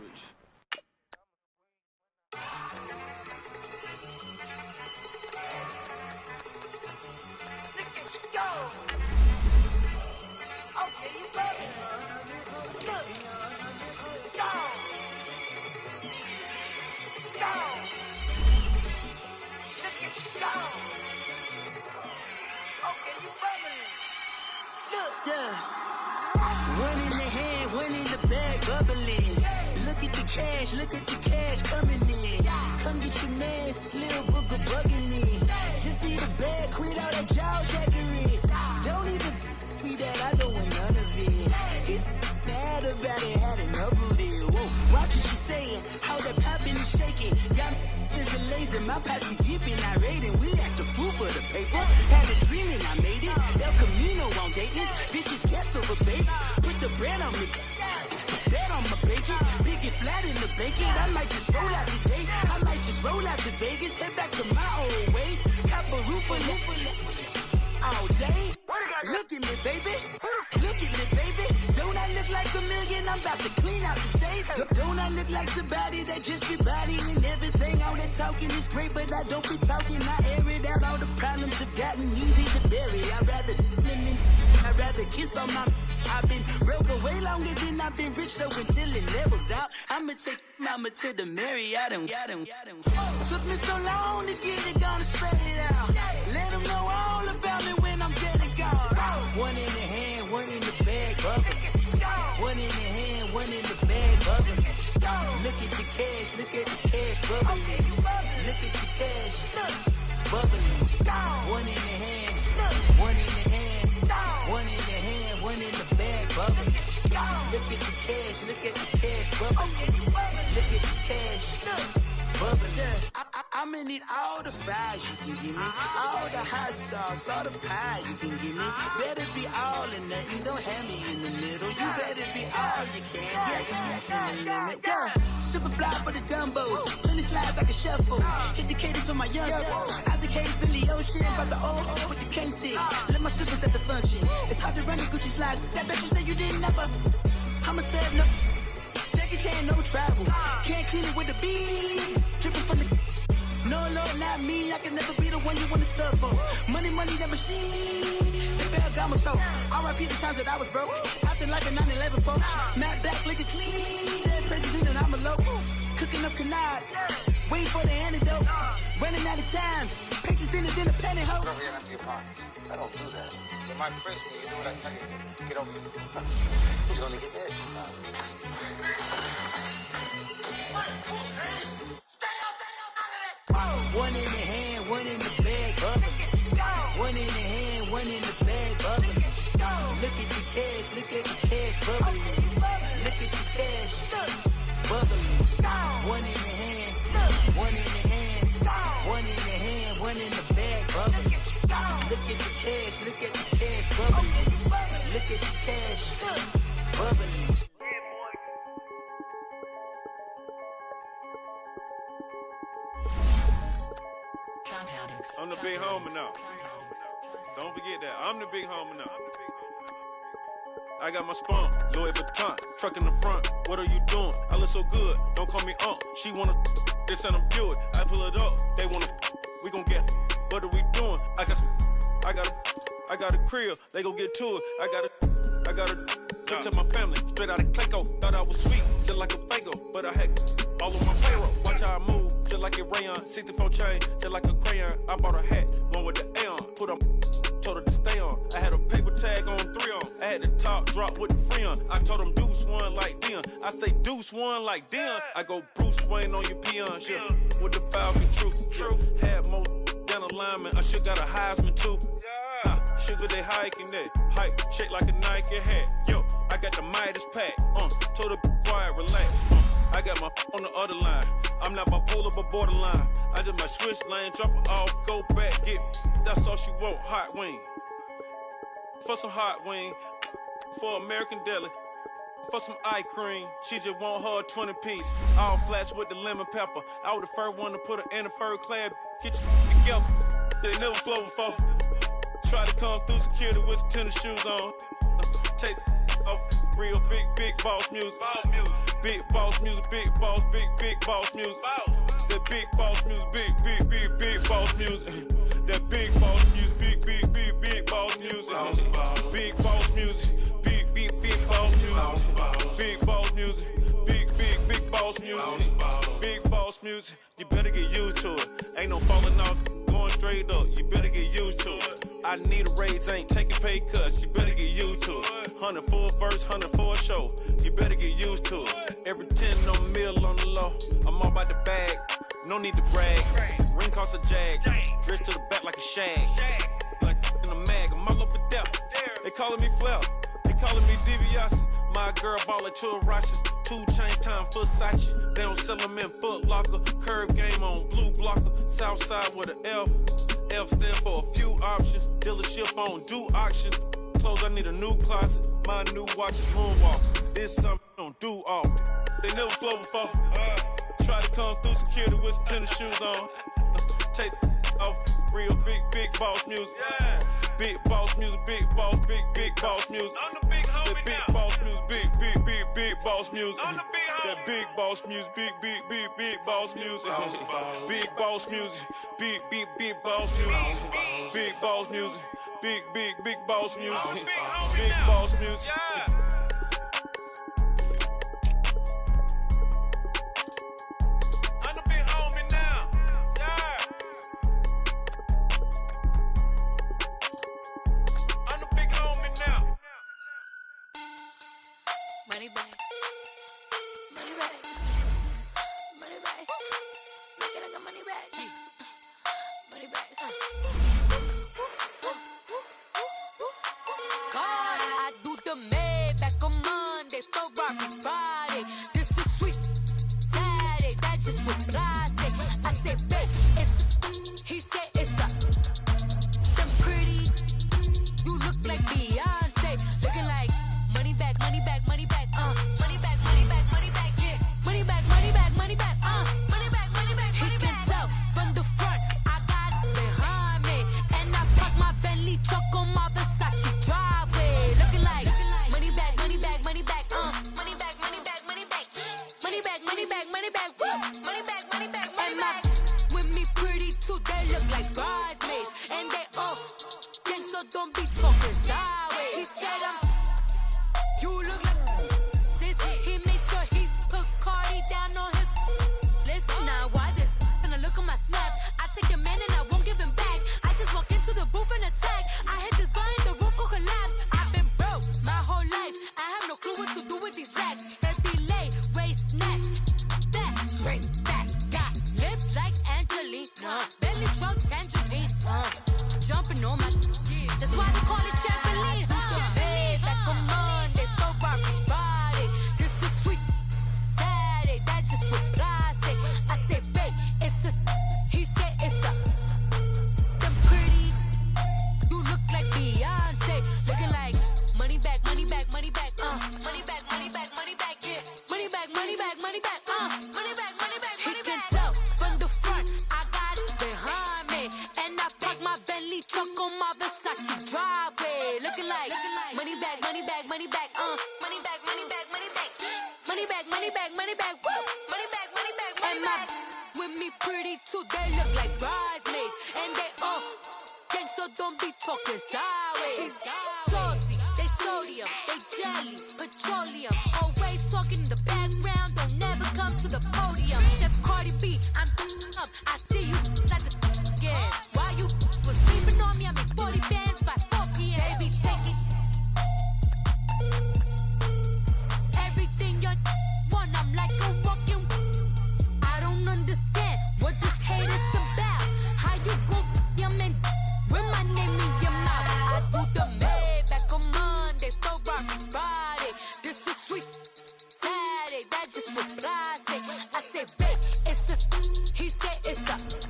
Yeah. One in the hand, one in the bag, bubbling. Look at the cash coming in. Come get your man, Slim Booker bugging me. Just need a bag, quit all that jaw jackery. Don't even be that, I don't want none of it. He's mad about it, had enough of it. Whoa, watch what you saying, how that poppin' and shaking. Got is a lazy, my posse dipping, I raiding. We act a fool for the paper. Had a dream and I made it. El Camino on Dayton's. Bitches guess over baby. Put the bread on me. Bet on my bacon. Big it flat in the blanket. I might just roll out today. I might just roll out to Vegas. Head back to my old ways. Cop a roof for all day. Look at me, baby. Look at me, baby. Don't I look like $1 million? I'm about to clean out the safe. Don't I look like somebody that just be bodying everything? All that talking is great, but I don't be talking. I air it out. All the problems have gotten easy to bury. I'd rather kiss on my. I've been broke way longer than I've been rich, so until it levels out, I'ma take mama to the Marriott and got him. Took me so long to get it, gonna spread it out. Let them know all about me when I'm dead and gone. One in the hand, one in the bag, bubbling. One in the hand, one in the bag, bubbling. Look at the cash, bubbling. Look at the cash, bubbling. One in the hand, one in the hand, one in the hand, one in the bag, bubbling. Look at the cash, bubbling. Look at the cash, bubbling. I'ma need all the fries you can give me, all the hot sauce, all the pie you can give me. Better be all or nothing, don't have me in the middle. You better be all you can, yeah. Super fly for the Dumbos, plenty slides like a shuffle. Hit the cadence on my young Isaac Hayes, Billy Ocean, about the old with the cane stick. Let my slippers at the function. It's hard to run the Gucci slides. That bet you say you didn't never. I'ma step no. Jackie Chan, no travel. Can't clean it with the beat. Dripping from the. No, not me. I can never be the one you wanna stuff for. Money, that machine. They fell Gamma store. R.I.P. the times that I was broke. Acting like a 9/11 folks. Matte black, liquor clean. Dead presses in and I'm a local. Cooking up canard. Waiting for the antidote. Running out of time. Patience thinner than a penny hoe. Over here, empty your pockets. I don't do that. You might press me. You do what I tell you. Get over here. Who's gonna get this? One in the hand, one in the bag, bubbling. One in the hand, one in the bag, bubbling. Look at the cash, bubbling. Look at the cash, bubbling. One in the hand, one in the hand, one in the hand, one in the bag, bubbling. Look at the cash, bubbling. Look at the cash, bubbling. I'm the big homie now. Don't forget that. I'm the big homie now. I got my spunk, Louis Vuitton, truck in the front. What are you doing? I look so good. Don't call me She wanna this and I'm Buick. I pull it up. They wanna we gon' get. What are we doing? I got a crib. They gon' get to it. I got a look to my family. Straight out of Clayco. Thought I was sweet, just like a Fago. But I had all on my payroll. Watch how I move, just like a rayon. 64 chain, just like a crayon. I bought a hat, one with the A on. Put on, told her to stay on. I had a paper tag on 3 on. I had the top drop with the free on. I told them Deuce one like Dion. I say Deuce one like Dion. I go Bruce Wayne on your peon. Shit, with the Falcon true. Had more than a lineman. I should got a Heisman too. Sugar they hiking that. Hike, shake like a Nike hat. Yo, I got the Midas pack. Told her be quiet, relax. I got my on the other line. I'm not bipolar, but borderline. I just might switch lane, drop it off, go back, get. That's all she want, hot wing. For some hot wing, for American Deli. for some eye cream. She just want her 20 piece. All flats with the lemon pepper. I was the first one to put her in a fur clad. Get your together. They never flow before. Try to come through security with some tennis shoes on. Take off real big boss music. Big boss music, big boss music. That big boss music, big boss music. That big boss music, big boss music. Big boss music, big boss music. Big boss music, big boss music. Big boss music, you better get used to it. Ain't no falling off, going straight up. You better get used to it. I need a raise, ain't taking pay cuts. You better get used to it. 100 for a verse, 100 for a show. You better get used to it. Every 10 on the mill on the low. I'm all about the bag, no need to brag. Ring cost a jag, dressed to the back like a shag. Like in a mag, I'm all up and down. They calling me Flair, they calling me DiBiase. My girl ball at Churashi. 2 chains time Versace. They don't sell them in Foot Locker. Curve game on blue blocker. Southside with an F. F stand for a few options. Dealership on do auctions. Clothes, I need a new closet. My new watch is Moonwalk. This something I don't do often. They never flow before. Try to come through security with some tennis shoes on. Take off real big boss music. Big boss music, big boss music. I'm the big homie now. Big boss music, big boss music. I'm the big homie. That big boss music, big boss music. Big boss music, big boss music. Big boss music, big boss music. Big boss music. I'm the big homie now. Yeah. I'm the big homie now. Money back. Money back. Money back. Make it like a money back. Money back. God, I do the Maybach on Monday, Ferrari Friday. This is sweet Saturday, that's just what I say. I say, babe, it's, he said it's a, them pretty, you look like Beyonce, looking like money back, money back, money back, money back, money back, money back, yeah, money back, money back, money back, money back, money back, he can tell from the front, I got it behind me, and I park my Bentley truck on my Versace driveway, looking like money back, money back, money back, money back, money back, money back, money back, money back, money back, woo, money back, money back, money back, with me pretty too, they look like bridesmaids, and they all gang, so don't be talking sideways. He said you look like this. He makes sure he put Cardi down on his list. Now why this? When I look at my snap, I take your man and I won't give him back. I just walk into the booth and attack. I hit this button, the roof will collapse. I've been broke my whole life. I have no clue what to do with these racks. Every lay, waist snatch, back, straight back. Got lips like Angelina, belly truck tangerine, jumping on my. That's why they call it trampoline. Babe, back on Monday, Ferrari Friday. This is sweet Saturday, that's just what I say. I say, babe, it's a, he said it's a, them pretty, you look like Beyonce, looking like money back, money back, money back, money back, money back, money back, yeah, money back, money back, money back, money back, money back, he can tell from the front, I got it behind me, and I park my Bentley truck on my Versace driveway, looking like money back, money back, money back, money back, money back, money back, money back, money back, money back, woo, money back, money back, money back, with me pretty too, they look like bridesmaids, and they all gang, so don't be talking sideways. Salty, they sodium, they jelly, petroleum, always talking in the background, don't never come to the podium. Chef Cardi B, I'm up, I see you like the again. Why you was sleeping on me? I make 40 bands by 4 p.m. They be taking everything you want. I'm like a walking. I don't understand what this hate is about. How you go your man with my name in your mouth? I do the Maybach on Monday, Ferrari Friday. This is sweet Saturday, that's just what I say. I say, babe, it's a, he said it's a.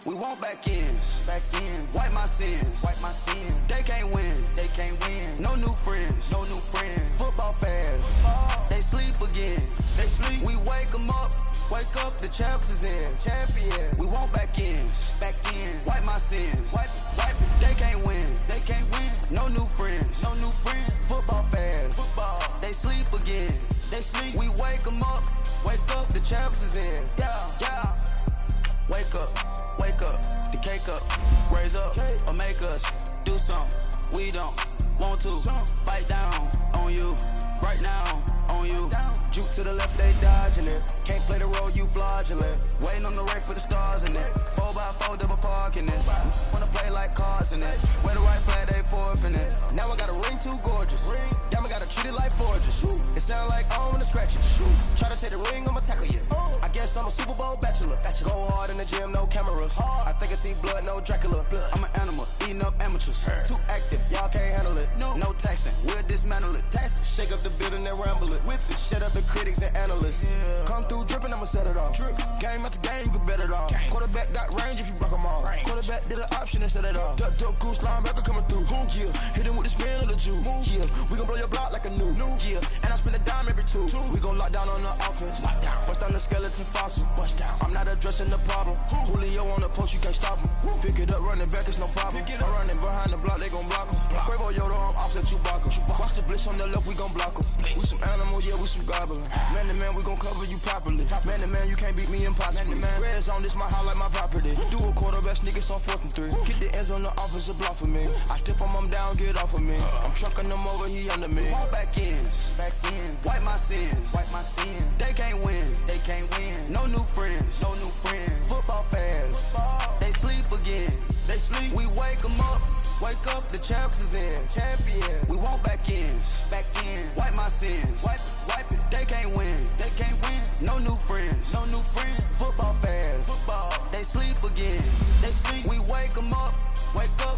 We want back ends, wipe my sins, They can't win, No new friends, Football fast, they sleep again, We wake them up, the champs is in, We want back ends, wipe my sins, They can't win, No new friends, Football fast, they sleep again, We wake them up, the champs is in, yeah. Wake up, the cake up, raise up, or make us do something we don't want to. Bite down on you, right now on you. Juke to the left, they dodging it. Can't play the role, you fraudulent. Waiting on the race for the stars in it. 4x4 double parking it. Wanna play like cars in it. Where the white flag, they forfeit it. Now I got a ring too gorgeous. Damn, I gotta treat it like forges. It sound like I'm in the scratches. Try to take the ring, I'ma tackle you. I guess I'm a Super Bowl bachelor. Go hard in the gym, no cameras. I think I see blood, no Dracula. I'm an animal, eating up amateurs. Too active, y'all can't handle it. No taxing, we'll dismantle it. Shake up the building and ramble it. Whip it, shut up the critics and analysts. Come through dripping, I'ma set it off. Game after game, you can bet it off. Quarterback got range if you block them off. Quarterback did an option and set it off. Duck, goose, linebacker coming through. Yeah, hit him with the spin of the Jew. Yeah, we gon' blow your block like a new. Yeah, and I spend a dime every two. We gon' lock down on the offense. Bust down the skeleton fossil. I'm not addressing the problem. Julio on the post, you can't stop him. Pick it up, running back, it's no problem. I'm running behind the block, they gon' block him. Quavo Yoda, I'm offset Chewbacca. Watch the blitz on the left, we gon' block him. We some animal, yeah, we some goblin. Man to man, we gon' cover you properly. Man to man, you can't beat me impossibly. Red zone, this my highlight, my property. Do a quarterback sneakers on 4th and 3. Get the ends on the offensive block for me. I step on him down, get off of me. I'm trucking them over, he under me. Back ends, wipe my sins, They can't win, No new friends, Football fast, they sleep again, We wake them up, the champs is in, We want back ends, wipe my sins, wipe it. They can't win, No new friends, Football fast, they sleep again, We wake them up,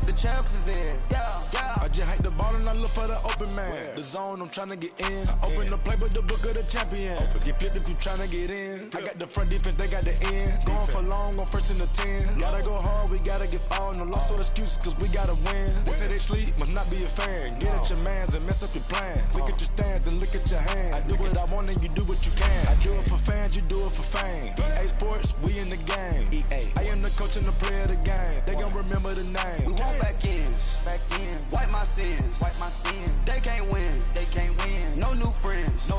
the champs is in, yeah. I just hike the ball and I look for the open man. The zone, I'm tryna get in. Open the playbook, the book of the champion. Get flipped if you tryna get in. I got the front defense, they got the end. Going for long, on 1st and the 10. Gotta go hard, we gotta give all. No loss or excuses, cause we gotta win. They say they sleep, must not be a fan. Get at your mans and mess up your plans. Look at your stands and look at your hands. I do what I want and you do what you can. I do it for fans, you do it for fame. EA Sports, we in the game. I am the coach and the player of the game. They gon' remember the name. We want back ends, wipe my sins, They can't win, No new friends,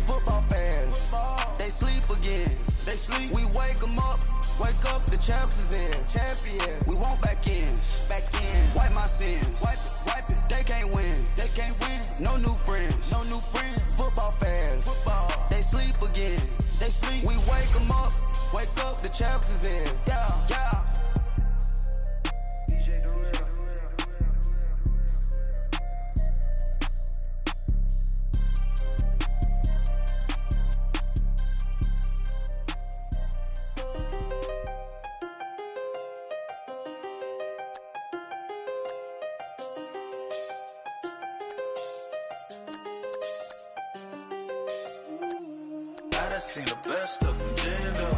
Football fast, they sleep again, We wake them up, the champs is in, We want back ends, wipe my sins, wipe it. They can't win, No new friends, Football fast, they sleep again, We wake them up, the champs is in, yeah. I seen the best of them jammed up.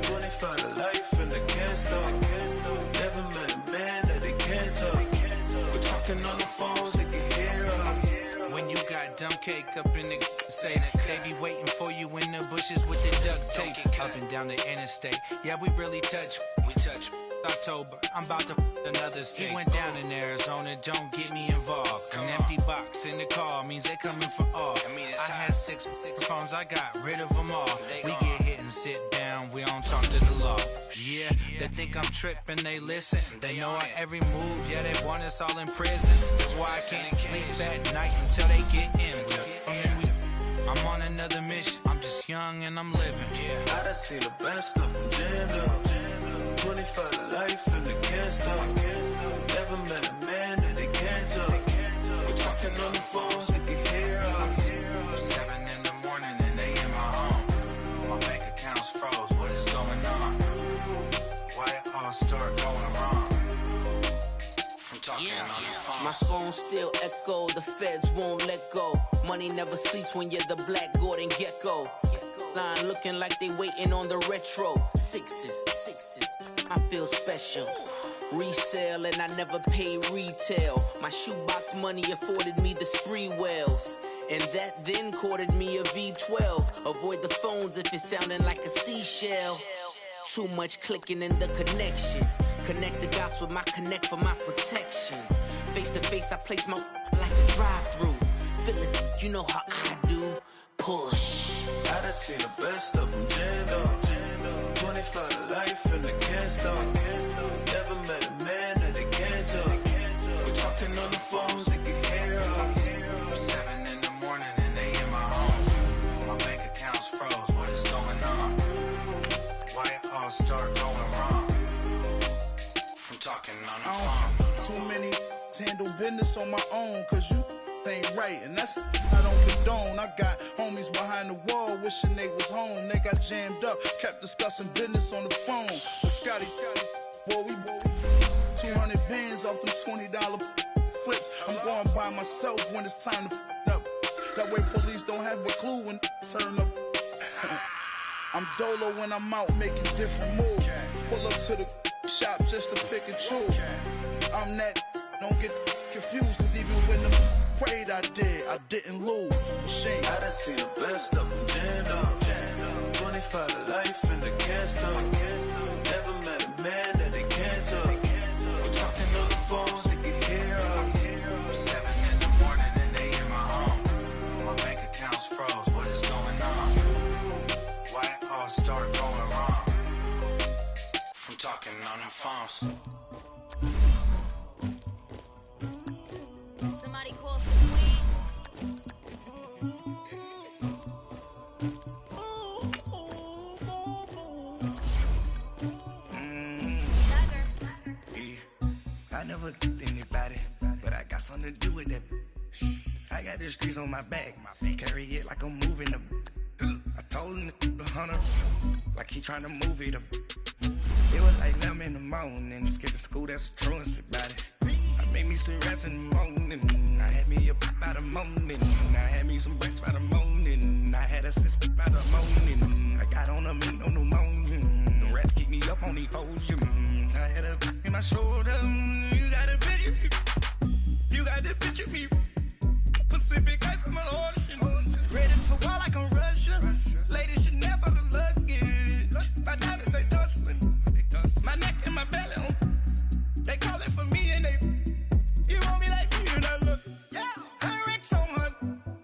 25 to life and they can't stop. Never met a man that they can't talk. We're talking on the phones, they can hear us. When you got dumb cake up in the say that they be waiting for you in the bushes with the duct tape. Up and down the interstate, yeah, we really touch. October, I'm about to another state. He went down in Arizona, don't get me involved. An empty box in the car means they coming for all. I had six phones, I got rid of them all. We get hit and sit down, we don't talk to the law. Yeah, they think I'm tripping, they listen. They know our every move, yeah, they want us all in prison. That's why I can't sleep at night until they get in. I'm on another mission, I'm just young and I'm living. I done seen the best of them jammed up. 25 to life and they can't stop. Never met a man that they can't talk. We're talking on the phones, they can hear us. 7 in the morning and they in my home. My bank account's froze, what is going on? Why it all start going wrong? From talking on the phone. My song still echo, the feds won't let go. Money never sleeps when you're the Black Gordon Gecko. Line looking like they waiting on the retro. Sixes, I feel special. Resale and I never pay retail. My shoebox money afforded me the spree wells. And that then courted me a V12. Avoid the phones if it's sounding like a seashell. Too much clicking in the connection. Connect the dots with my connect for my protection. Face to face, I place my like a drive-through. Feeling, you know how I do. Push. I done seen the best of them jammed up. 25 to life in the can't stop. Never met a man that they can't talk. We're talking on the phones, they can hear us. 7 in the morning and they in my home. My bank account's froze, what is going on? Why it all start going wrong? From talking on the phone. Too many handle business on my own, cause you ain't right, and that's I don't condone. I got homies behind the wall wishing they was home. They got jammed up, kept discussing business on the phone. But Scotty, boy, we 200 bands off them $20 flips. I'm going by myself when it's time to up. That way police don't have a clue when turn up. I'm dolo when I'm out making different moves. Pull up to the shop just to pick and choose. I'm that, don't get confused, cause even when the prayed I didn't lose. Shame. I done seen the best of them jammed up. 25 to life in the can't stop. Never met a man that they can't talk. We're talking on the phones, they can hear us. 7 in the morning and they in my home. My bank account's froze, what is going on? Why it all start going wrong? From talking on the phones. Somebody calls the queen. I never did anybody, but I got something to do with that. I got the streets on my back, carry it like I'm moving the. I told him the hunter, like he trying to move it up. It was like 11 in the morning, skipping school, that's a truancy about it. I made me some rest in the morning, I had me a pop by the morning, I had me some breaks by the morning, I had a six by the morning, I got on a meat on the morning, the rats keep me up on the podium, I had a in my shoulder, you got a picture, you got the picture me, Pacific ice on my ocean, ready for war like I'm Russian, ladies should never the luggage, my diamonds they tussling, my neck and my belly on. They calling for me and they. You want me like me and I look. Yeah. Her Rex on her.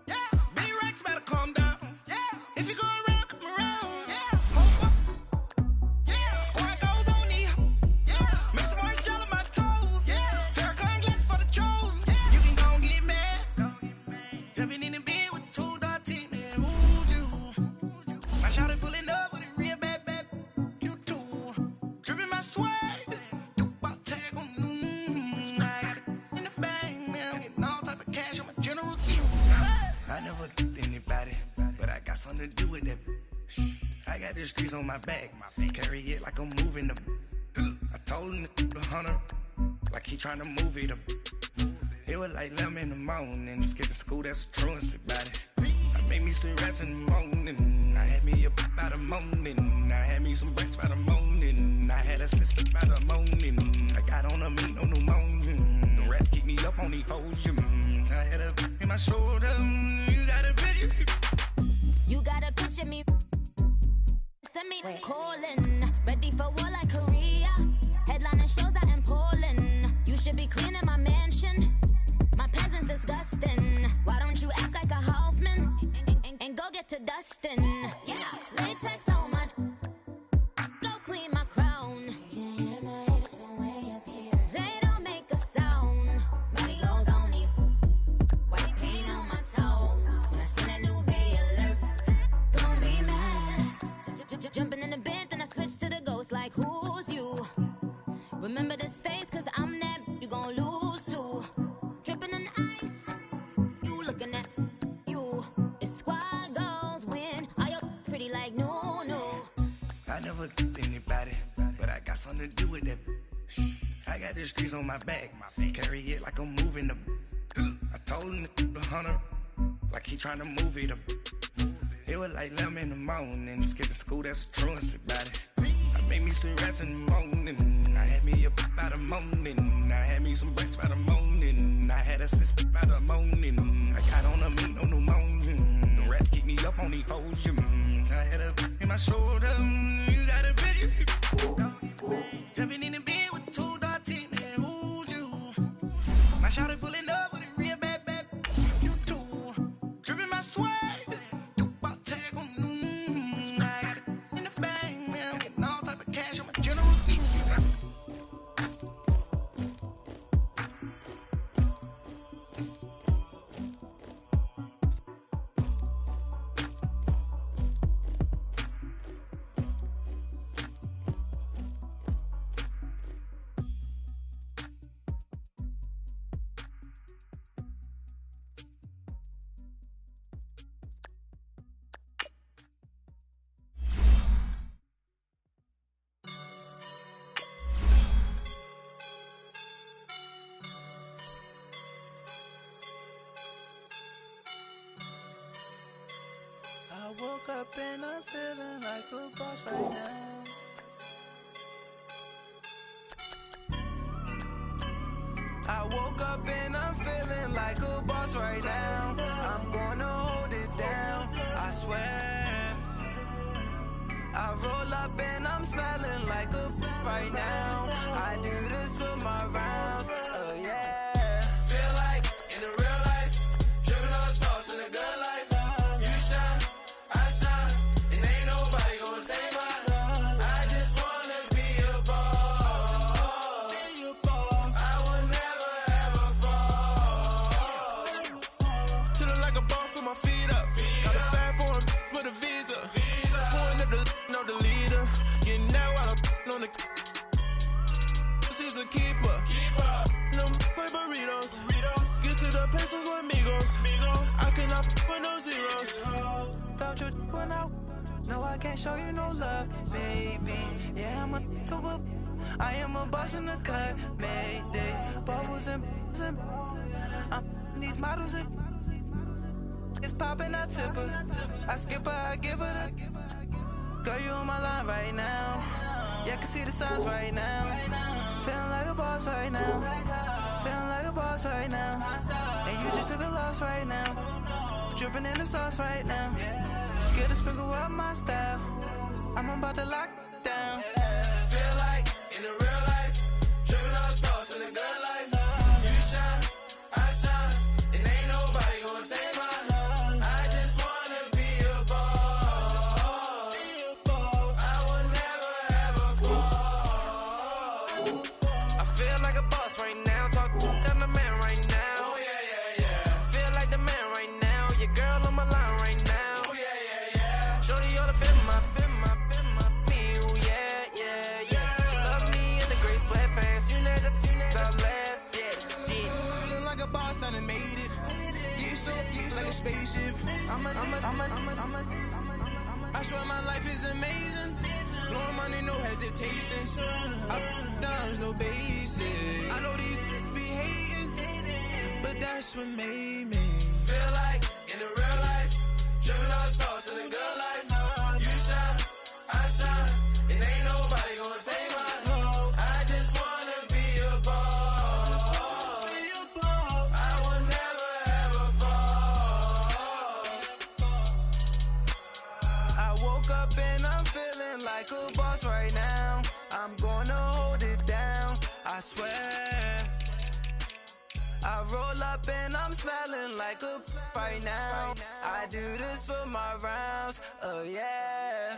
Yeah. Big Rex better calm down. Yeah. If you go around, come around. Yeah. Hold up. Yeah. Squad goes on me. Yeah. Make some orange gel on my toes. Yeah. Farrakhan glass for the trolls. Yeah. You can go and get mad. Jumping in the bed with 2 dark teeth. Man, who'd you? My shawty pulling up with a real bad. You too. Dripping my swag. I never did anybody, but I got something to do with that. I got the streets on my back, carry it like I'm moving the. I told him the hunter, like he trying to move it up. It was like 11 in the morning, skipping school, that's a truancy about it. I made me some rest in the morning, I had me a pop by the morning, I had me some breaks by the morning, I had a sister by the morning, I got on a meat on the morning, the rats keep me up on the podium, I had a in my shoulder, you got a picture. You got a picture me. Send me calling, ready for war like Korea. Headlining shows out in Poland. You should be cleaning my mansion. My peasants disgusting. Why don't you act like a Hoffman and go get to dustin'? Yeah, latex on my. Go clean my crown. You can hear my haters from way up here. They don't make a sound. Body goes on these. White paint on my toes. When I send a new bay alert, gonna be mad. Jumping in the bed, then I switch to the ghost like who's you? Remember this face, cause I'm that you gon' lose too. Dripping in ice, you looking at you. It's squad goals win. Are you pretty like no? I never did anybody, but I got something to do with that. I got the streets on my back, carry it like I'm moving the. I told him to 100, like he tryna move it up. It was like 11 in the morning, skipping school, that's a truancy about it. I made me some rest in the morning, I had me a pop by the morning, I had me some breaks by the morning, I had a sis by the morning, I got on a meat, no pneumonia, the rats keep me up on the podium, I had a in my shoulder, you got a bitch, jumping in the bed with 2 dark teeth, man, who's you? My shawty pulling up with a real bad, you too, dripping my swag. I woke up and I'm feeling like a boss right now. I woke up and I'm feeling like a boss right now. I'm gonna hold it down, I swear. I roll up and I'm smelling like a right now. I do this for my rounds, yeah. Feel like in the real life, dripping on sauce in a good life. My feet up, got a bag for him with a visa. Pouring up the know the leader, getting out while I'm on the. She's a keeper. No play burritos. Get to the pesos with amigos. I cannot with no zeros. Don't you run out? No, I can't show you no love, baby. Yeah, I'm a tuba. I am a boss in the cut, Mayday. Bubbles and these models are. It's poppin', I tip her. I skip her, I give her the. Girl, you on my line right now. Yeah, I can see the signs right now. Feeling like a boss right now. Feeling like a boss right now. And you just took a loss right now. Dripping in the sauce right now. Get a sprinkle up my style. I'm about to lock down. Feel like in the real life, dripping on sauce in the good life. You shine, I shine, and ain't nobody gonna take mine. Spaceship. I swear my life is amazing. Blowing money, no hesitation. Up, downs, no basic. I know these be hating, but that's what made me feel like in the real life, dripping on sauce in the good life. You shine, I shine, and ain't nobody gonna take mine. I just wanna be a boss. I will never ever fall. I woke up and I'm feeling like a boss right now. I'm gonna hold it down, I swear. I roll up and I'm smelling like a right now. I do this for my rounds, oh yeah.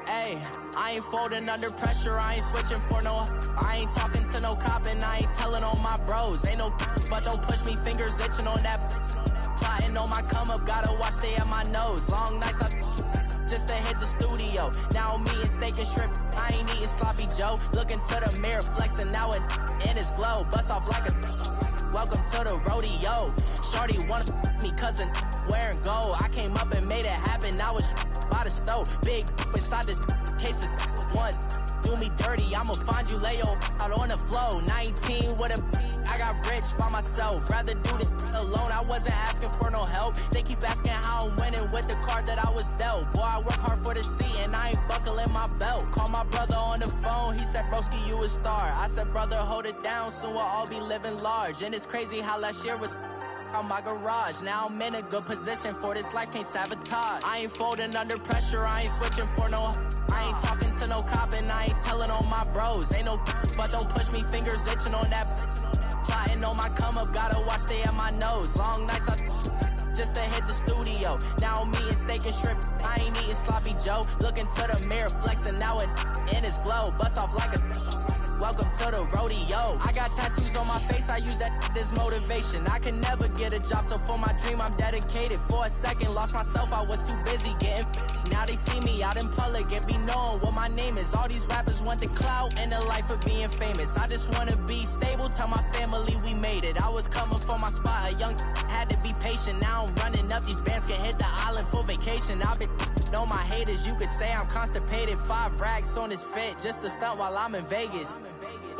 Hey, I ain't folding under pressure, I ain't switching for no. I ain't talking to no cop and I ain't telling on my bros. Ain't no but don't push me, fingers itching on that. Plotting on my come up, gotta watch stay at my nose. Long nights just to hit the studio. Now I'm eating steak and shrimp, I ain't eating sloppy Joe. Looking to the mirror, flexing now and in his glow. Bust off like a welcome to the rodeo. Shorty wanna me cause of wearing gold. I came up and made it happen, I was by the stove. Big inside this cases once. Do me dirty, I'ma find you, lay your out on the floor. 19 with a I got rich by myself. Rather do this alone, I wasn't asking for no help. They keep asking how I'm winning with the card that I was dealt. Boy, I work hard for the seat and I ain't buckling my belt. Call my brother on the phone, he said, broski, you a star. I said, brother, hold it down, soon we'll all be living large. And it's crazy how last year was on my garage. Now I'm in a good position for this life, can't sabotage. I ain't folding under pressure, I ain't switching for no. I ain't talking to no cop and I ain't telling on my bros. Ain't no but don't push me, fingers itching on that. Plotting on my come up, gotta watch stay at my nose. Long nights I just to hit the studio. Now I'm eating steak and shrimp, I ain't eating sloppy Joe. Looking to the mirror, flexing now and in his glow. Bust off like a welcome to the rodeo. I got tattoos on my face, I use that as motivation. I can never get a job, so for my dream I'm dedicated. For a second, lost myself, I was too busy getting now they see me out in public and be knowing what my name is. All these rappers want the clout and the life of being famous. I just wanna be stable, tell my family we made it. I was coming for my spot, a young had to be patient. Now I'm running up, these bands can hit the island for vacation. I've been on my haters, you could say I'm constipated. 5 racks on his fit, just to stunt while I'm in Vegas.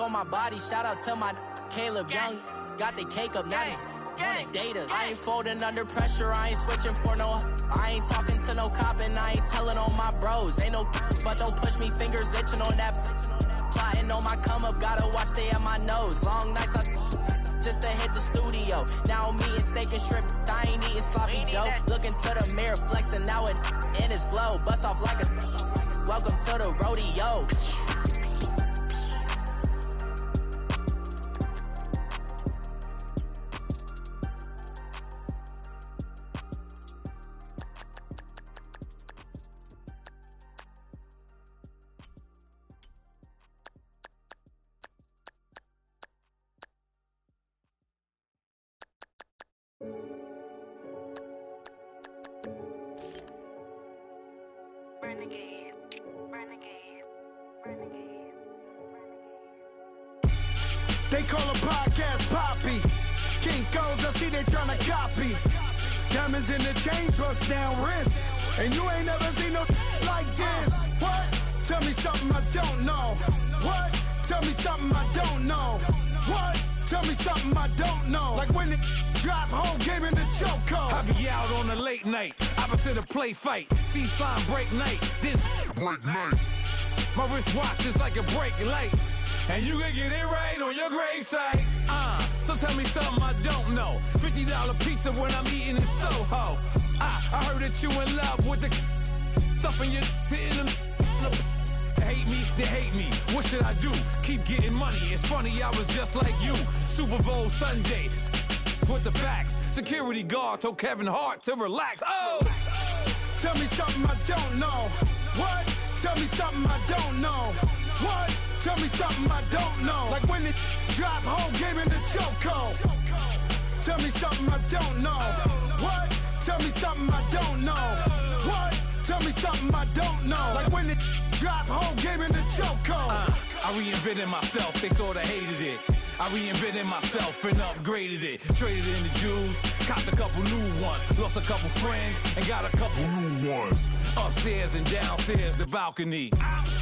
On my body, shout out to my Caleb Young. Got the cake up, now he's wanna date us. I ain't folding under pressure, I ain't switching for no. I ain't talking to no cop and I ain't telling on my bros. Ain't no but don't push me, fingers itching on that. Plotting on my come up, gotta watch stay at my nose. Long nights I just to hit the studio. Now I'm eating steak and shrimp, I ain't eating sloppy Joe. Looking to the mirror, flexing now and in his glow. Bust off like a welcome to the rodeo. They call a podcast Poppy. Kinkos, I see they tryna copy. Diamonds in the chains, bust down wrists. And you ain't never seen no like this. What? Tell me something I don't know. What? Tell me something I don't know. What? Tell me something I don't know. Like when it drop, whole game in the chokehold. I be out on a late night, opposite of play fight. See sign break night, this break night. My wristwatch is like a brake light. And you can get it right on your gravesite. So tell me something I don't know. $50 pizza when I'm eating in Soho. I heard that you in love with the stuff in your in them. Hate me, they hate me. What should I do? Keep getting money. It's funny, I was just like you. Super Bowl Sunday. With the facts. Security guard told Kevin Hart to relax. Oh! Tell me something I don't know. What? Tell me something I don't know. What? Tell me something I don't know. Like when it drop, whole game in the chokehold. Tell me something I don't know. What? Tell me something I don't know. What? Tell me something I don't know. Like when it drop, whole game in the chokehold. I reinvented myself, they sorta hated it. I reinvented myself and upgraded it. Traded in the jewels, copped a couple new ones. Lost a couple friends and got a couple new ones. Upstairs and downstairs, the balcony.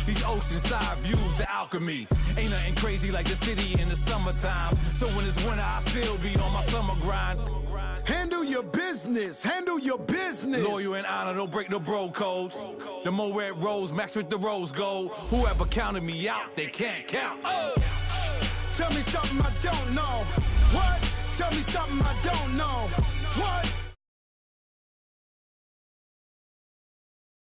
These oceanside views, the alchemy. Ain't nothing crazy like the city in the summertime. So when it's winter, I still be on my summer grind. Handle your business, handle your business. Loyal and honor, don't break no bro codes. The Mo Red Rose, max with the rose gold. Whoever counted me out, they can't count. Oh! Tell me something I don't know. What? Tell me something I don't know. What?